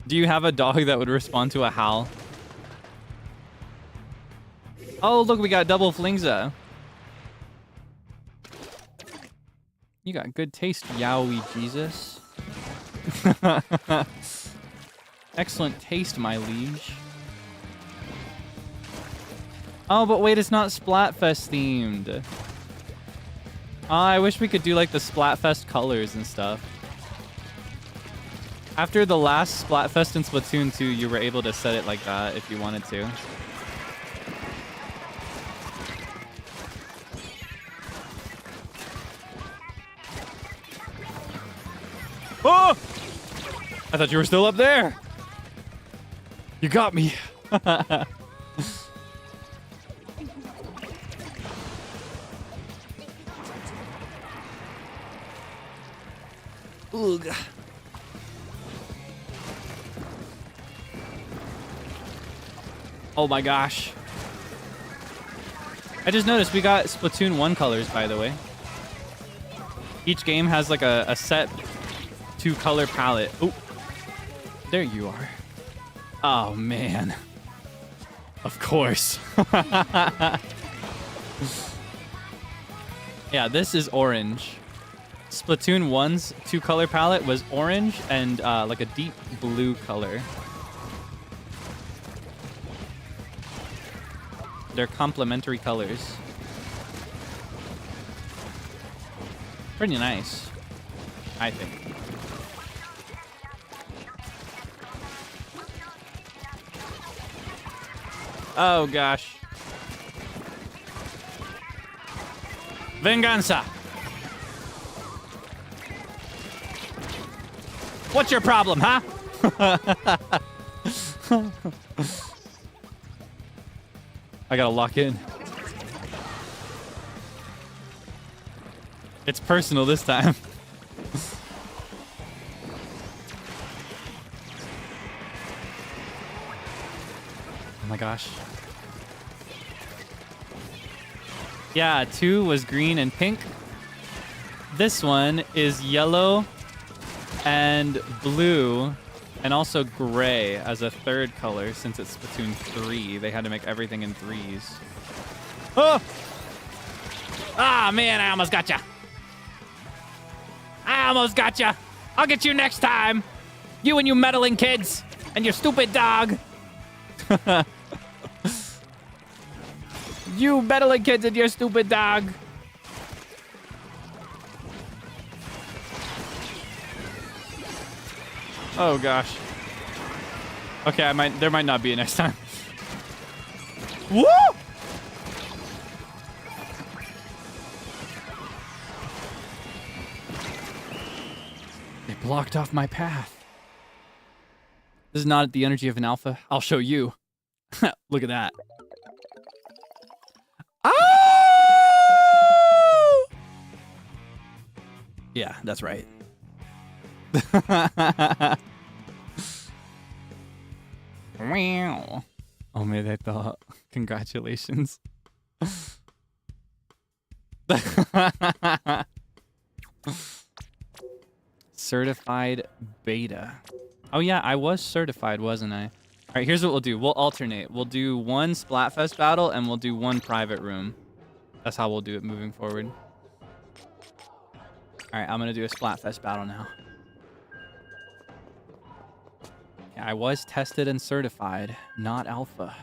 Speaker 1: Do you have a dog that would respond to a howl? Oh, look, we got double flingza. You got good taste, Yowie Jesus. Excellent taste, my liege. Oh, but wait, it's not Splatfest themed. Oh, I wish we could do like the Splatfest colors and stuff. After the last Splatfest in Splatoon 2, you were able to set it like that if you wanted to. Oh! I thought you were still up there. You got me. Ugh. Oh my gosh. I just noticed we got Splatoon 1 colors, by the way. Each game has like a set 2-color palette. Oh, there you are. Oh, man. Of course. Yeah, this is orange. Splatoon 1's 2-color palette was orange and like a deep blue color. They're complementary colors. Pretty nice, I think. Oh gosh. Venganza. What's your problem, huh? I gotta lock in. It's personal this time. Oh my gosh. Yeah, 2 was green and pink. This one is yellow and blue and also gray as a third color since it's Splatoon 3. They had to make everything in 3s. Oh! Ah, man, I almost got ya. I almost got ya. I'll get you next time. You and you meddling kids and your stupid dog. You meddling kids and your stupid dog. Oh gosh. Okay, there might not be a next time. Woo! They blocked off my path. This is not the energy of an alpha. I'll show you. Look at that. Oh! Yeah, that's right. Wow. Oh man, I thought. Congratulations. certified beta. Oh yeah, I was certified, wasn't I? All right, here's what we'll do. We'll alternate. We'll do one Splatfest battle and we'll do one private room. That's how we'll do it moving forward. All right, I'm gonna do a Splatfest battle now. Yeah, I was tested and certified, not alpha.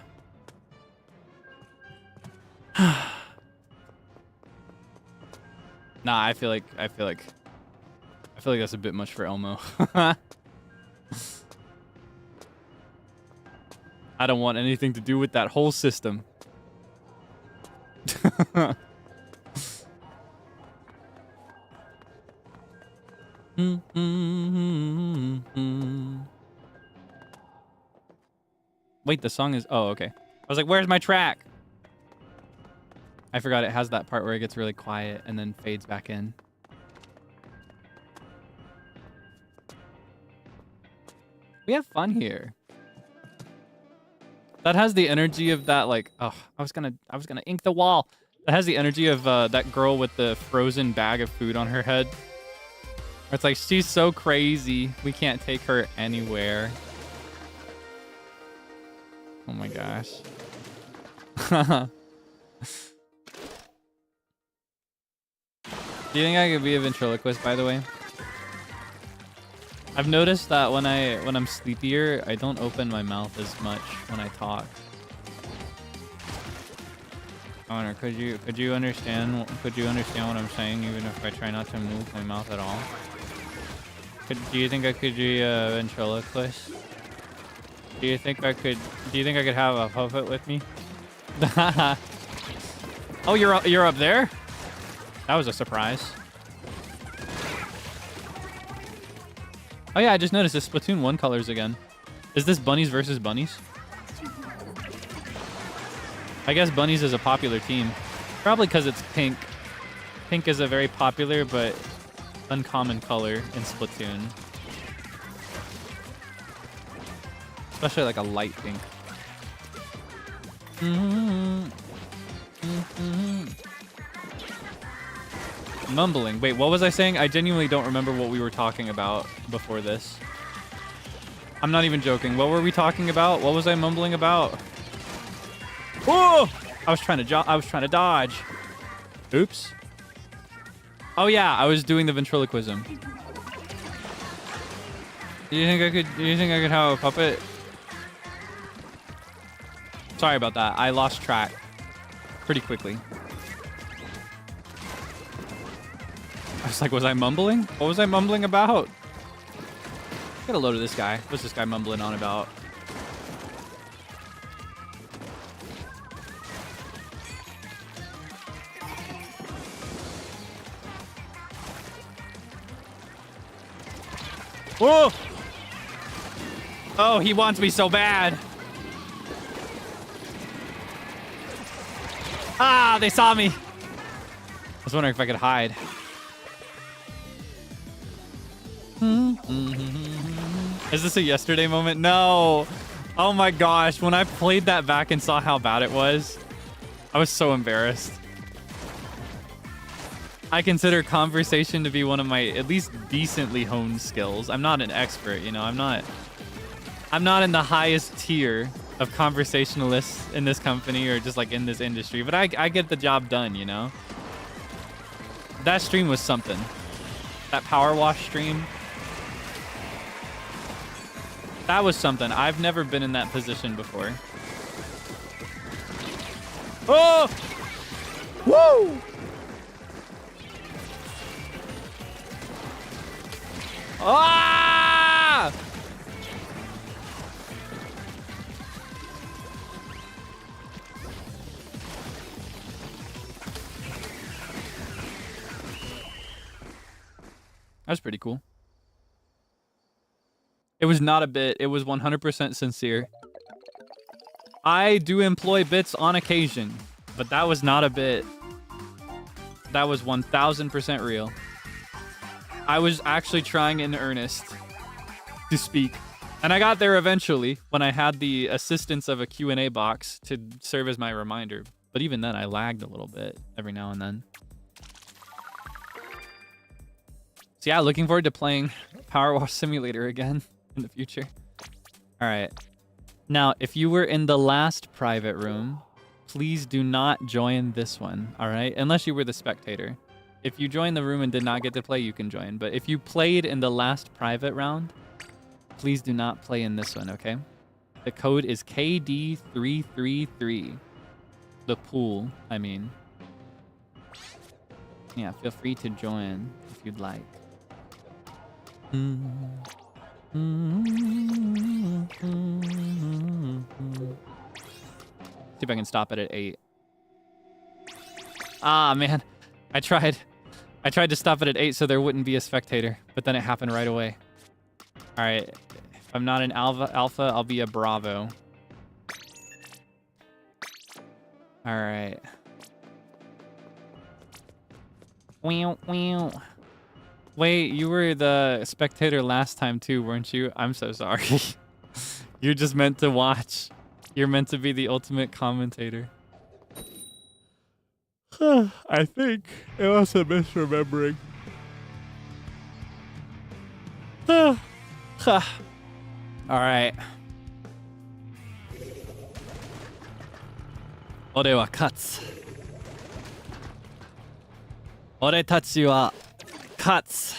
Speaker 1: Nah, I feel like that's a bit much for Elmo. I don't want anything to do with that whole system. Wait, the song is... Oh, okay. I was like, where's my track? I forgot it has that part where it gets really quiet and then fades back in. We have fun here. That has the energy of that, like... Oh, I was gonna ink the wall. That has the energy of that girl with the frozen bag of food on her head. Where it's like, she's so crazy. We can't take her anywhere. Oh my gosh. Do you think I could be a ventriloquist, by the way? I've noticed that when I'm sleepier, I don't open my mouth as much when I talk. Honor, could you understand what I'm saying even if I try not to move my mouth at all? Do you think I could be a ventriloquist? Do you think I could have a puppet with me? Oh, you're up there? That was a surprise. Oh yeah, I just noticed it's Splatoon 1 colors again. Is this bunnies versus bunnies? I guess bunnies is a popular team. Probably because it's pink. Pink is a very popular but uncommon color in Splatoon. Especially like a light pink. Mumbling. Wait, what was I saying? I genuinely don't remember what we were talking about before this. I'm not even joking. What were we talking about? What was I mumbling about? Oh! I was trying to dodge. Oops. Oh yeah, I was doing the ventriloquism. Do you think I could have a puppet? Sorry about that. I lost track pretty quickly. I was like, was I mumbling? What was I mumbling about? Get a load of this guy. What's this guy mumbling on about? Whoa! Oh, he wants me so bad. Ah, they saw me. I was wondering if I could hide. Is this a yesterday moment? No. Oh my gosh. When I played that back and saw how bad it was, I was so embarrassed. I consider conversation to be one of my at least decently honed skills. I'm not an expert, you know. I'm not in the highest tier of conversationalists in this company or just like in this industry, but I get the job done, you know. That stream was something. That power wash stream. That was something. I've never been in that position before. Oh! Woo! Ah! That was pretty cool. It was not a bit. It was 100% sincere. I do employ bits on occasion, but that was not a bit. That was 1000% real. I was actually trying in earnest to speak. And I got there eventually when I had the assistance of a Q&A box to serve as my reminder. But even then, I lagged a little bit every now and then. So yeah, looking forward to playing Power Wash Simulator again in the future. All right. Now, if you were in the last private room, please do not join this one, all right? Unless you were the spectator. If you joined the room and did not get to play, you can join. But if you played in the last private round, please do not play in this one, okay? The code is KD333. The pool, I mean. Yeah, feel free to join if you'd like. See if I can stop it at 8. Ah, man. I tried to stop it at 8 so there wouldn't be a spectator, but then it happened right away. All right. If I'm not an alpha, I'll be a bravo. All right. Wait, you were the spectator last time too, weren't you? I'm so sorry. You're just meant to watch. You're meant to be the ultimate commentator. I think it was a misremembering. All right. 俺は勝つ。俺たちは勝つ。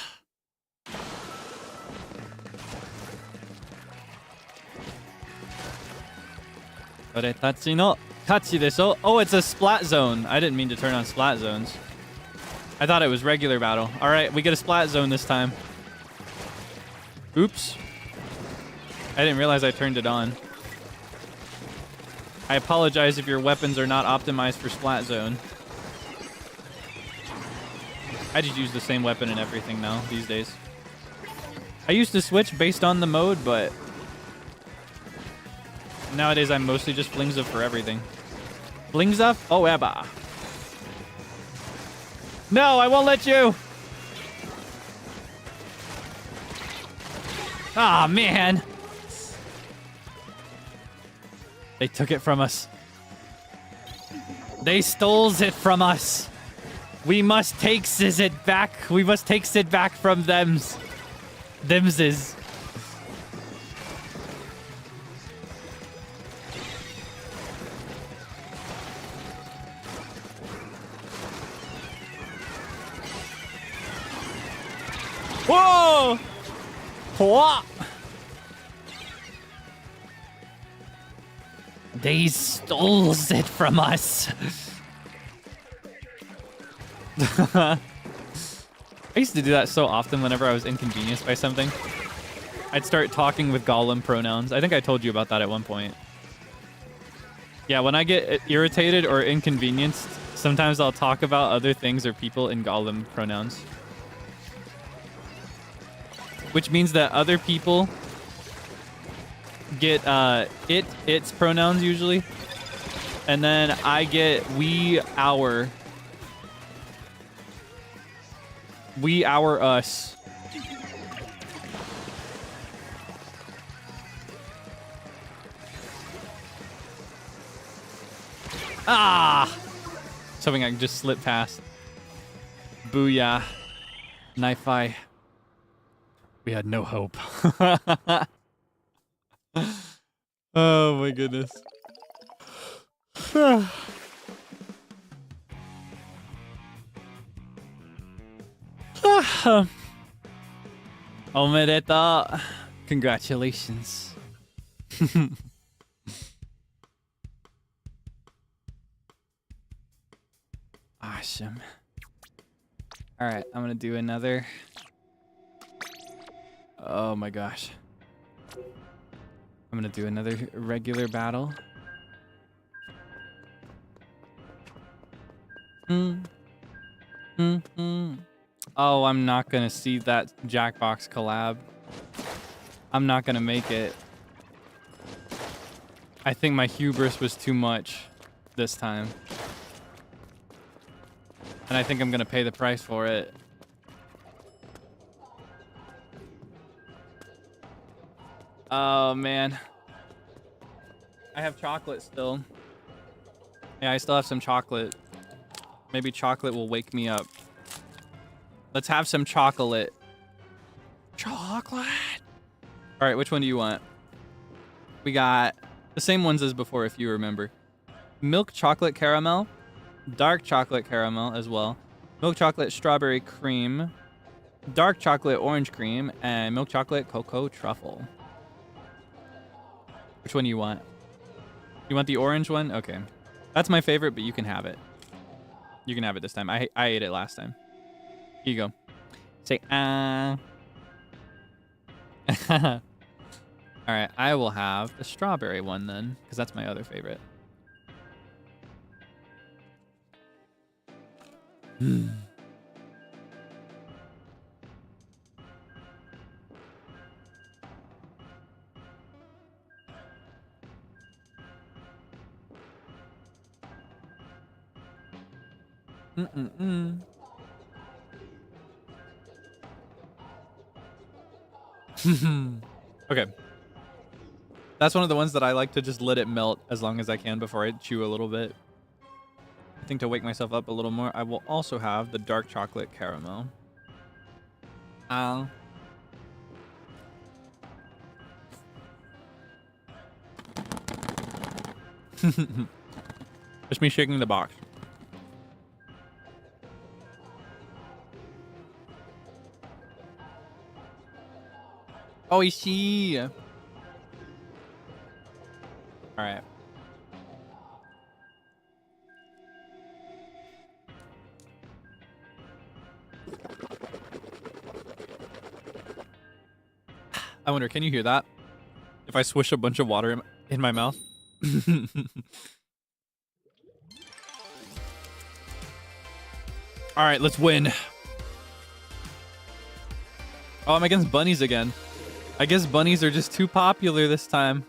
Speaker 1: 俺たちの勝ちでしょ? Oh, it's a splat zone. I didn't mean to turn on splat zones. I thought it was regular battle. All right, we get a splat zone this time. Oops. I didn't realize I turned it on. I apologize if your weapons are not optimized for splat zone. I just use the same weapon and everything now these days. I used to switch based on the mode, but nowadays I'm mostly just Flingza for everything. Flingza? Oh, Eba. No, I won't let you! Ah, man! They took it from us. They stole it from us. We must take it back. We must take it back from them's. Them's. Whoa! What? They stole it from us. I used to do that so often whenever I was inconvenienced by something. I'd start talking with Gollum pronouns. I think I told you about that at one point. Yeah, when I get irritated or inconvenienced, sometimes I'll talk about other things or people in Gollum pronouns. Which means that other people get its pronouns usually. And then I get we, our, us. Ah! Something I can just slip past. Booyah. Knife-eye. We had no hope. Oh my goodness. Omereta. Congratulations. Awesome. All right, I'm gonna do another. Oh my gosh. I'm gonna do another regular battle. Oh, I'm not gonna see that jackbox collab. I'm not gonna make it. I think my hubris was too much this time. And I think I'm gonna pay the price for it. Oh, man. I have chocolate still. Yeah, I still have some chocolate. Maybe chocolate will wake me up. Let's have some chocolate. Chocolate. chocolate. All right, which one do you want? We got the same ones as before, if you remember. Milk chocolate caramel, dark chocolate caramel as well, milk chocolate strawberry cream, dark chocolate orange cream, and milk chocolate cocoa truffle. Which one do you want? You want the orange one? Okay. That's my favorite, but you can have it. You can have it this time. I ate it last time. Here you go. Say, All right, I will have the strawberry one then, because that's my other favorite. Okay. That's one of the ones that I like to just let it melt as long as I can before I chew a little bit. I think to wake myself up a little more, I will also have the dark chocolate caramel. Just me shaking the box. Oishii. All right. I wonder, can you hear that? If I swish a bunch of water in my mouth? All right, let's win. Oh, I'm against bunnies again. I guess bunnies are just too popular this time.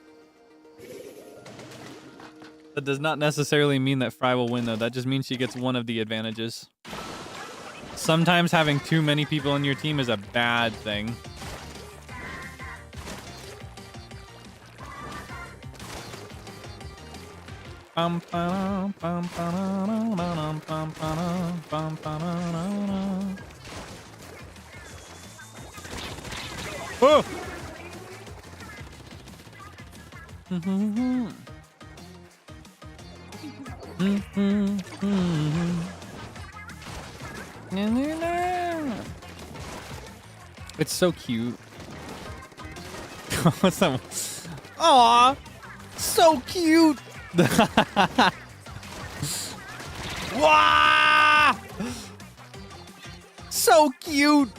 Speaker 1: That does not necessarily mean that Frye will win, though. That just means she gets one of the advantages. Sometimes having too many people on your team is a bad thing. Oh! It's so cute. What's that? Aw, so cute. Wow, so cute.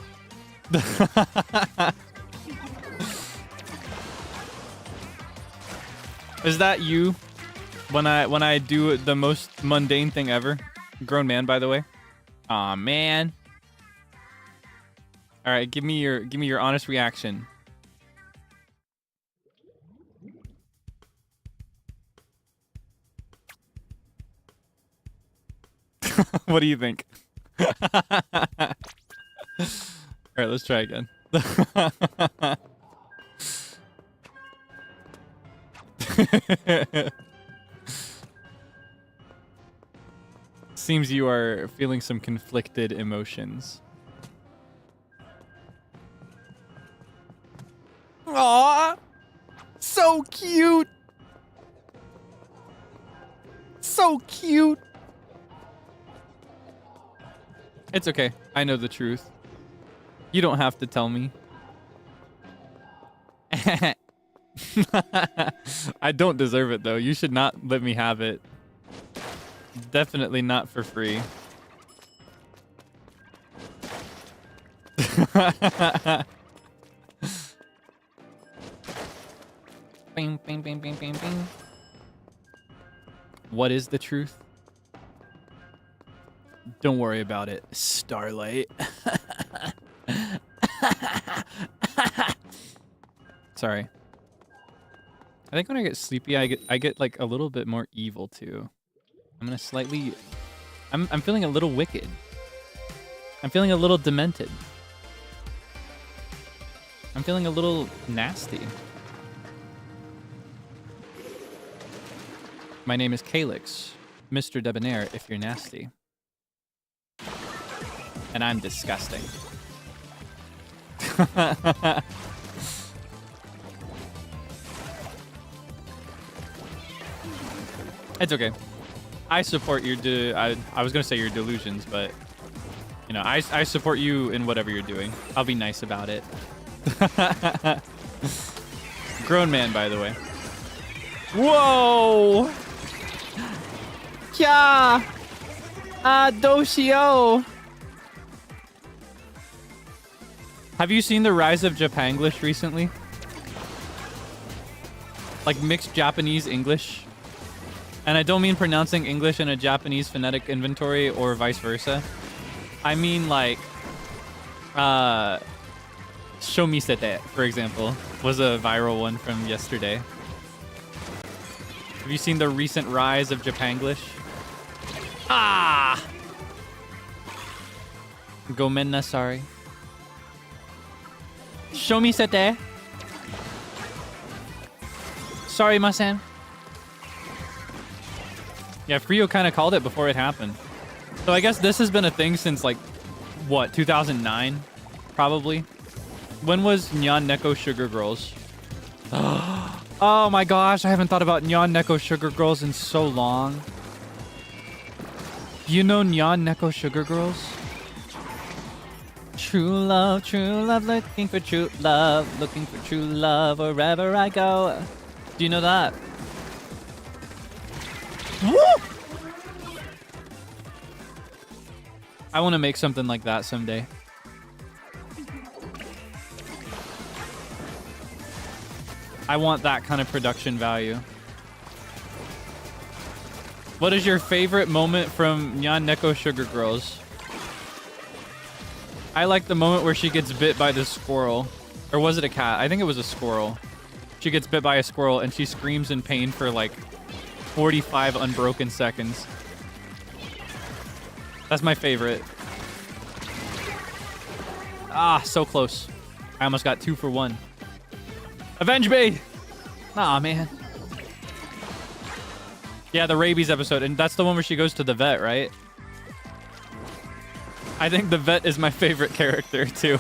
Speaker 1: Is that you? When I do the most mundane thing ever? Grown man, by the way. Aw, man. All right, give me your honest reaction. What do you think? All right, let's try again. Seems you are feeling some conflicted emotions. Aww, so cute. So cute. It's okay. I know the truth. You don't have to tell me. I don't deserve it, though. You should not let me have it. Definitely not for free. Bing, bing, bing, bing, bing, bing. What is the truth? Don't worry about it, Starlight. Sorry. I think when I get sleepy, I get like a little bit more evil too. I'm gonna slightly. I'm feeling a little wicked. I'm feeling a little demented. I'm feeling a little nasty. My name is Kaelix, Mr. Debonair, if you're nasty. And I'm disgusting. It's okay. I support your I was gonna say your delusions, but you know, I support you in whatever you're doing. I'll be nice about it. Grown man, by the way. Whoa! Kya! Doshio! Have you seen the rise of Japanglish recently? Like mixed Japanese English? And I don't mean pronouncing English in a Japanese phonetic inventory or vice versa. I mean like, shomisete, for example, was a viral one from yesterday. Have you seen the recent rise of Japanglish? Ah! Gomenna, sorry. Shomisete. Sorry, Masen. Yeah, Frio kind of called it before it happened. So I guess this has been a thing since like, what, 2009? Probably. When was Nyan Neko Sugar Girls? Oh my gosh, I haven't thought about Nyan Neko Sugar Girls in so long. You know Nyan Neko Sugar Girls? True love, looking for true love wherever I go. Do you know that? Woo! I want to make something like that someday. I want that kind of production value. What is your favorite moment from Nyan Neko Sugar Girls? I like the moment where she gets bit by the squirrel. Or was it a cat? I think it was a squirrel. She gets bit by a squirrel and she screams in pain for like 45 unbroken seconds. That's my favorite. Ah, so close. I almost got 2 for 1. Avenge me! Aw, man. Yeah, the rabies episode. And that's the one where she goes to the vet, right? I think the vet is my favorite character, too.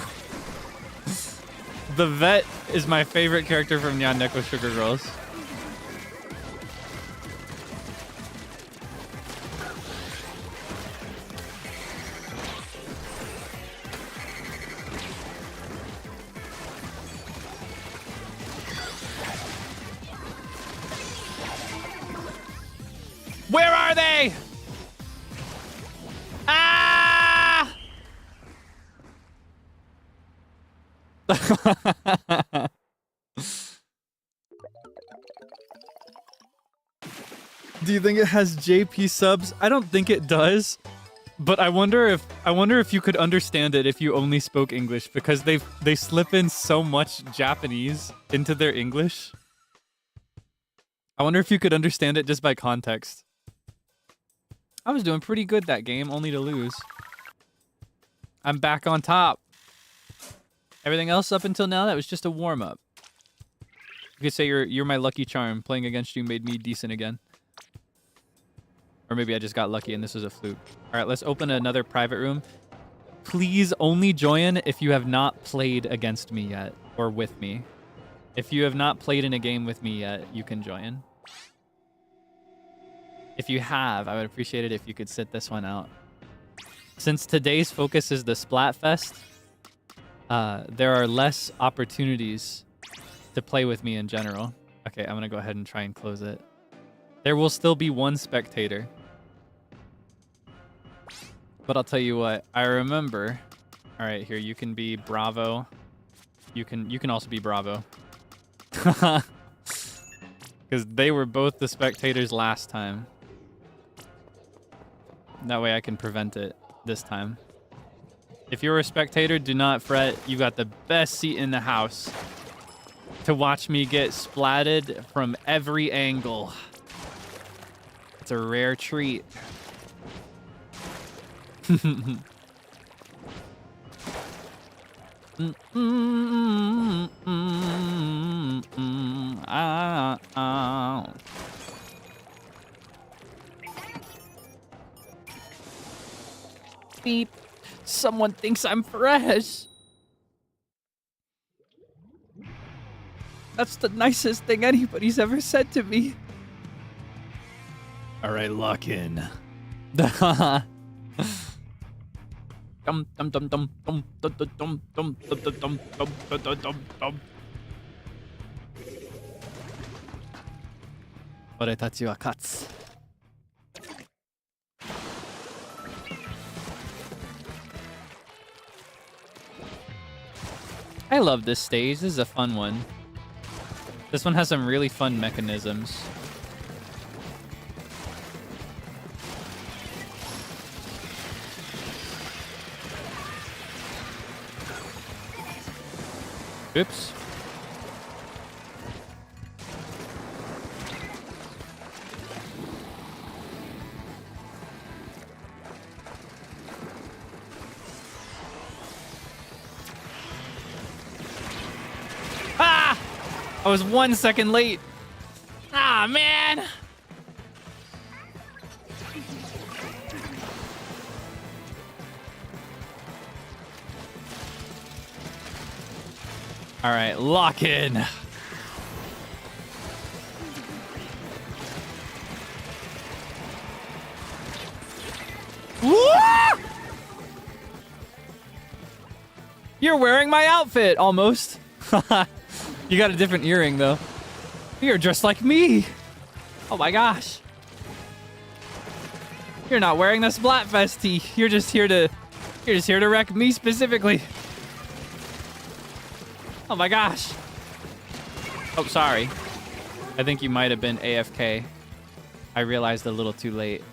Speaker 1: The vet is my favorite character from Nyan Neko Sugar Girls. Where are they? Ah! Do you think it has JP subs? I don't think it does. But I wonder if you could understand it if you only spoke English, because they slip in so much Japanese into their English. I wonder if you could understand it just by context. I was doing pretty good that game, only to lose. I'm back on top. Everything else up until now, that was just a warm-up. You could say you're my lucky charm. Playing against you made me decent again. Or maybe I just got lucky and this was a fluke. All right, let's open another private room. Please only join if you have not played against me yet, or with me. If you have not played in a game with me yet, you can join. If you have, I would appreciate it if you could sit this one out. Since today's focus is the Splatfest, there are less opportunities to play with me in general. Okay, I'm gonna go ahead and try and close it. There will still be 1 spectator. But I'll tell you what, I remember. All right, here, you can be Bravo. You can also be Bravo. Because they were both the spectators last time. That way I can prevent it this time. If you're a spectator, do not fret. You got the best seat in the house to watch me get splatted from every angle. It's a rare treat. Beep. Someone thinks I'm fresh. That's the nicest thing anybody's ever said to me. All right, lock in. Dum dum dum dum dum dum dum dum dum dum dum dum dum dum. 俺たちは勝つ。I love this stage. This is a fun one. This one has some really fun mechanisms. Oops. Ah! I was 1 second late. Ah, man. All right, lock in. You're wearing my outfit, almost. You got a different earring, though. You're dressed like me. Oh my gosh. You're not wearing the Splatfest tee. You're just here to wreck me specifically. Oh my gosh. Oh, sorry. I think you might have been AFK. I realized a little too late.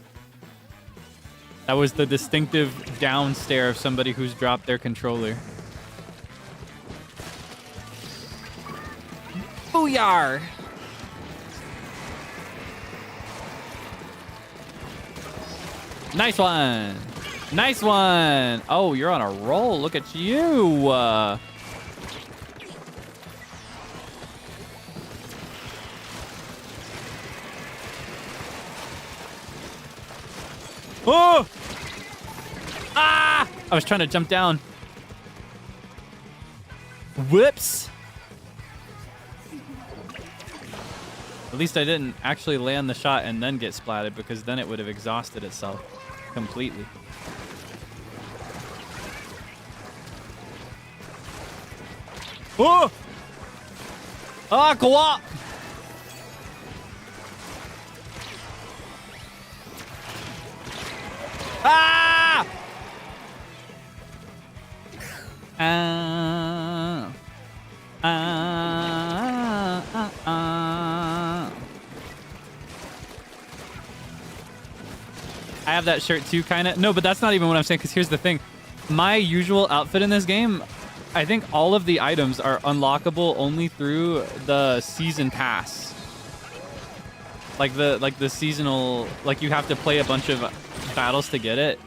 Speaker 1: That was the distinctive down stare of somebody who's dropped their controller. Booyah! Nice one. Nice one. Oh, you're on a roll. Look at you. Oh! Ah! I was trying to jump down. Whoops. At least I didn't actually land the shot and then get splatted, because then it would have exhausted itself completely. Oh! Ah, co-op! Ah! I have that shirt too, kind of. No, but that's not even what I'm saying, because here's the thing. My usual outfit in this game, I think all of the items are unlockable only through the season pass. Like the seasonal, like you have to play a bunch of battles to get it.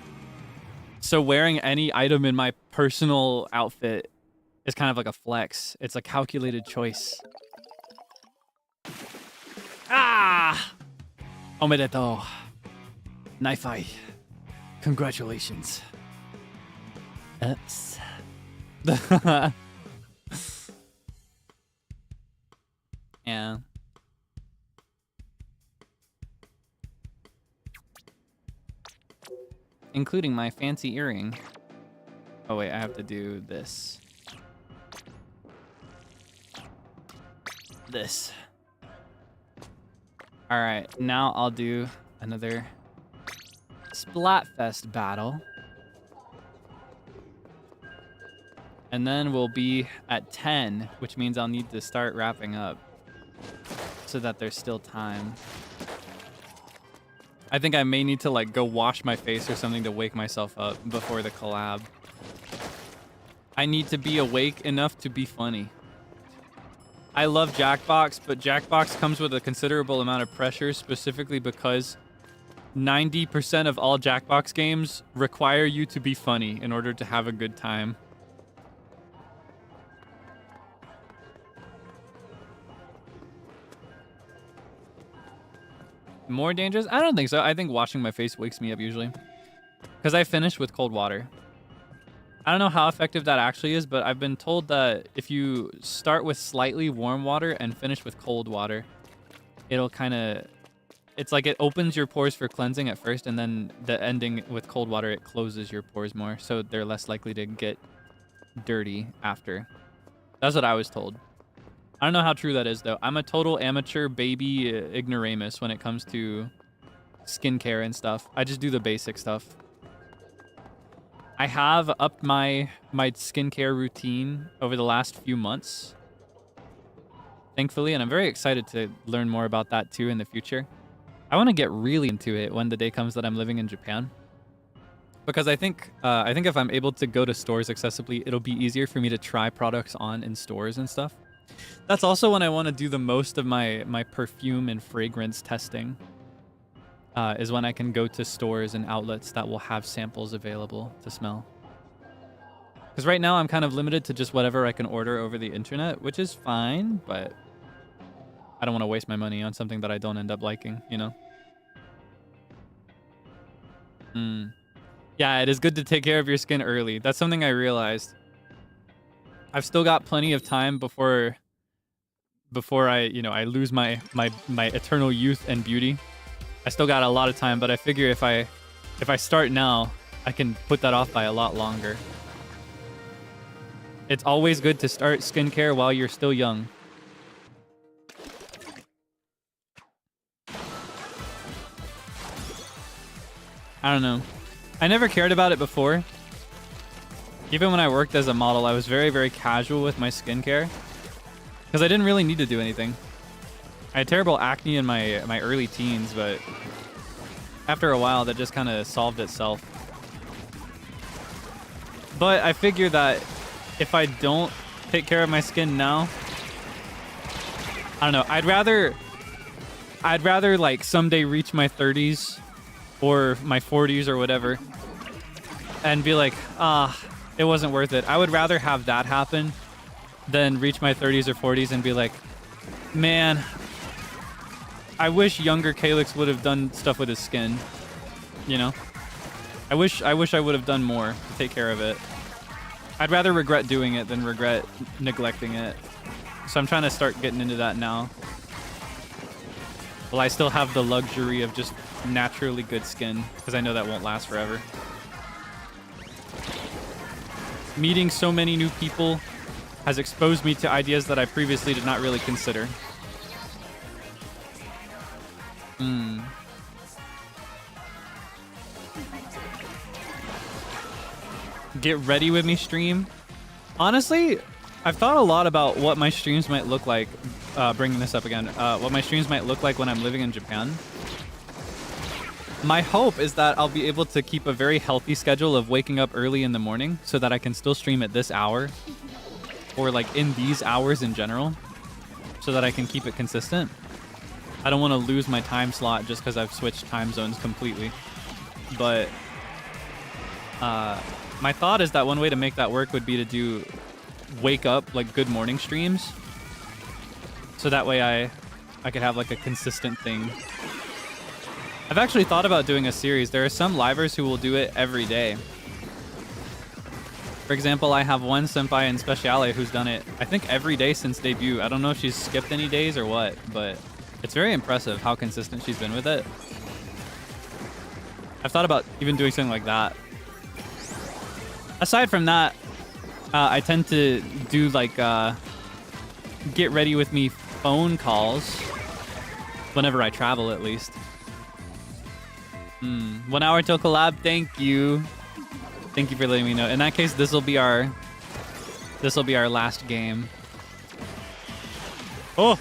Speaker 1: So wearing any item in my personal outfit is kind of like a flex. It's a calculated choice. Ah! Omedetou. Naifai. Congratulations. Oops. Yeah. Including my fancy earring. Oh wait, I have to do this. This. All right, now I'll do another Splatfest battle. And then we'll be at 10, which means I'll need to start wrapping up so that there's still time. I think I may need to like go wash my face or something to wake myself up before the collab. I need to be awake enough to be funny. I love jackbox, but jackbox comes with a considerable amount of pressure, specifically because 90% of all jackbox games require you to be funny in order to have a good time. More dangerous? I don't think so. I think washing my face wakes me up usually. Because I finished with cold water. I don't know how effective that actually is, but I've been told that if you start with slightly warm water and finish with cold water, it'll kind of It's like it opens your pores for cleansing at first, and then the ending with cold water, it closes your pores more, so they're less likely to get dirty after. That's what I was told. I don't know how true that is, though. I'm a total amateur baby ignoramus when it comes to skincare and stuff. I just do the basic stuff. I have upped my skincare routine over the last few months, thankfully, and I'm very excited to learn more about that too in the future. I want to get really into it when the day comes that I'm living in Japan, because I think if I'm able to go to stores accessibly, it'll be easier for me to try products on in stores and stuff. That's also when I want to do the most of my perfume and fragrance testing, is when I can go to stores and outlets that will have samples available to smell. Because right now I'm kind of limited to just whatever I can order over the internet, which is fine, but I don't want to waste my money on something that I don't end up liking, you know? Yeah, it is good to take care of your skin early. That's something I realized. I've still got plenty of time before I lose my eternal youth and beauty. I still got a lot of time, but I figure if I start now, I can put that off by a lot longer. It's always good to start skincare while you're still young. I don't know. I never cared about it before. Even when I worked as a model, I was very, very casual with my skincare because I didn't really need to do anything. I had terrible acne in my early teens, but after a while, that just kind of solved itself. But I figure that if I don't take care of my skin now, I don't know. I'd rather like someday reach my 30s or my 40s or whatever and be like, it wasn't worth it. I would rather have that happen than reach my 30s or 40s and be like, man, I wish younger Kaelix would have done stuff with his skin, you know? I wish I would have done more to take care of it. I'd rather regret doing it than regret neglecting it. So I'm trying to start getting into that now. Well, I still have the luxury of just naturally good skin, because I know that won't last forever. Meeting so many new people has exposed me to ideas that I previously did not really consider. Get ready with me stream. Honestly, I've thought a lot about what my streams might look like, bringing this up again, what my streams might look like when I'm living in Japan. My hope is that I'll be able to keep a very healthy schedule of waking up early in the morning so that I can still stream at this hour, or like in these hours in general, so that I can keep it consistent. I don't want to lose my time slot just because I've switched time zones completely. But my thought is that one way to make that work would be to do wake up like good morning streams, so that way I could have like a consistent thing. I've actually thought about doing a series. There are some livers who will do it every day. For example, I have one senpai in Speciale who's done it, I think, every day since debut. I don't know if she's skipped any days or what, but it's very impressive how consistent she's been with it. I've thought about even doing something like that. Aside from that, I tend to do like get ready with me phone calls whenever I travel, at least. 1 hour till collab. Thank you. Thank you for letting me know. In that case, this will be our last game. Oh.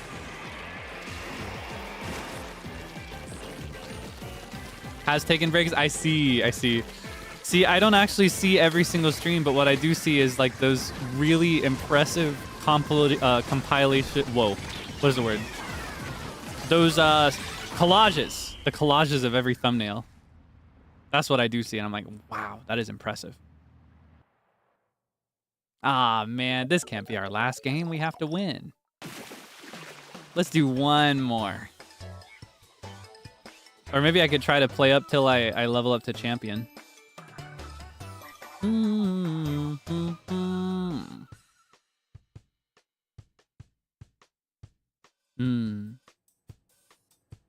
Speaker 1: Has taken breaks. I see. See, I don't actually see every single stream, but what I do see is like those really impressive compilation. Whoa, what is the word? Those collages. The collages of every thumbnail. That's what I do see, and I'm like, wow, that is impressive. Ah, man, this can't be our last game. We have to win. Let's do one more. Or maybe I could try to play up till I level up to champion.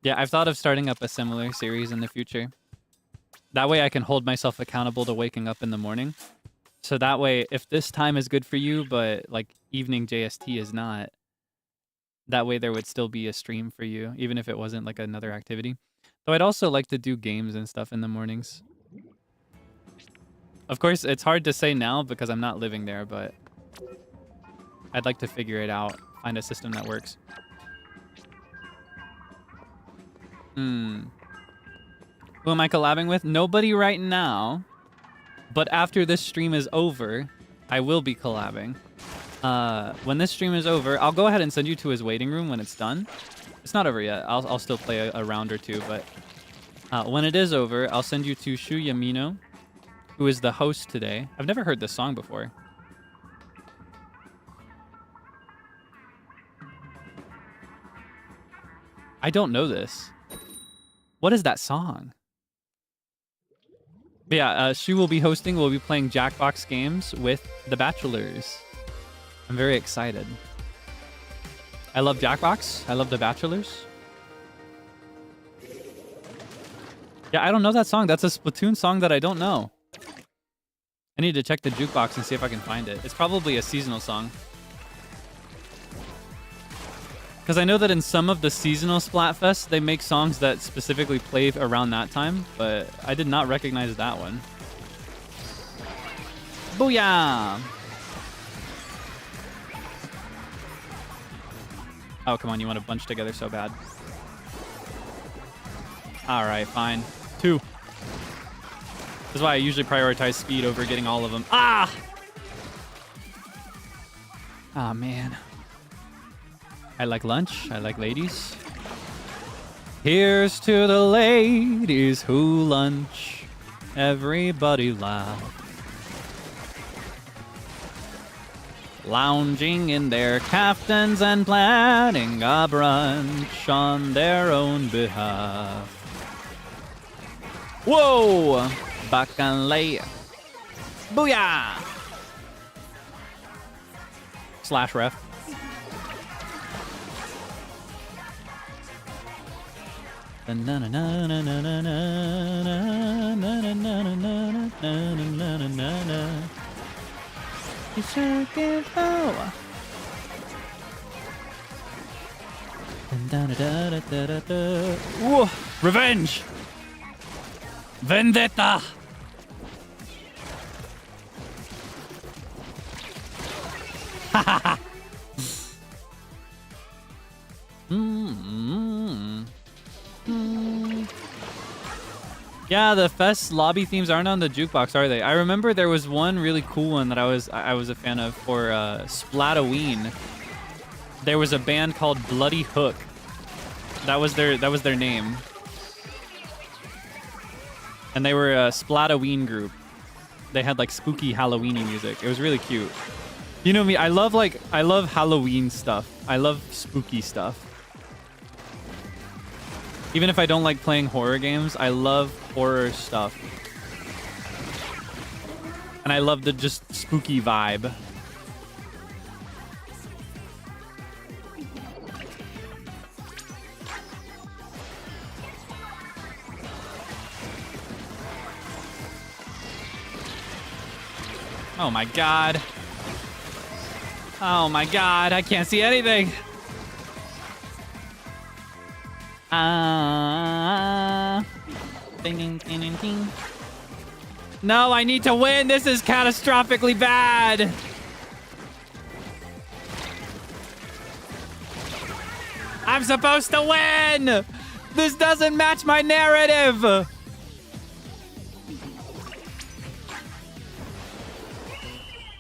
Speaker 1: Yeah, I've thought of starting up a similar series in the future. That way I can hold myself accountable to waking up in the morning. So that way, if this time is good for you, but like evening JST is not, that way there would still be a stream for you, even if it wasn't like another activity. Though I'd also like to do games and stuff in the mornings. Of course, it's hard to say now because I'm not living there, but I'd like to figure it out, find a system that works. Who am I collabing with? Nobody right now. But after this stream is over, I will be collabing. When this stream is over, I'll go ahead and send you to his waiting room when it's done. It's not over yet. I'll still play a round or two, but when it is over, I'll send you to Shu Yamino, who is the host today. I've never heard this song before. I don't know this. What is that song? But yeah, Shu will be hosting. We'll be playing Jackbox games with the Bachelors. I'm very excited. I love Jackbox. I love the Bachelors. Yeah, I don't know that song. That's a Splatoon song that I don't know. I need to check the jukebox and see if I can find it. It's probably a seasonal song. Because I know that in some of the seasonal Splatfest, they make songs that specifically play around that time, but I did not recognize that one. Booyah! Oh, come on, you want to bunch together so bad. Alright, fine. 2. That's why I usually prioritize speed over getting all of them. Ah! Oh, man. I like lunch. I like ladies. Here's to the ladies who lunch. Everybody laugh. Lounging in their caftans and planning a brunch on their own behalf. Whoa! Bacanlay. Booyah! Slash ref. You sure can go. Whoa! Revenge! Vendetta! Yeah, the fest lobby themes aren't on the jukebox, are they? I remember there was one really cool one that I was a fan of for Splatoween. There was a band called Bloody Hook. That was their name. And they were a Splatoween group. They had like spooky Halloweeny music. It was really cute. You know me, I love Halloween stuff. I love spooky stuff. Even if I don't like playing horror games, I love horror stuff. And I love the just spooky vibe. Oh my god. Oh my god, I can't see anything. Ding, ding, ding, ding, ding. No, I need to win. This is catastrophically bad. I'm supposed to win. This doesn't match my narrative.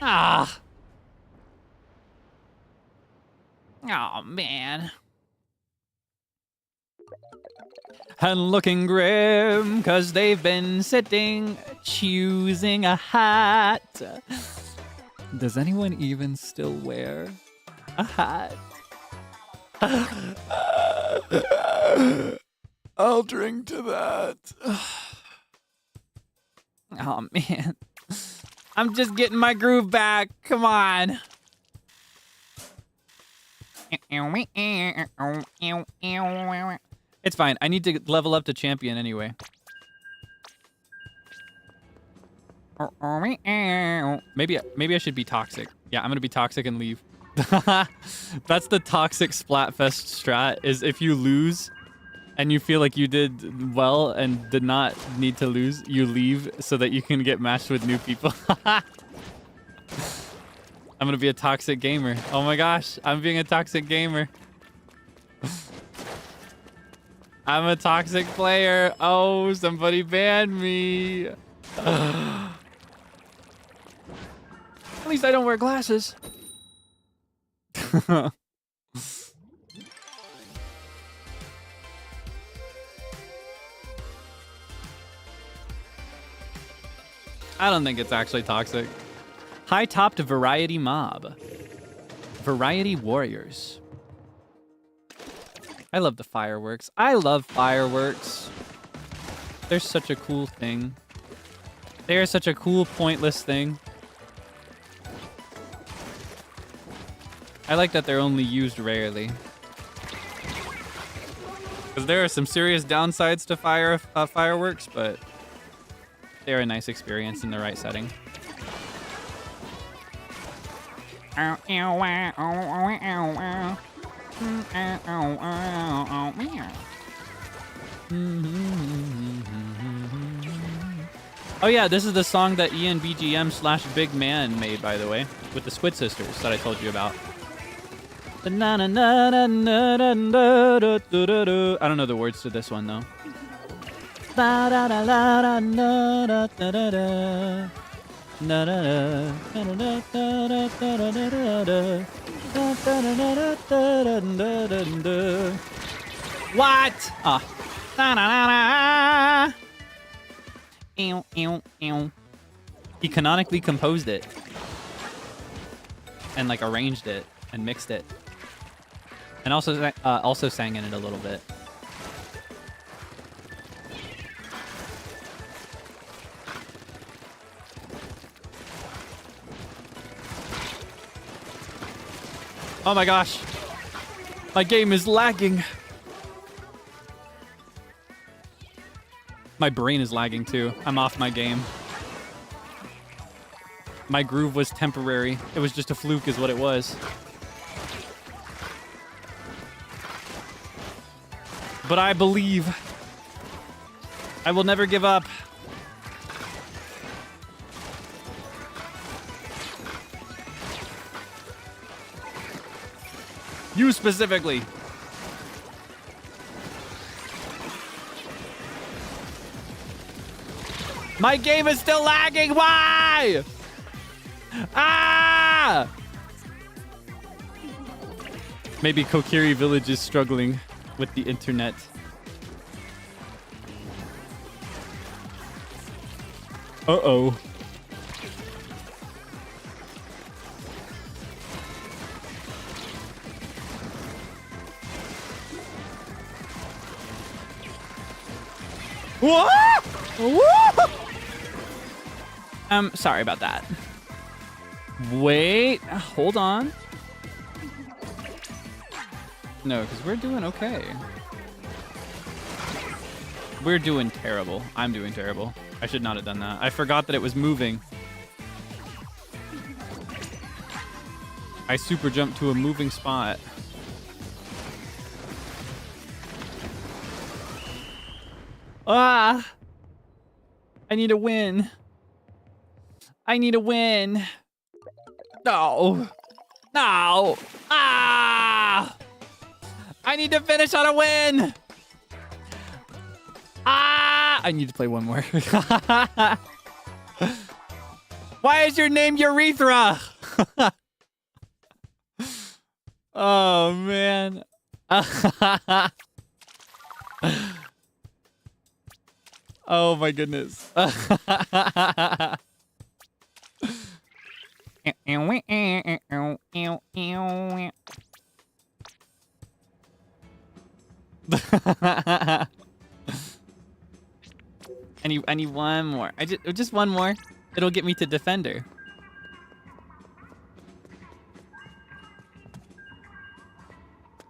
Speaker 1: Ah. Oh, man. And looking grim, 'cause they've been sitting, choosing a hat. Does anyone even still wear a hat? I'll drink to that. Oh, man. I'm just getting my groove back. Come on. It's fine. I need to level up to champion anyway. Maybe I should be toxic. Yeah, I'm gonna be toxic and leave. That's the toxic Splatfest strat, is if you lose and you feel like you did well and did not need to lose, you leave so that you can get matched with new people. I'm gonna be a toxic gamer. Oh my gosh, I'm being a toxic gamer. I'm a toxic player. Oh, somebody banned me. At least I don't wear glasses. I don't think it's actually toxic. High topped variety mob. Variety warriors. I love the fireworks. I love fireworks. They're such a cool thing. They're such a cool, pointless thing. I like that they're only used rarely. Because there are some serious downsides to fireworks, but they're a nice experience in the right setting. Oh yeah, this is the song that ENBGM/Big Man made, by the way, with the Squid Sisters that I told you about. I don't know the words to this one though. What? He canonically composed it and like arranged it and mixed it, and also sang in it a little bit. Oh my gosh. My game is lagging. My brain is lagging too. I'm off my game. My groove was temporary. It was just a fluke is what it was. But I believe. I will never give up. You specifically. My game is still lagging. Why? Ah! Maybe Kokiri Village is struggling with the internet. Uh-oh. Whoa! Sorry about that. Wait, hold on. No, because we're doing okay. We're doing terrible. I'm doing terrible. I should not have done that. I forgot that it was moving. I super jumped to a moving spot. Ah! I need a win. I need a win. No. No. Ah! I need to finish on a win. Ah! I need to play one more. Why is your name Urethra? Oh, man. Oh, my goodness. I need one more. Just one more. It'll get me to defender.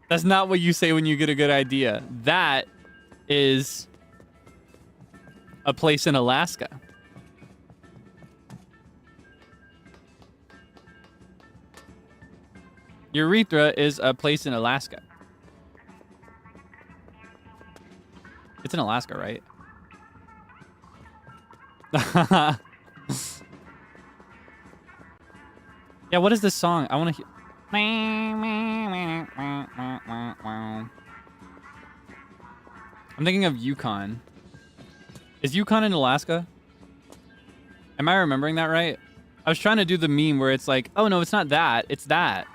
Speaker 1: That's not what you say when you get a good idea. That is a place in Alaska. Urethra is a place in Alaska. It's in Alaska, right? Yeah, what is this song? I want to hear. I'm thinking of Yukon. Is Yukon in Alaska? Am I remembering that right? I was trying to do the meme where it's like, oh no, it's not that. It's that.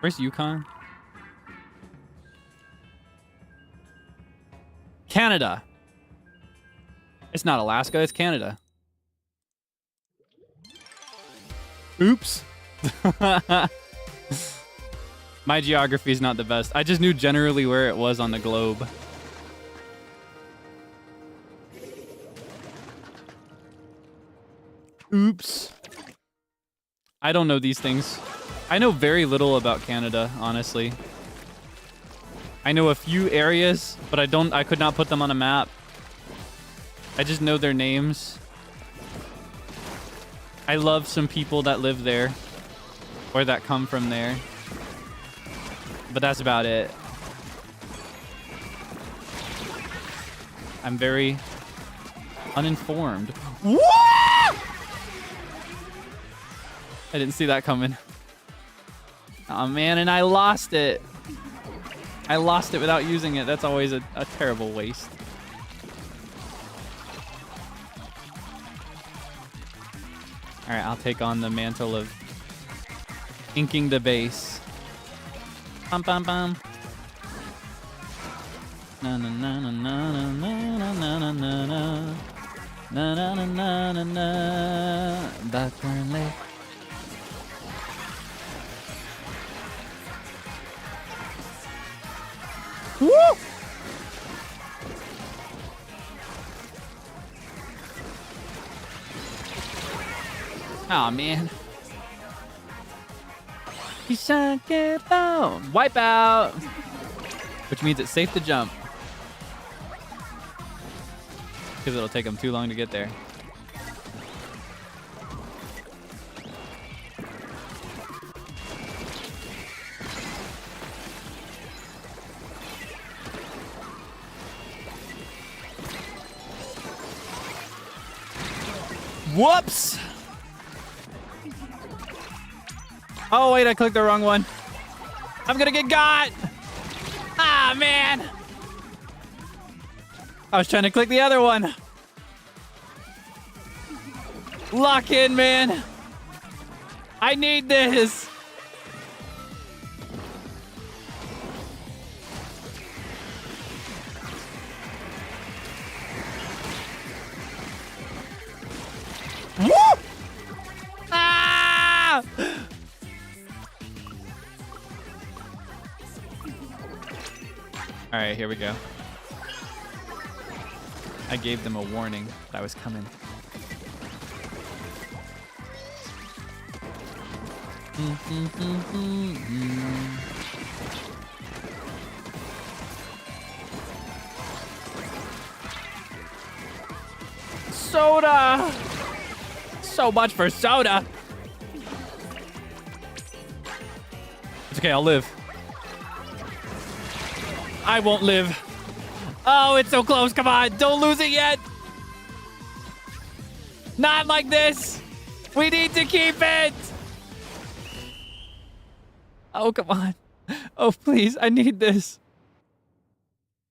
Speaker 1: Where's Yukon? Canada. It's not Alaska, it's Canada. Oops. My geography is not the best. I just knew generally where it was on the globe. Oops. I don't know these things. I know very little about Canada, honestly. I know a few areas, but I could not put them on a map. I just know their names. I love some people that live there or that come from there. But that's about it. I'm very uninformed. What? I didn't see that coming. Oh man, and I lost it. I lost it without using it. That's always a terrible waste. All right, I'll take on the mantle of inking the base. Bum bum bum. Na na na na na na na na na na na na na na na. Blackburn Lake. Woo! Oh man. You suck it down. Wipe out. Which means it's safe to jump. Because it'll take them too long to get there. Whoops! Oh, wait, I clicked the wrong one. I'm gonna get got! Ah, man! I was trying to click the other one. Lock in, man. I need this. Woo! Ah! All right, here we go. I gave them a warning that I was coming. Soda! So much for soda! It's okay, I'll live. I won't live. Oh, it's so close. Come on. Don't lose it yet. Not like this. We need to keep it. Oh, come on. Oh, please. I need this.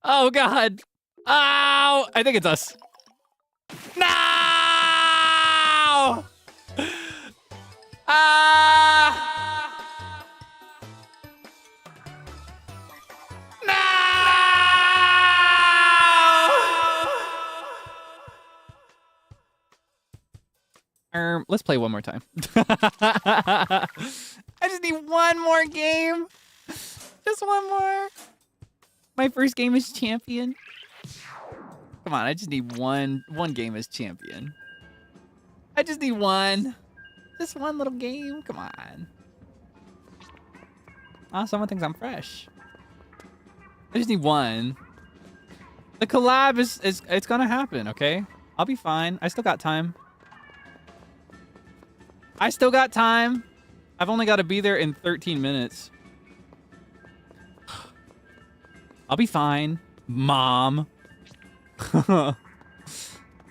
Speaker 1: Oh, God. Oh, I think it's us. No! Ah! Let's play one more time. I just need one more game. Just one more. My first game as champion. Come on, I just need one game as champion. I just need one. Just one little game. Come on. Oh, someone thinks I'm fresh. I just need one. The collab is it's gonna happen, okay? I'll be fine. I still got time. I still got time. I've only got to be there in 13 minutes. I'll be fine, Mom.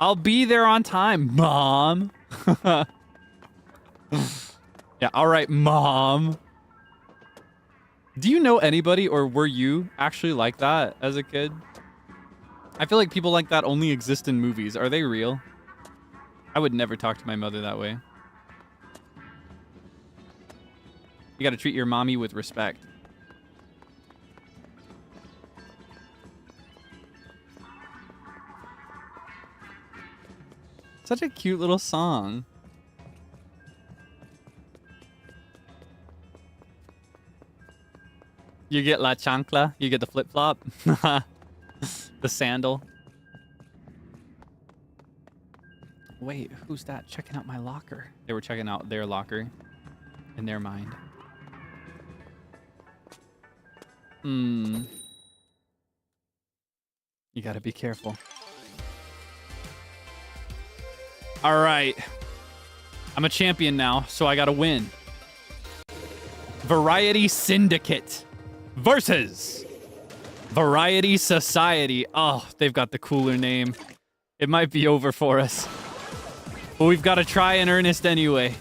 Speaker 1: I'll be there on time, Mom. Yeah, all right, Mom. Do you know anybody, or were you actually like that as a kid? I feel like people like that only exist in movies. Are they real? I would never talk to my mother that way. You gotta treat your mommy with respect. Such a cute little song. You get la chancla. You get the flip-flop. The sandal. Wait, who's that checking out my locker? They were checking out their locker in their mind. You gotta be careful. All right. I'm a champion now, so I gotta win. Variety Syndicate versus Variety Society. Oh, they've got the cooler name. It might be over for us, but we've got to try in earnest anyway.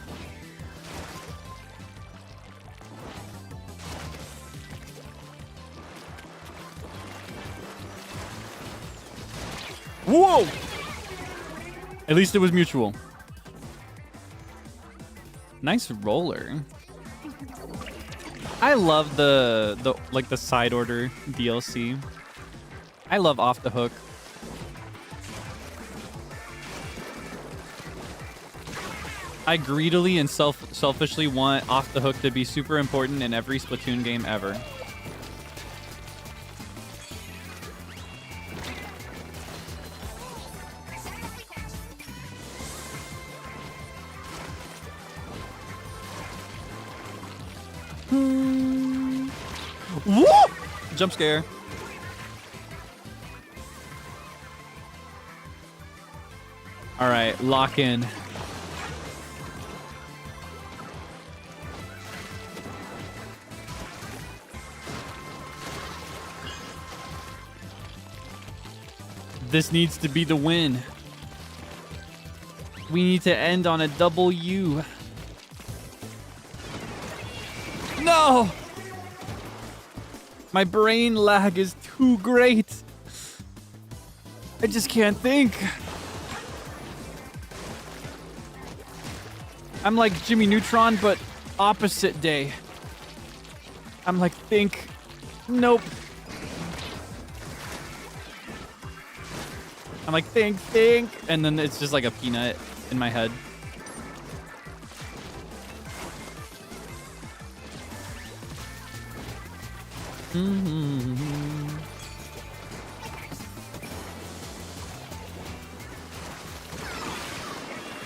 Speaker 1: Whoa! At least it was mutual. Nice roller. I love the like the side order DLC. I love Off the Hook. I greedily and selfishly want Off the Hook to be super important in every Splatoon game ever. Woo! Jump scare. All right, lock in. This needs to be the win. We need to end on a W. No! My brain lag is too great. I just can't think. I'm like Jimmy Neutron, but opposite day. I'm like, think. Nope. I'm like, think. And then it's just like a peanut in my head.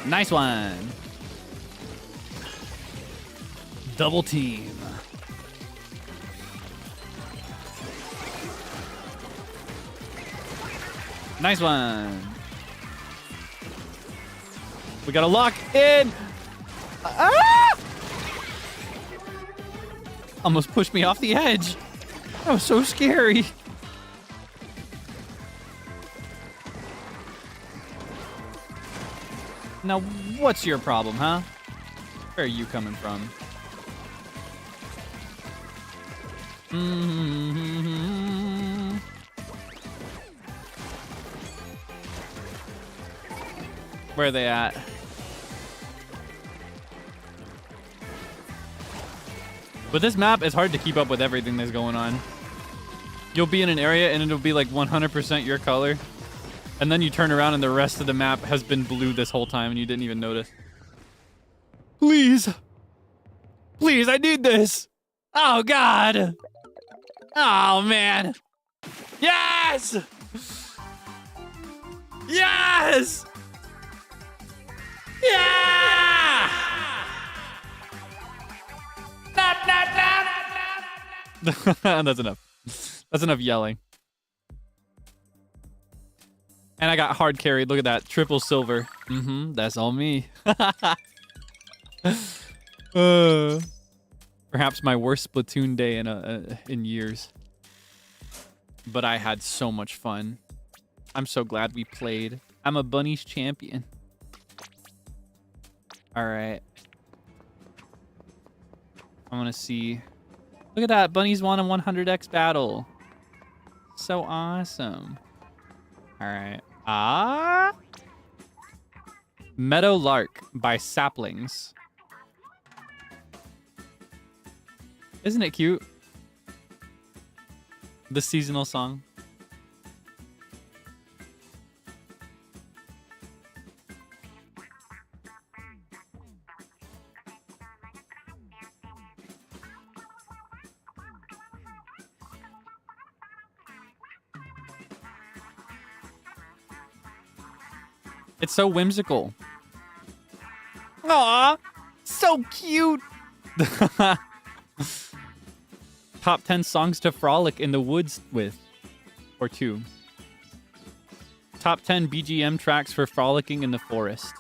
Speaker 1: Nice one. Double team. Nice one. We gotta lock in. Ah! Almost pushed me off the edge. That was so scary. Now, what's your problem, huh? Where are you coming from? Where are they at? But this map is hard to keep up with everything that's going on. You'll be in an area and it'll be like 100% your color. And then you turn around and the rest of the map has been blue this whole time and you didn't even notice. Please. Please, I need this. Oh, God. Oh, man. Yes! Yes! Yeah! That's enough. That's enough yelling. And I got hard carried. Look at that. Triple silver. That's all me. Perhaps my worst Splatoon day in years. But I had so much fun. I'm so glad we played. I'm a bunnies champion. All right. I want to see. Look at that. Bunnies won a 100x battle. So awesome. All right. Meadow Lark by Saplings. Isn't it cute? The seasonal song. It's so whimsical. Aw, so cute. Top 10 songs to frolic in the woods with, or 2. Top 10 BGM tracks for frolicking in the forest.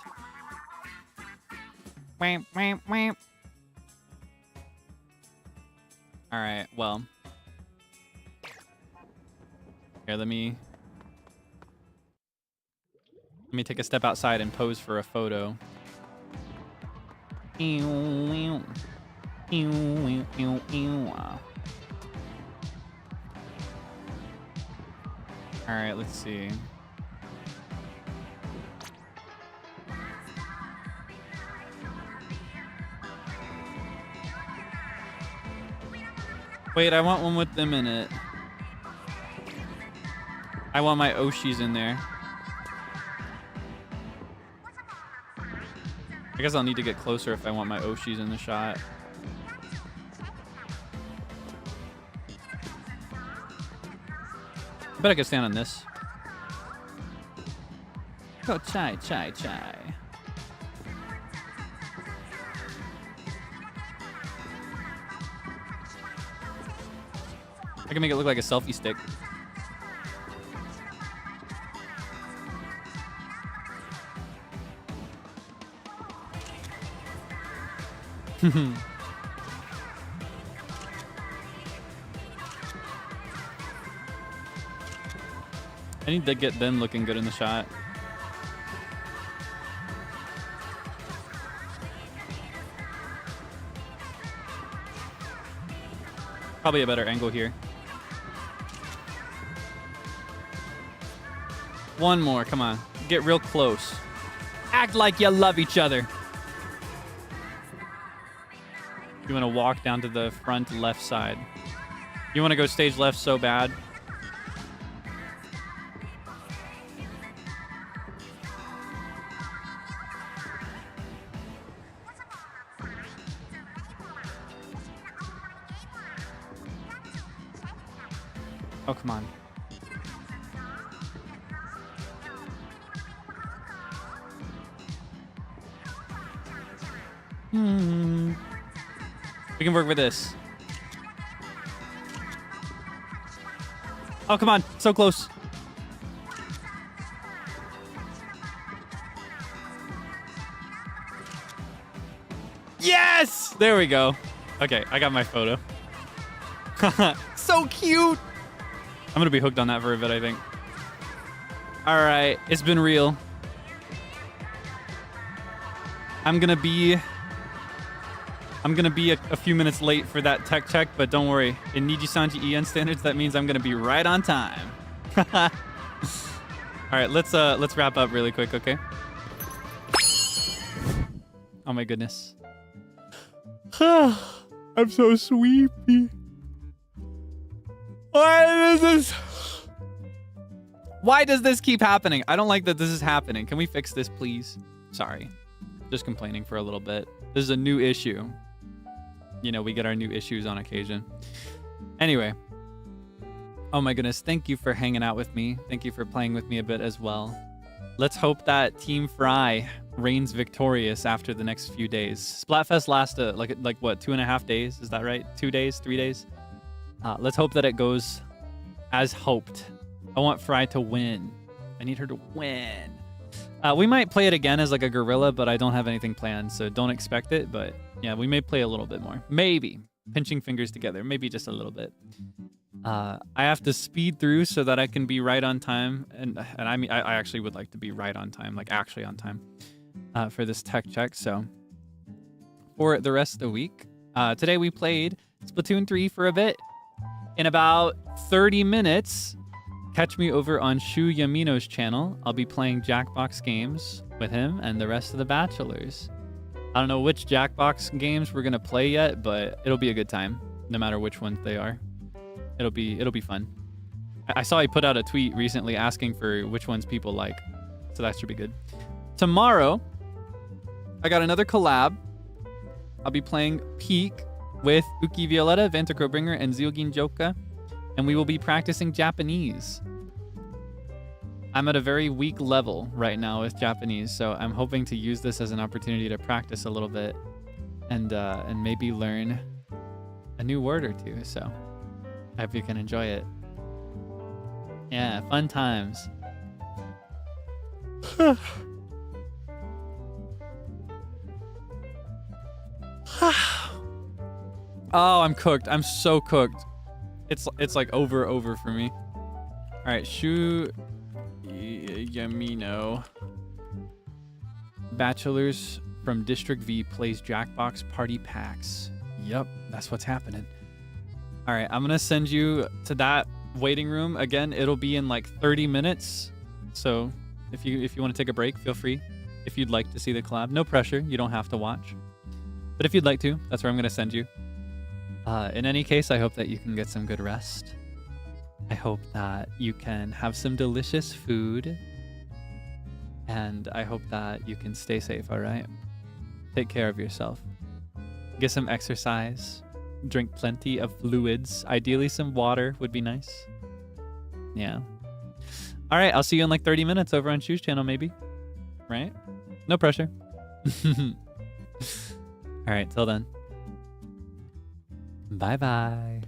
Speaker 1: Wamp, wamp, wamp. All right, well. Here, let me take a step outside and pose for a photo. All right, let's see. Wait, I want one with them in it. I want my Oshis in there. I guess I'll need to get closer if I want my Oshis in the shot. I bet I could stand on this. Go chai, chai, chai. I can make it look like a selfie stick. I need to get them looking good in the shot. Probably a better angle here. One more, come on. Get real close. Act like you love each other. You want to walk down to the front left side. You want to go stage left so bad. Oh, come on. We can work with this. Oh, come on. So close. Yes! There we go. Okay, I got my photo. So cute! I'm gonna be hooked on that for a bit, I think. All right, it's been real. I'm gonna be a few minutes late for that tech check, but don't worry. In NIJISANJI EN standards, that means I'm gonna be right on time. All right, let's wrap up really quick, okay? Oh my goodness. I'm so sleepy. Why does this keep happening? I don't like that this is happening. Can we fix this, please? Sorry. Just complaining for a little bit. This is a new issue. You know, we get our new issues on occasion. Anyway. Oh my goodness. Thank you for hanging out with me. Thank you for playing with me a bit as well. Let's hope that Team Frye reigns victorious after the next few days. Splatfest lasted like what, 2.5 days? Is that right? 2 days? 3 days? Let's hope that it goes as hoped. I want Frye to win. I need her to win. We might play it again as like a gorilla, but I don't have anything planned, so don't expect it. But yeah, we may play a little bit more. Maybe. Pinching fingers together. Maybe just a little bit. I have to speed through so that I can be right on time. And I mean, I actually would like to be right on time, like actually on time for this tech check. So for the rest of the week, today we played Splatoon 3 for a bit. In about 30 minutes, catch me over on Shu Yamino's channel. I'll be playing Jackbox games with him and the rest of the bachelors. I don't know which Jackbox games we're gonna play yet, but it'll be a good time, no matter which ones they are. It'll be fun. I saw he put out a tweet recently asking for which ones people like, so that should be good. Tomorrow, I got another collab. I'll be playing Peak with Uki Violetta, Vanta Crowbringer, and Zilgin Joka, and we will be practicing Japanese. I'm at a very weak level right now with Japanese, so I'm hoping to use this as an opportunity to practice a little bit and maybe learn a new word or two. So I hope you can enjoy it. Yeah, fun times. Oh, I'm cooked. I'm so cooked. It's like over for me. All right, Shu Yamino. Bachelors from District V plays Jackbox Party Packs. Yep, that's what's happening. All right, I'm gonna send you to that waiting room again. It'll be in like 30 minutes. So if you want to take a break, feel free. If you'd like to see the collab, no pressure. You don't have to watch. But if you'd like to, that's where I'm gonna send you. In any case, I hope that you can get some good rest. I hope that you can have some delicious food. And I hope that you can stay safe, all right? Take care of yourself. Get some exercise. Drink plenty of fluids. Ideally, some water would be nice. Yeah. All right, I'll see you in like 30 minutes over on Shu's channel, maybe. Right? No pressure. All right, till then. Bye-bye.